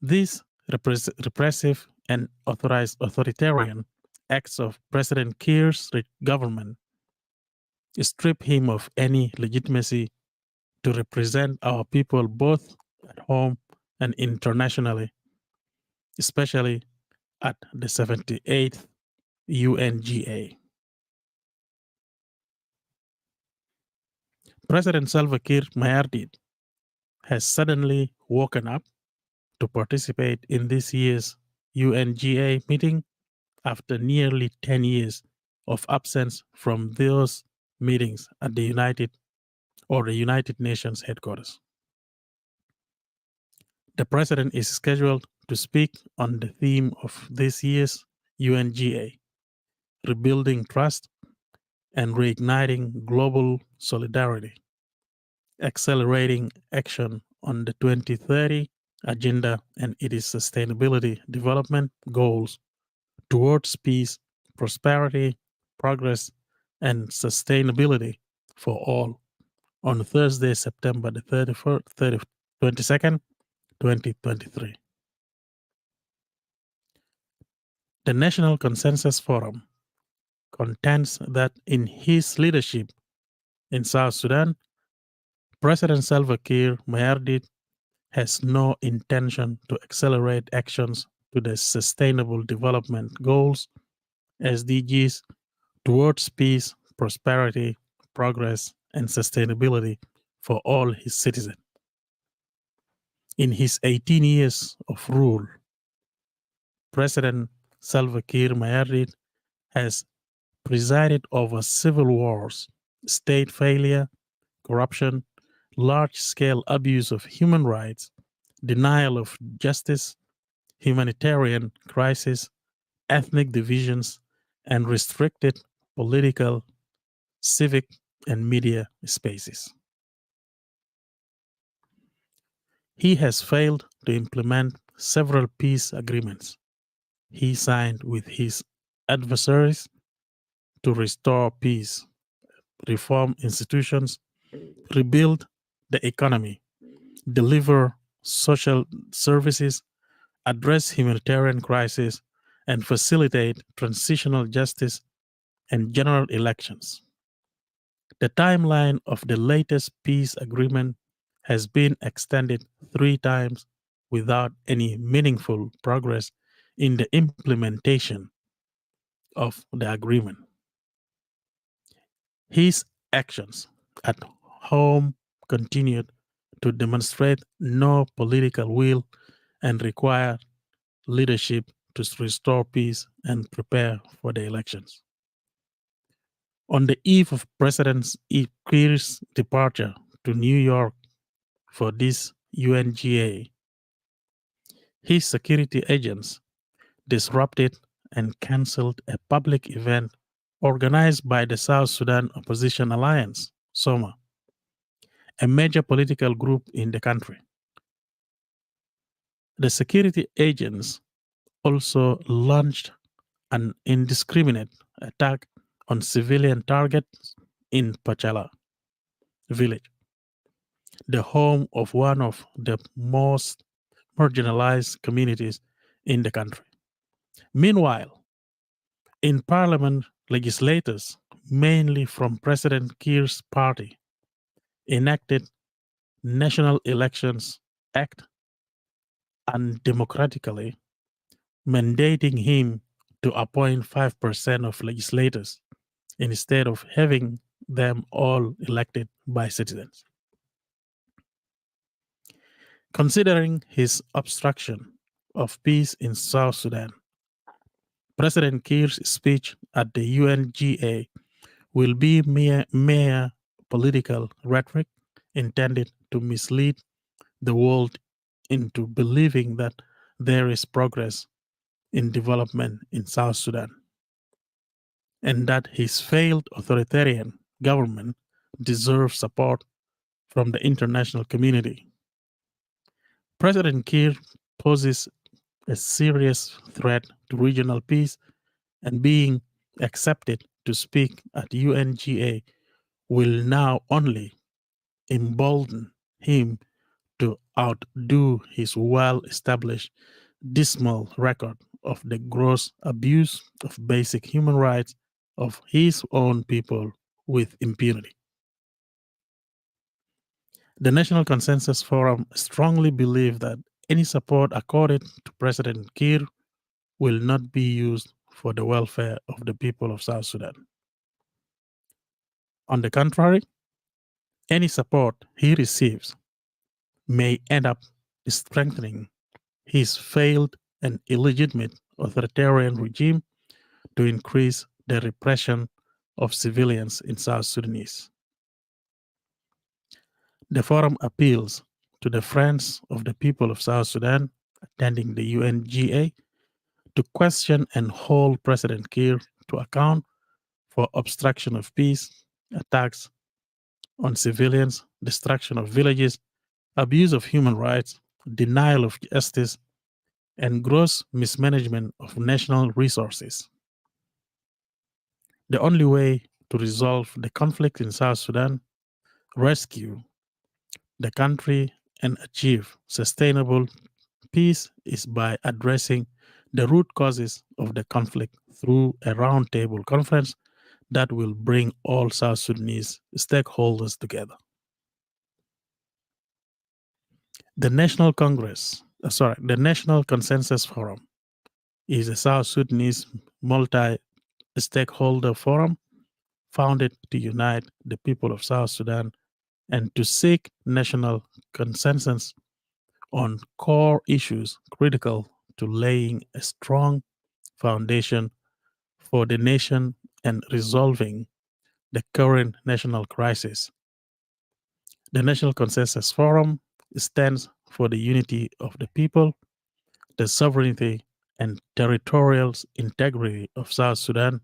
These repressive and authoritarian acts of President Kiir's government strip him of any legitimacy to represent our people both at home and internationally, especially at the 78th UNGA. President Salva Kiir Mayardit has suddenly woken up to participate in this year's UNGA meeting after nearly 10 years of absence from those meetings at the United Nations headquarters. The president is scheduled to speak on the theme of this year's UNGA, rebuilding trust and reigniting global solidarity, accelerating action on the 2030 agenda and its sustainability development goals towards peace, prosperity, progress, and sustainability for all on Thursday, September the 22nd, 2023. The National Consensus Forum contends that in his leadership in South Sudan, President Salva Kiir Mayardit has no intention to accelerate actions to the Sustainable Development Goals, SDGs, towards peace, prosperity, progress, and sustainability for all his citizens. In his 18 years of rule, President Salva Kiir Mayardit has presided over civil wars, state failure, corruption, large-scale abuse of human rights, denial of justice, humanitarian crisis, ethnic divisions, and restricted political, civic, and media spaces. He has failed to implement several peace agreements he signed with his adversaries to restore peace, reform institutions, rebuild the economy, deliver social services, address humanitarian crises, and facilitate transitional justice and general elections. The timeline of the latest peace agreement has been extended 3 times without any meaningful progress in the implementation of the agreement. His actions at home continued to demonstrate no political will and require leadership to restore peace and prepare for the elections. On the eve of President Kiir's departure to New York for this UNGA, his security agents disrupted and cancelled a public event organized by the South Sudan Opposition Alliance, SOMA, a major political group in the country. The security agents also launched an indiscriminate attack on civilian targets in Pachala village, the home of one of the most marginalized communities in the country. Meanwhile, in parliament, legislators, mainly from President Kiir's party, enacted National Elections Act undemocratically, mandating him to appoint 5% of legislators instead of having them all elected by citizens. Considering his obstruction of peace in South Sudan, President Kiir's speech at the UNGA will be mere political rhetoric intended to mislead the world into believing that there is progress in development in South Sudan and that his failed authoritarian government deserves support from the international community. President Kiir poses a serious threat to regional peace, and being accepted to speak at UNGA will now only embolden him to outdo his well-established dismal record of the gross abuse of basic human rights of his own people with impunity. The National Consensus Forum strongly believes that any support accorded to President Kiir will not be used for the welfare of the people of South Sudan. On the contrary, any support he receives may end up strengthening his failed and illegitimate authoritarian regime to increase the repression of civilians in South Sudanese. The forum appeals to the friends of the people of South Sudan attending the UNGA to question and hold President Kiir to account for obstruction of peace, attacks on civilians, destruction of villages, abuse of human rights, denial of justice, and gross mismanagement of national resources. The only way to resolve the conflict in South Sudan, rescue the country, and achieve sustainable peace is by addressing the root causes of the conflict through a roundtable conference that will bring all South Sudanese stakeholders together. The National Consensus Forum is a South Sudanese multi-stakeholder forum founded to unite the people of South Sudan and to seek national consensus on core issues critical to laying a strong foundation for the nation and resolving the current national crisis. The National Consensus Forum stands for the unity of the people, the sovereignty and territorial integrity of South Sudan,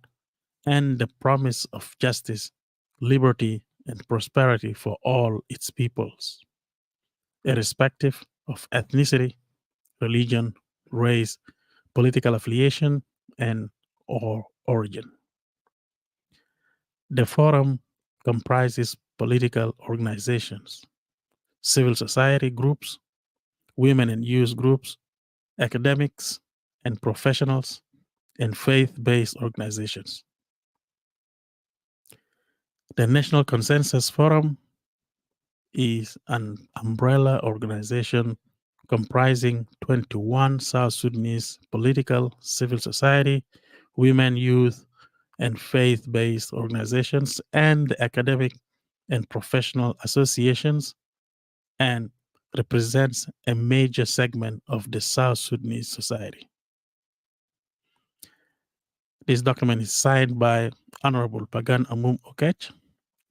and the promise of justice, liberty, and prosperity for all its peoples, irrespective of ethnicity, religion, race, political affiliation, and or origin. The forum comprises political organizations, civil society groups, women and youth groups, academics and professionals, and faith-based organizations. The National Consensus Forum is an umbrella organization comprising 21 South Sudanese political, civil society, women, youth, and faith-based organizations, and the academic and professional associations, and represents a major segment of the South Sudanese society. This document is signed by Honorable Pagan Amum Okech,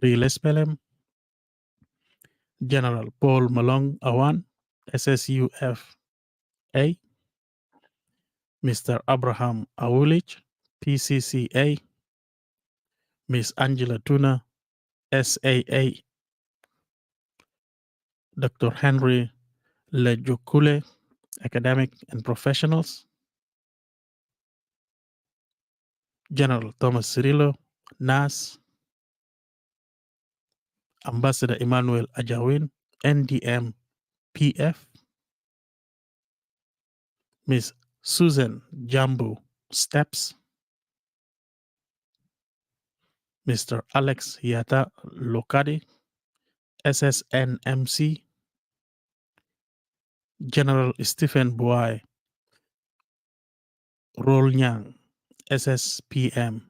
Real SPLM, General Paul Malong Awan, SSUFA, Mr. Abraham Awulich, PCCA, Ms. Angela Tuna, SAA, Dr. Henry Lejokule, academic and professionals, General Thomas Cirillo, NAS, Ambassador Emmanuel Ajawin, NDM, PF, Ms. Susan Jambu Steps, Mr. Alex Yata Lokadi, SSNMC, General Stephen Buai Rolnyang, SSPM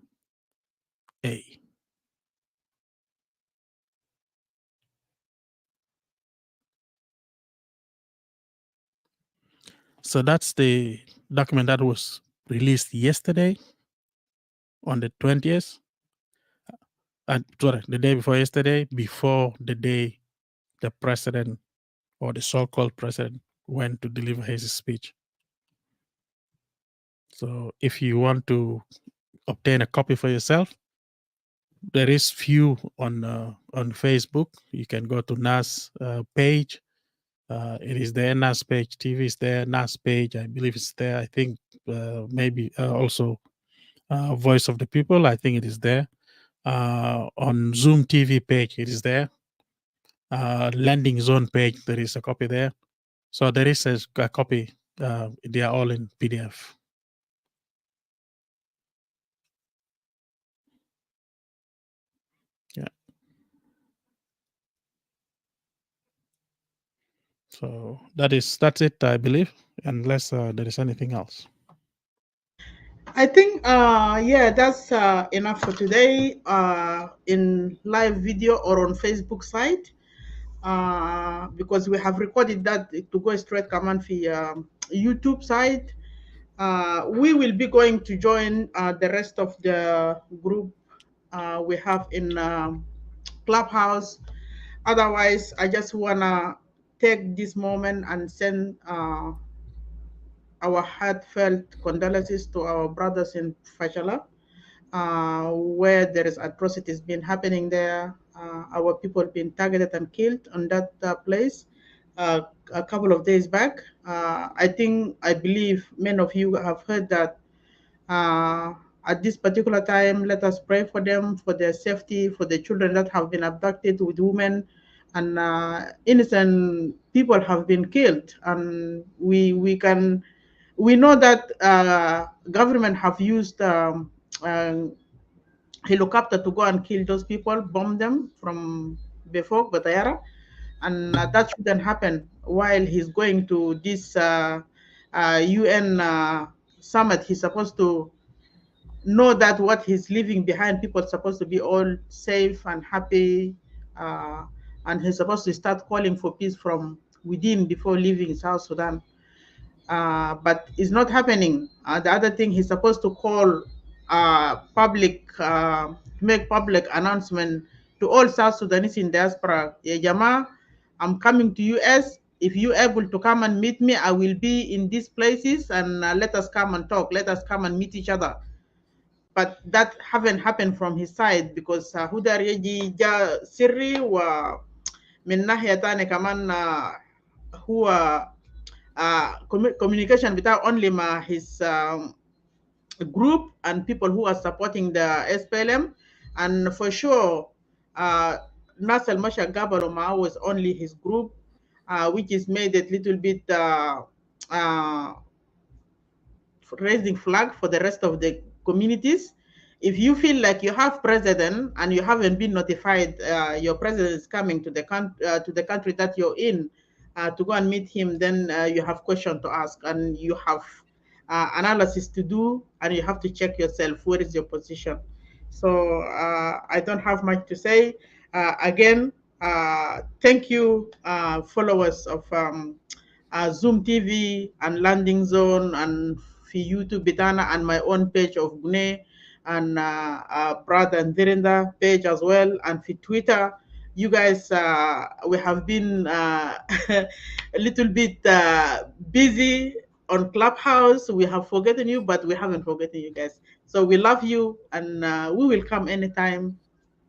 A. So that's the document that was released yesterday on the 20th. Sorry, the day before yesterday, before the day the president or the so-called president went to deliver his speech. So if you want to obtain a copy for yourself, there is few on Facebook. You can go to NAS page. It is there. NAS page TV is there. NAS page, I believe it's there. I think maybe also Voice of the People. I think it is there. On Zoom TV page, it is there. Landing Zone page, there is a copy there. So there is a copy. They are all in PDF. Yeah. So that's it, I believe, unless there is anything else. I think, yeah, that's enough for today in live video or on Facebook site, because we have recorded that to go straight command for YouTube site. We will be going to join the rest of the group we have in Clubhouse. Otherwise, I just want to take this moment and send our heartfelt condolences to our brothers in Fashala, where there is atrocities been happening there. Our people been targeted and killed on that place a couple of days back. I believe many of you have heard that. At this particular time, let us pray for them, for their safety, for the children that have been abducted with women, and innocent people have been killed. And we know that government have used helicopter to go and kill those people, bomb them from before Batayara, and that shouldn't happen while he's going to this UN summit. He's supposed to know that what he's leaving behind, people are supposed to be all safe and happy, and he's supposed to start calling for peace from within before leaving South Sudan. But it's not happening. The other thing, he's supposed to call make public announcement to all South Sudanese in diaspora. Yeah, Jama, I'm coming to US. If you're able to come and meet me, I will be in these places, and let us come and talk. Let us come and meet each other. But that haven't happened from his side, because Hudar Yeji Ja Sirri wa min nahya tane kaman huwa communication without only his group and people who are supporting the SPLM, and for sure Nasser Masha Gabaroma was only his group, which is made it little bit raising flag for the rest of the communities. If you feel like you have president and you haven't been notified, your president is coming to the country that you're in to go and meet him, then you have questions to ask and you have analysis to do, and you have to check yourself, where is your position. So I don't have much to say. Again, thank you, followers of Zoom TV and Landing Zone and YouTube Bitana and my own page of Gune and Brother and Dhirinda page as well, and for Twitter. You guys, we have been a little bit busy on Clubhouse. We have forgotten you, but we haven't forgotten you guys. So we love you, and we will come anytime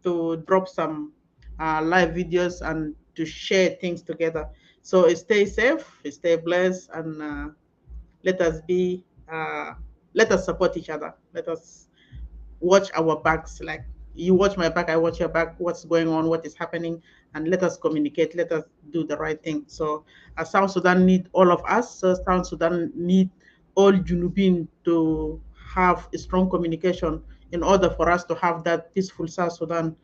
to drop some live videos and to share things together. So stay safe, stay blessed, and let us support each other. Let us watch our backs. Like you watch my back, I watch your back. What's going on? What is happening? And let us communicate. Let us do the right thing. So South Sudan need all of us. So South Sudan need all Junubin to have a strong communication in order for us to have that peaceful South Sudan.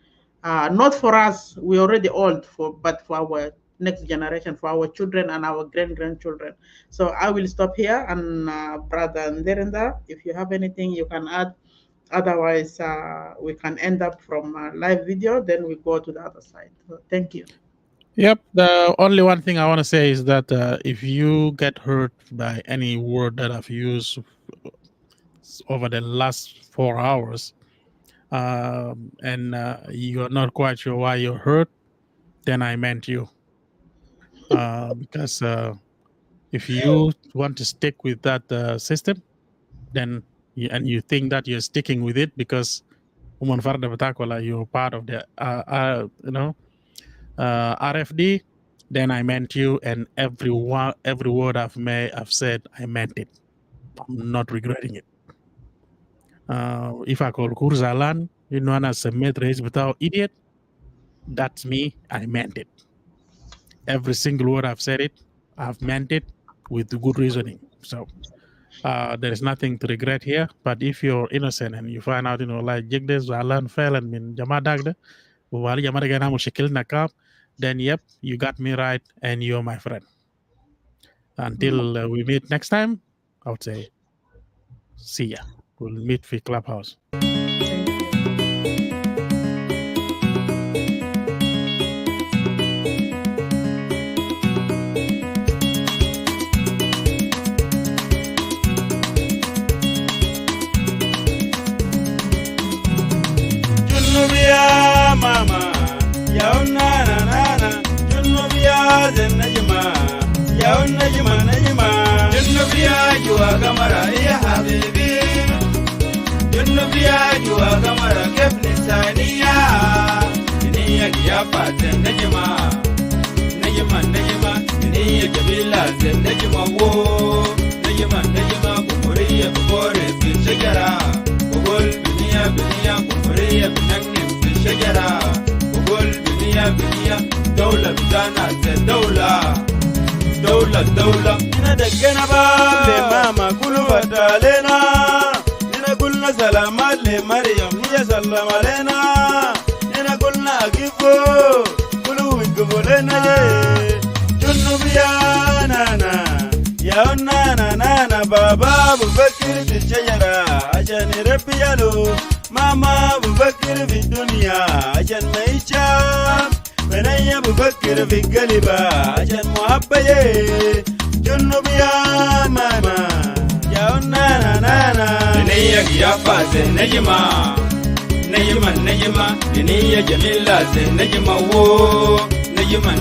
Not for us, we're already old, but for our next generation, for our children and our grandchildren. So I will stop here, and Brother Nderenda, if you have anything you can add. Otherwise, we can end up from live video, then we go to the other side. So thank you. Yep. The only one thing I want to say is that if you get hurt by any word that I've used over the last 4 hours, and you're not quite sure why you're hurt, then I meant you. Because if you want to stick with that system, then you think that you're sticking with it because you're part of the RFD, then I meant you, and every word I've said, I meant it. I'm not regretting it. If I call Kurzalan, as a race without idiot, that's me. I meant it. Every single word I've said it, I've meant it with good reasoning. So there is nothing to regret here. But if you're innocent and you find out, like Jigdes Zalan fell and min Jamadagde, then yep, you got me right and you're my friend. Until we meet next time, I would say, see ya. We'll meet for Clubhouse. Mama, ya na na na na, Junubia zenajima, ya najima najima, Junubia jua kamara ya habibi, Junubia jua kamara kefni saniya, niya kiapa zenajima, najima najima, niya kabila zenajima wo, najima najima kumuriya kumore fi shajara, kugol biniya biniya kumuriya binang شجرة وقول بنية دولة بدانا دولة هنا دقنا باب لماما كله فتالينا هنا قلنا سلامات لمريم هي سلم علينا هنا قلنا أقفوا كله وقفوا لنا جنوب يا نانا يا نانا بابا بفكر في الشجرة عشان يربي يالو ماما بفكر في الدنيا عشان ما يشاف بنية بفكر في القلبة عشان محبة جنوب يا ماما يا نانا بنية قيافة زي نجمة بنية جميلة زي نجمة وو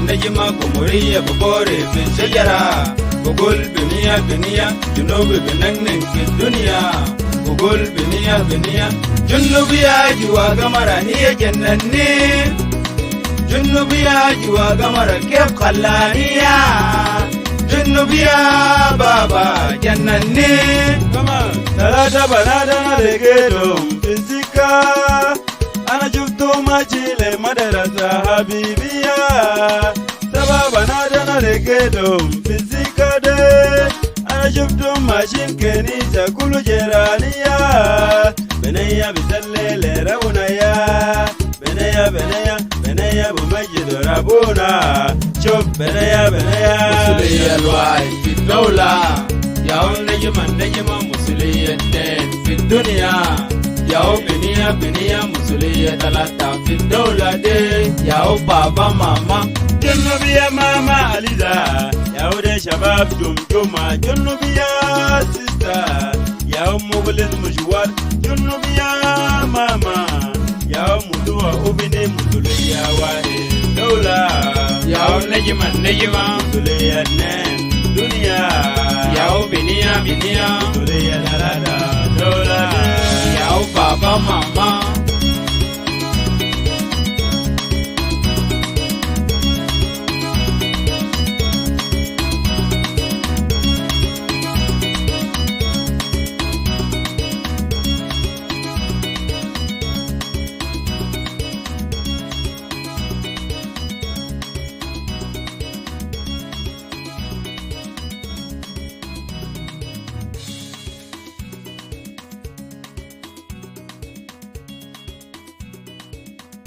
نجمة قمرية ببوري في الشجرة بقول بنية جنوب بنغنغ في الدنيا بقول بنية جنوبيا جوا قمرة هي جنني جنوبيا جوا قمرة كيف خلانية Junubia baba jannanni talata banada na regedo fizika ana jufto majile madarasa habibia taba banada na regedo fizika de ana jufto majin kenisa kulu jerania benaya bizallele raunaya benaya bumajido rabuna شوف بنايا مسؤولية الواحد في الدولة يا نجم مسؤولية اثنين في الدنيا يا بنية مسؤولية ثلاثة في الدولة دي يا بابا ماما جنوبية ماما عليزا يا ودي شباب جمجمة جنوبية سيستا يا مغلظ مشوار جنوبية ماما يا مدوى وبني مسؤولية واحد دولة يا نجمة مسؤولية اثنين دنيا يا بنية مسؤولية ثلاثة دولة يا بابا ماما